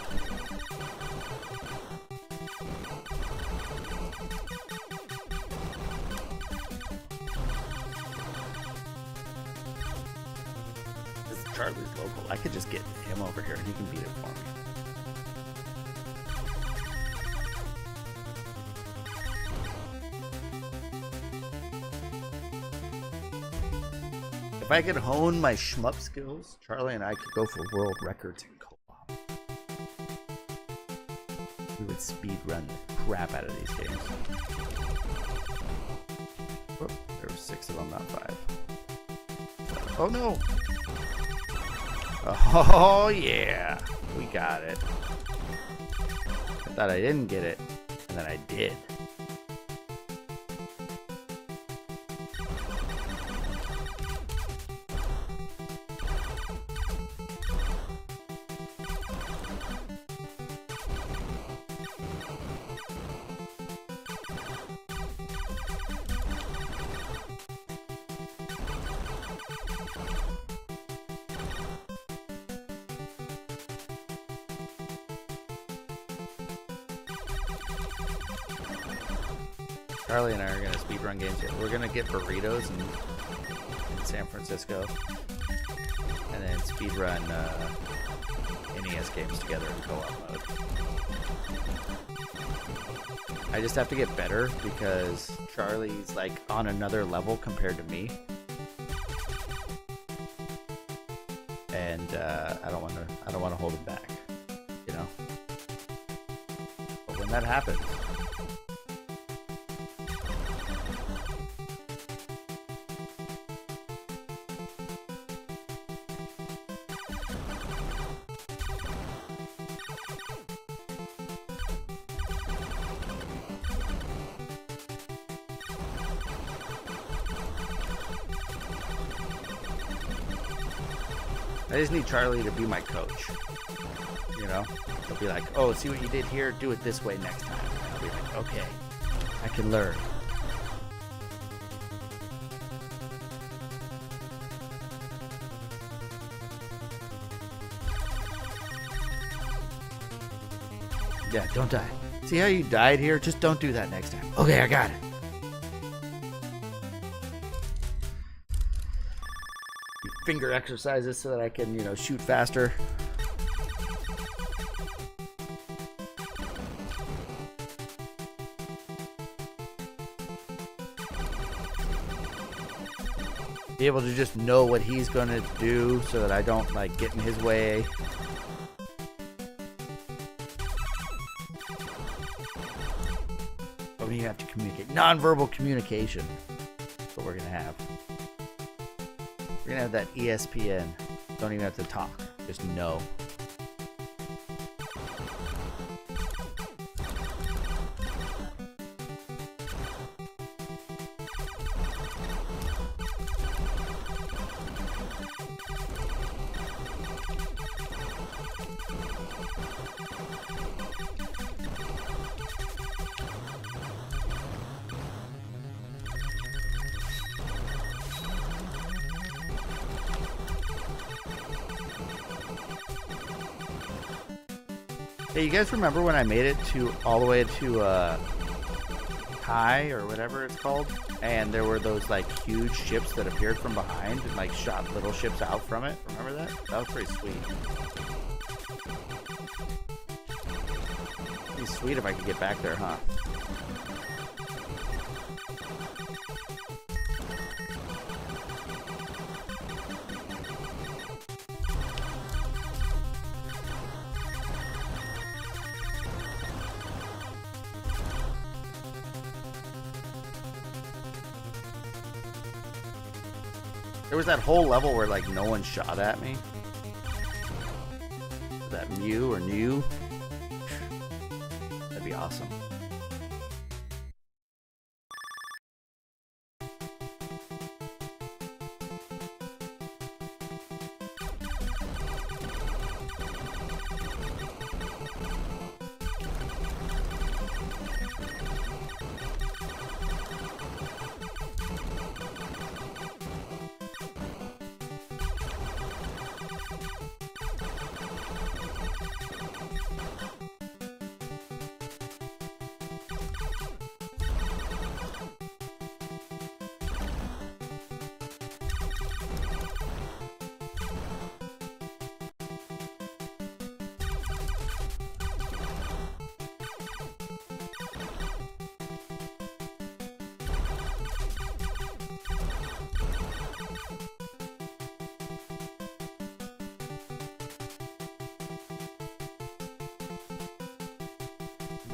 This is Charlie's local. I could just get him over here and he can beat it for me. If I could hone my shmup skills, Charlie and I could go for world records in co-op. We would speedrun the crap out of these games. Whoop, there were 6 of them, not 5. Oh no! Oh yeah! We got it. I thought I didn't get it, and then I did. Charlie and I are gonna speedrun games here. We're gonna get burritos in San Francisco, and then speedrun NES games together in co-op mode. I just have to get better because Charlie's like on another level compared to me, and I don't want to hold him back, you know. But when that happens. I just need Charlie to be my coach, you know? He'll be like, oh, see what you did here? Do it this way next time. And I'll be like, okay, I can learn. Yeah, don't die. See how you died here? Just don't do that next time. Okay, I got it. Finger exercises so that I can, you know, shoot faster. Be able to just know what he's gonna do so that I don't like get in his way. But we have to communicate. Non-verbal communication. That's what we're gonna have. We're gonna have that ESPN. Don't even have to talk. Just know. Hey, you guys remember when I made it to all the way to Kai or whatever it's called, and there were those like huge ships that appeared from behind and like shot little ships out from it? Remember that? That was pretty sweet. It'd be sweet if I could get back there, huh? There was that whole level where like no one shot at me. Was that Mew or New? That'd be awesome.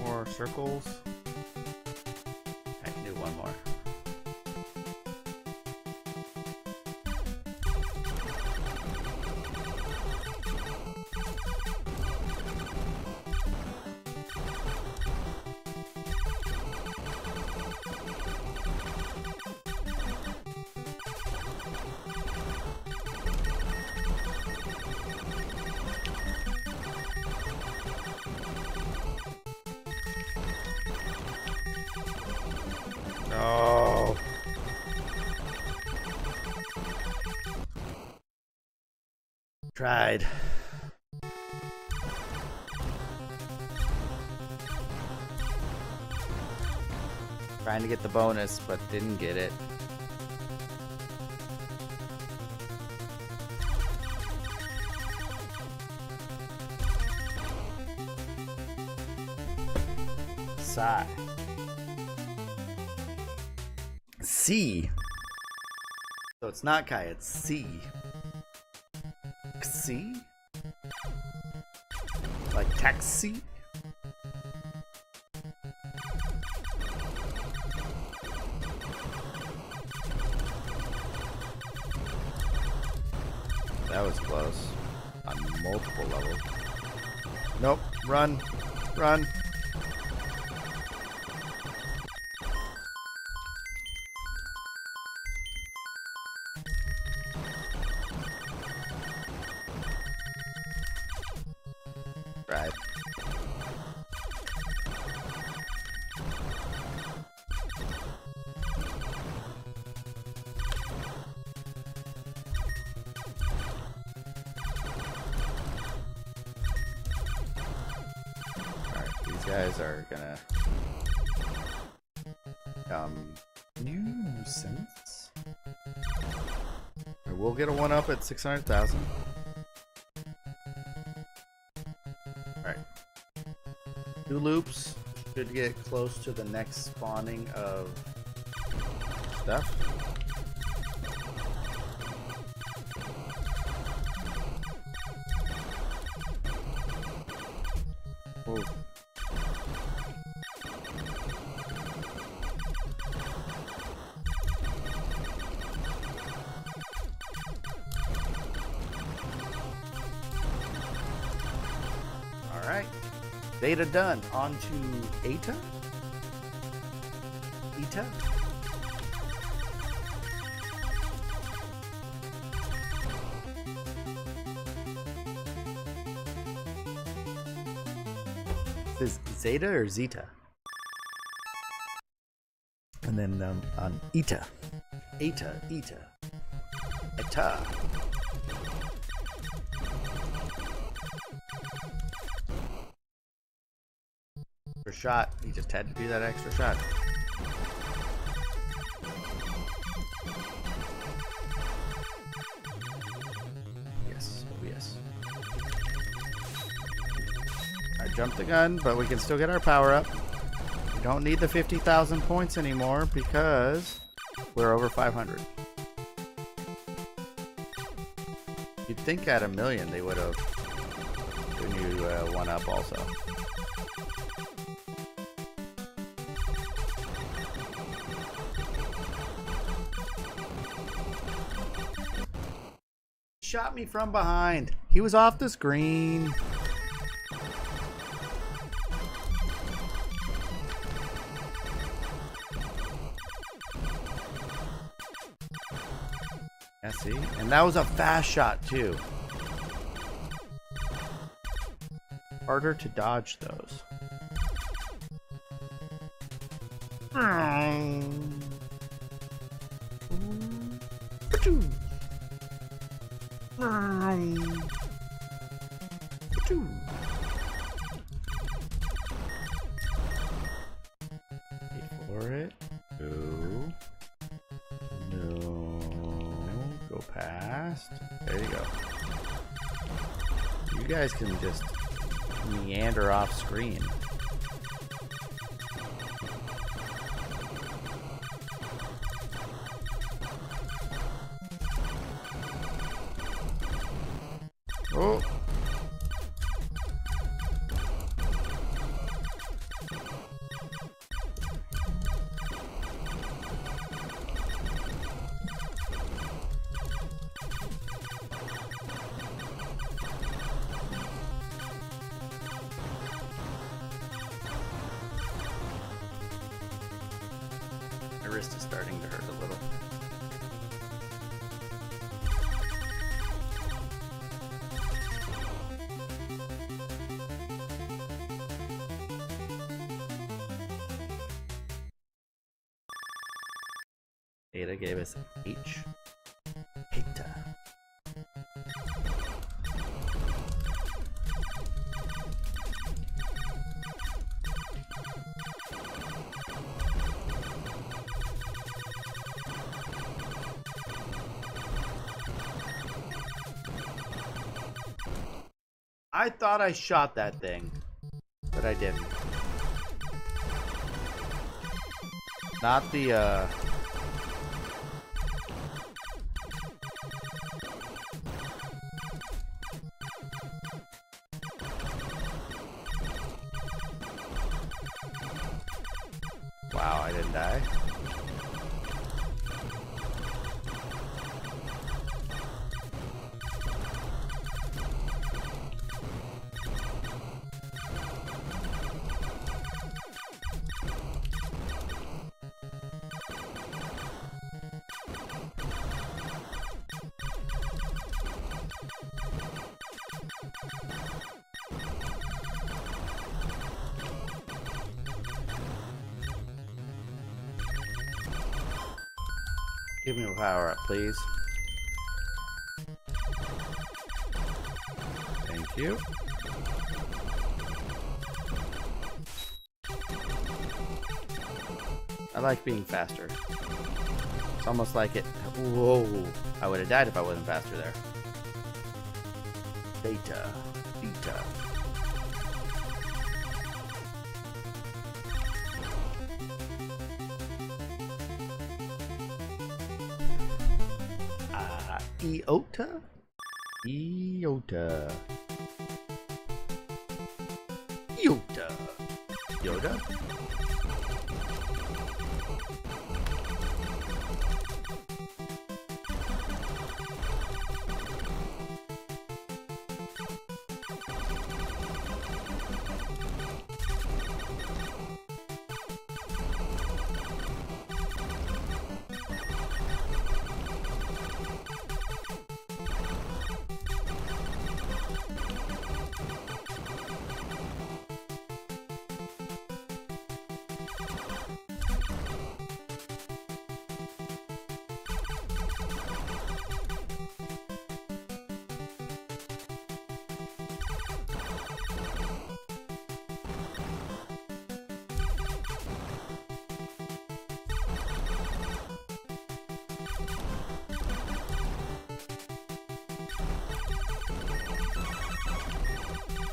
More circles. I can do one more. No. Tried. Trying to get the bonus, but didn't get it. Sigh. C. So it's not Kai, it's C. C? Like taxi? That was close. On multiple levels. Nope. Run. Run. Right. Alright, these guys are gonna nuisance. I will get a 1-up at 600,000. Alright. 2 loops should get close to the next spawning of stuff. Whoa. Alright. Beta done. On to Eta? Eta? Is Zeta or Zeta? And then on Eta. Eta. Eta. shot. He just had to do that extra shot. Yes. Oh, yes. I jumped the gun, but we can still get our power up. We don't need the 50,000 points anymore because we're over 500. You'd think at 1,000,000 they would have given you one up also. Shot me from behind. He was off the screen. Yeah, see? And that was a fast shot, too. Harder to dodge those. Wait for it. Go. No. Go past. There you go. You guys can just meander off screen. Oh. My wrist is starting to hurt a little. Ada gave us H. Heta. I thought I shot that thing, but I didn't. Not the, Wow, I didn't die. Give me a power up, please. Thank you. I like being faster. It's almost like it. Whoa! I would have died if I wasn't faster there. Beta. Beta. Iota? Iota. Iota. Yoda?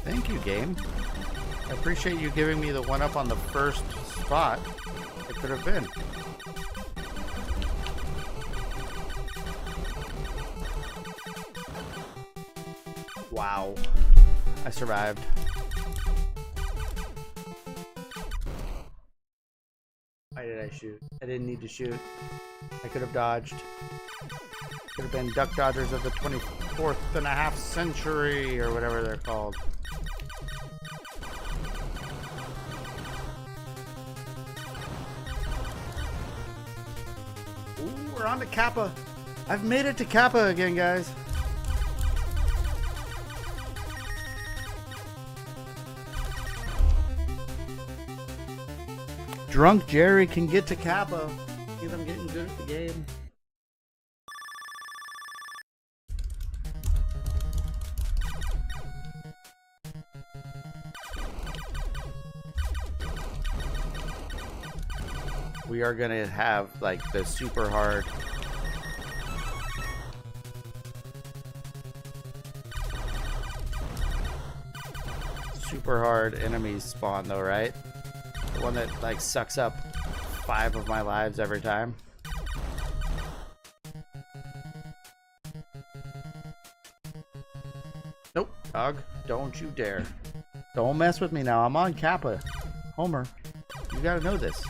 Thank you, game. I appreciate you giving me the one up on the first spot it could have been. Wow. I survived. Why did I shoot? I didn't need to shoot. I could have dodged. Could have been duck dodgers of the 24th and a half century or whatever they're called. Ooh, we're on to Kappa. I've made it to Kappa again, guys. Drunk Jerry can get to Kappa. Because I'm getting good at the game. We are gonna have like the super hard enemies spawn though, right? The one that like sucks up 5 of my lives every time. Nope, dog. Don't you dare. Don't mess with me now. I'm on Kappa. Homer, you gotta know this.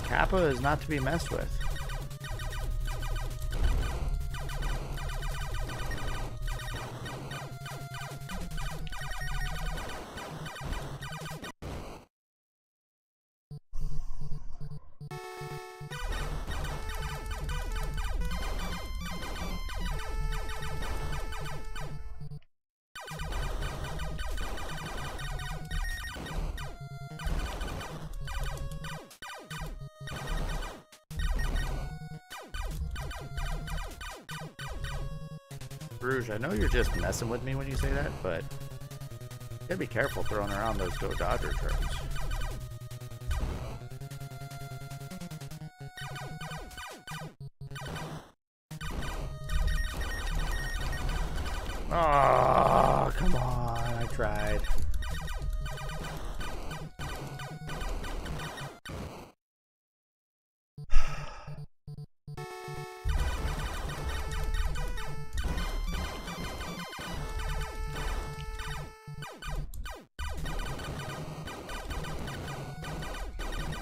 Kappa is not to be messed with. Rouge, I know you're just messing with me when you say that, but you gotta be careful throwing around those Go Dodger terms. Oh, come on, I tried.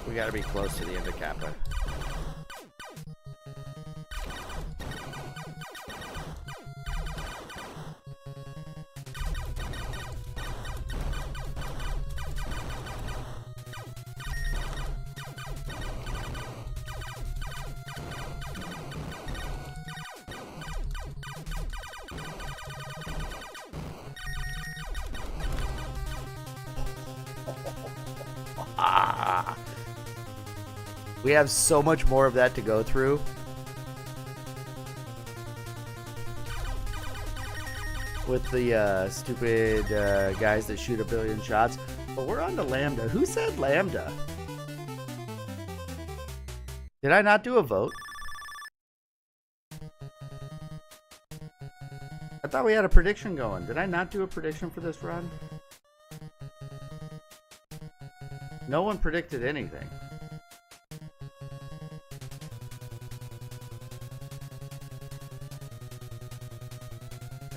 We gotta be close to the end of Kappa. We have so much more of that to go through. With the stupid guys that shoot a billion shots. But we're on to Lambda. Who said Lambda? Did I not do a vote? I thought we had a prediction going. Did I not do a prediction for this run? No one predicted anything.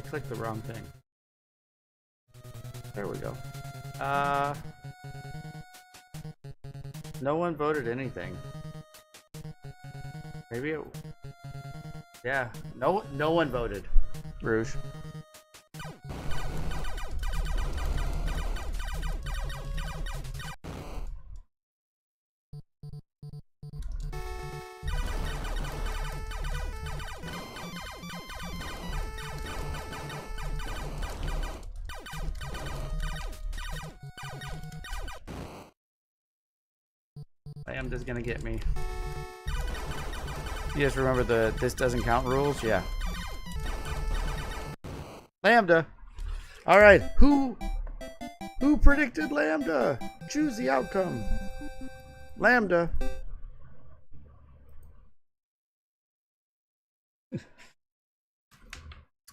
Click the wrong thing. There we go. No one voted anything. Maybe it... Yeah, no one voted. Rouge. Lambda's gonna get me. You guys remember the this doesn't count rules? Yeah. Lambda. All right. Who predicted Lambda? Choose the outcome. Lambda.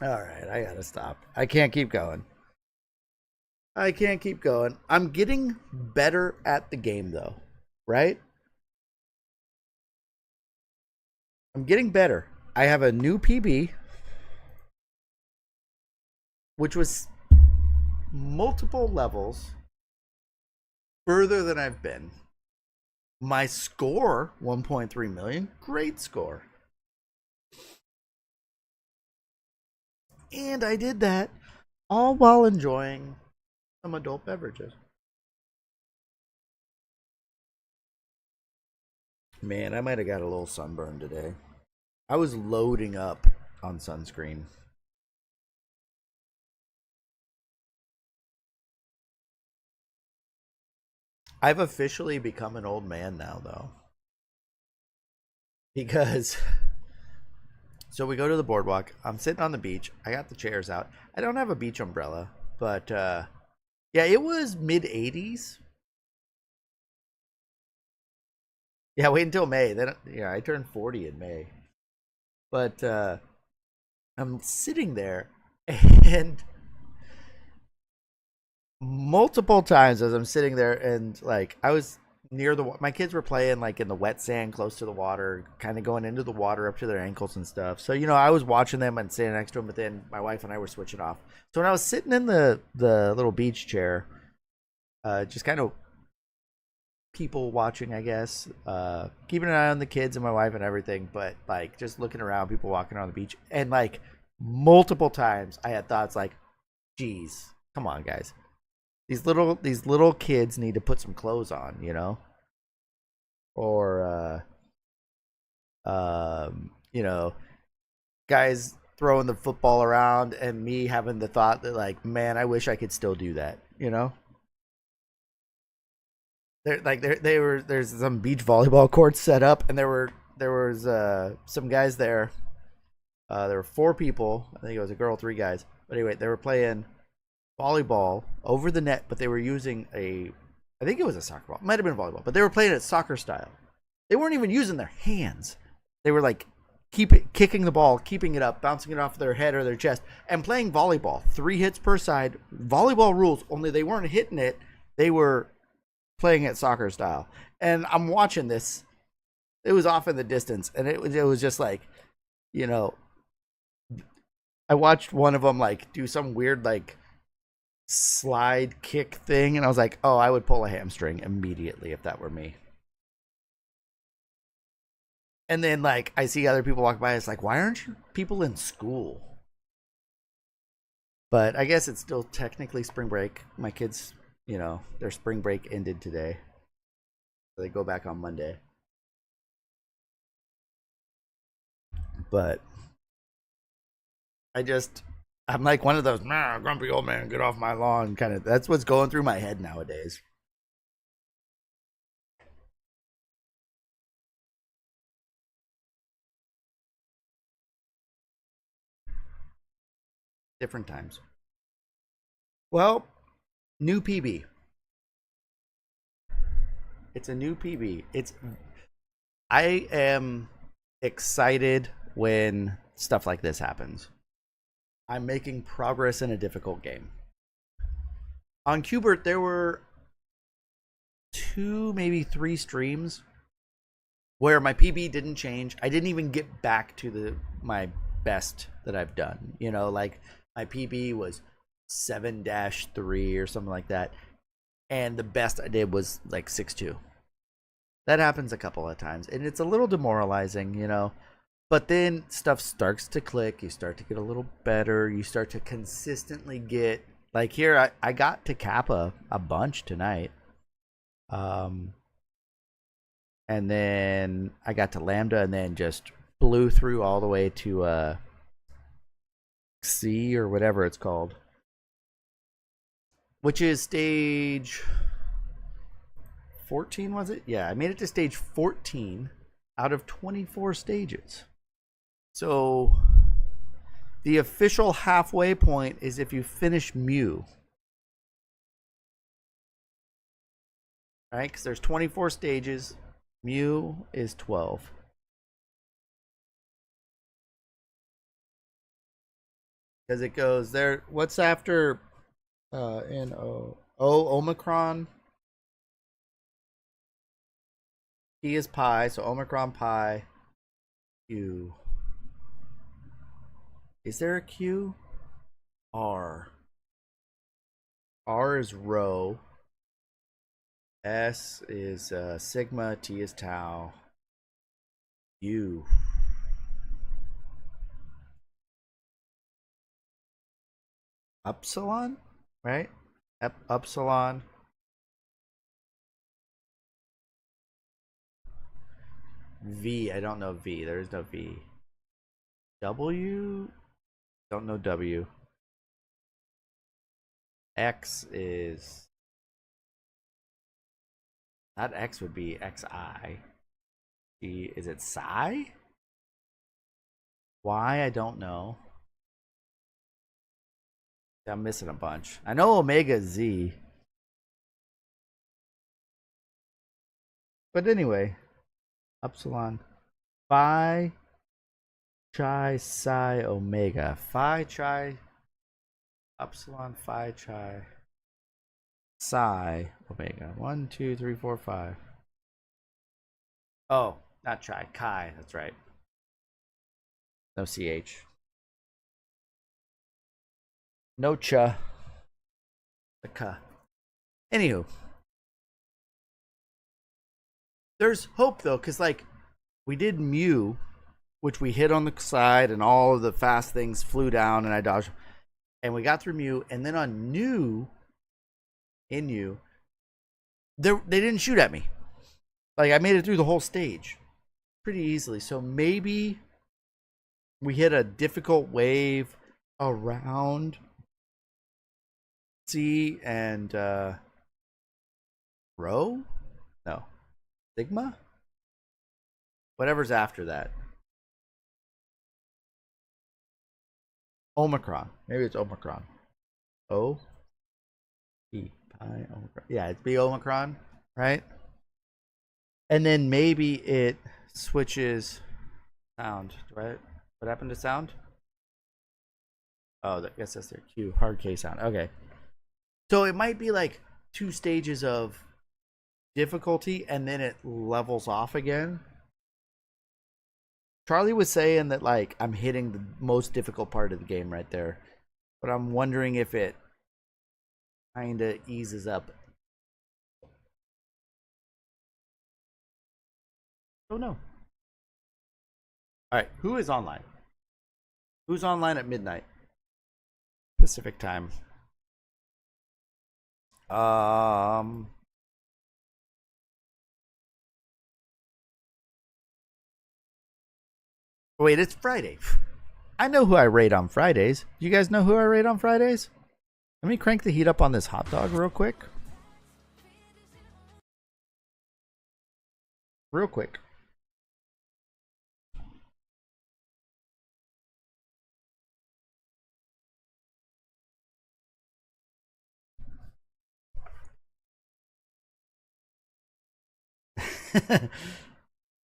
All right. I gotta stop. I can't keep going. I can't keep going. I'm getting better at the game, though, right? I'm getting better. I have a new PB, which was multiple levels further than I've been. My score, 1.3 million, great score. And I did that all while enjoying some adult beverages. Man, I might have got a little sunburn today. I was loading up on sunscreen. I've officially become an old man now, though. Because, so we go to the boardwalk. I'm sitting on the beach. I got the chairs out. I don't have a beach umbrella, but yeah, it was mid 80s. Yeah, wait until May. Then, yeah, I turned 40 in May. But I'm sitting there, and multiple times as I'm sitting there, and like I was near the, my kids were playing like in the wet sand close to the water, kind of going into the water up to their ankles and stuff. So I was watching them and sitting next to them, but then my wife and I were switching off. So when I was sitting in the little beach chair, just kind of people watching, I guess, keeping an eye on the kids and my wife and everything, but like just looking around, people walking around the beach, and like multiple times I had thoughts like, geez, come on guys, these little kids need to put some clothes on, or guys throwing the football around, and me having the thought that like, man, I wish I could still do that, There's some beach volleyball courts set up, and there was some guys there. There were 4 people. I think it was a girl, 3 guys. But anyway, they were playing volleyball over the net, but they were using I think it was a soccer ball. It might have been volleyball, but they were playing it soccer style. They weren't even using their hands. They were like kicking the ball, keeping it up, bouncing it off their head or their chest, and playing volleyball. 3 hits per side. Volleyball rules, only they weren't hitting it. They were playing it soccer style. And I'm watching this. It was off in the distance, and it was just like, I watched one of them like do some weird like slide kick thing, and I was like, oh, I would pull a hamstring immediately if that were me. And then like I see other people walk by, it's like, why aren't you people in school? But I guess it's still technically spring break. My kids, their spring break ended today, so they go back on Monday. But I'm like one of those grumpy old man, get off my lawn kind of. That's what's going through my head nowadays. Different times. Well, new PB. It's a new PB. I am excited when stuff like this happens. I'm making progress in a difficult game. On Qbert, there were 2, maybe 3 streams where my PB didn't change. I didn't even get back to my best that I've done. Like my PB was 7-3 or something like that, and the best I did was like 6-2. That happens a couple of times, and it's a little demoralizing, But then stuff starts to click. You start to get a little better. You start to consistently get, like here, I got to Kappa a bunch tonight. And then I got to Lambda, and then just blew through all the way to C or whatever it's called, which is stage 14, was it? Yeah, I made it to stage 14 out of 24 stages. So the official halfway point is if you finish Mew. All right, because there's 24 stages. Mew is 12. Because it goes there. What's after N-O. O, Omicron. P is pi, so Omicron pi. Q. Is there a Q? R. R is rho. S is sigma. T is tau. U. Upsilon? Right? Upsilon. V. I don't know V. There is no V. W. Don't know W. X is. That X would be XI. G. Is it psi? Y. I don't know. I'm missing a bunch. I know Omega Z. But anyway. Epsilon. Phi. Chi. Psi. Omega. Phi. Chi. Epsilon. Phi. Chi. Psi. Omega. 1, 2, 3, 4, 5. Oh, not Chi. Chi. That's right. No CH. No cha. The ka. Anywho. There's hope though, because like we did Mew, which we hit on the side and all of the fast things flew down and I dodged. And we got through Mew, and then on New in New, they didn't shoot at me. Like I made it through the whole stage pretty easily. So maybe we hit a difficult wave around C and Rho? No. Sigma? Whatever's after that. Omicron. Maybe it's Omicron. O E I Omicron. Yeah, it'd be Omicron, right? And then maybe it switches sound, right? What happened to sound? Oh, I guess that's their Q. Hard K sound. Okay. So it might be like 2 stages of difficulty and then it levels off again. Charlie was saying that like I'm hitting the most difficult part of the game right there. But I'm wondering if it kind of eases up. Oh no. Alright, who is online? Who's online at midnight? Pacific time. Wait, it's Friday. I know who I raid on Fridays. You guys know who I raid on Fridays? Let me crank the heat up on this hot dog real quick. Real quick.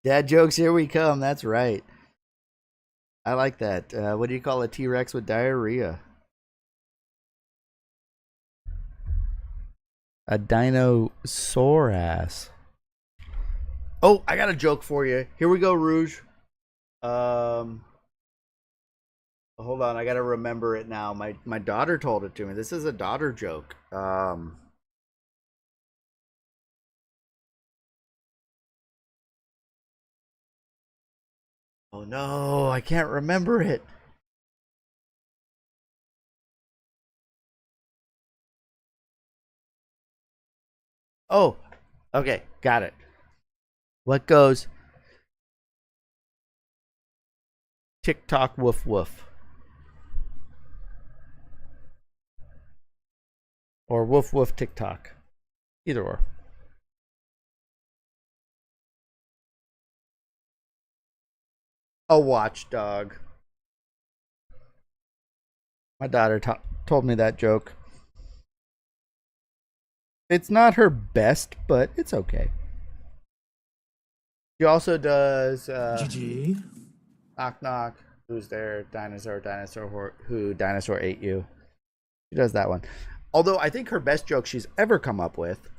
Dad jokes, here we come. That's right. I like that. What do you call a T-Rex with diarrhea? A dinosaur ass. Oh, I got a joke for you. Here we go, Rouge. Hold on, I gotta remember it now. My daughter told it to me. This is a daughter joke. Oh no, I can't remember it. Oh, okay, got it. What goes? Tick tock, woof woof. Or woof woof tick tock. Either or. A watchdog. My daughter told me that joke. It's not her best, but it's okay. She also does GG. knock knock. Who's there? Dinosaur who dinosaur ate you. She does that one. Although I think her best joke she's ever come up with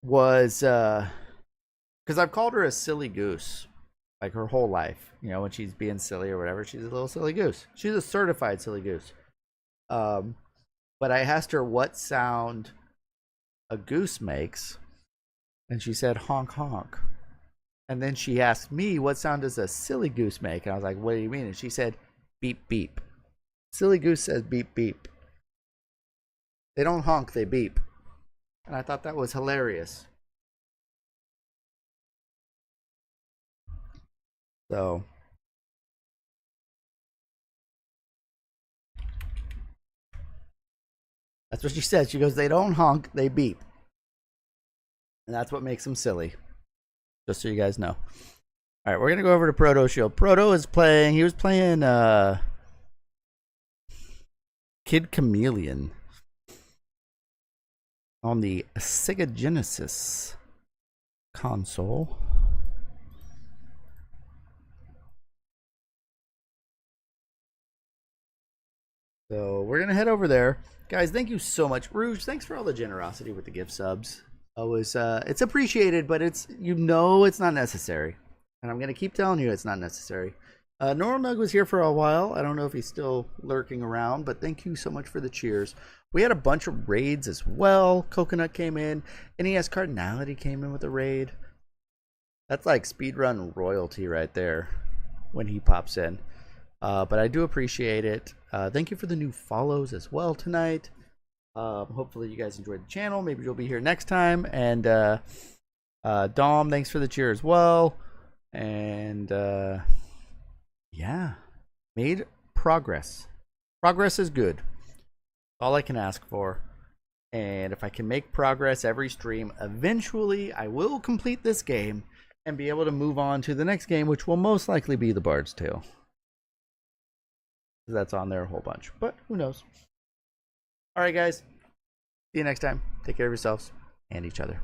was because I've called her a silly goose like her whole life. You know, when she's being silly or whatever, she's a little silly goose. She's a certified silly goose. But I asked her what sound a goose makes, and she said honk honk. And then she asked me, what sound does a silly goose make? And I was like, what do you mean? And she said, beep beep. Silly goose says beep beep. They don't honk, they beep. And I thought that was hilarious. So that's what she said. She goes, they don't honk, they beep. And that's what makes them silly. Just so you guys know. All right, we're going to go over to Proto Shield. Proto is playing, he was playing Kid Chameleon on the Sega Genesis console. So we're going to head over there. Guys, thank you so much. Rouge, thanks for all the generosity with the gift subs. It's appreciated, but it's not necessary. And I'm going to keep telling you it's not necessary. Nornug was here for a while. I don't know if he's still lurking around, but thank you so much for the cheers. We had a bunch of raids as well. Coconut came in. NES Cardinality came in with a raid. That's like speedrun royalty right there when he pops in. But I do appreciate it. Thank you for the new follows as well tonight. Hopefully you guys enjoyed the channel. Maybe you'll be here next time. And Dom, thanks for the cheer as well. And yeah, made progress. Progress is good. All I can ask for. And if I can make progress every stream, eventually I will complete this game and be able to move on to the next game, which will most likely be the Bard's Tale. That's on there a whole bunch, but who knows? All right, guys. See you next time. Take care of yourselves and each other.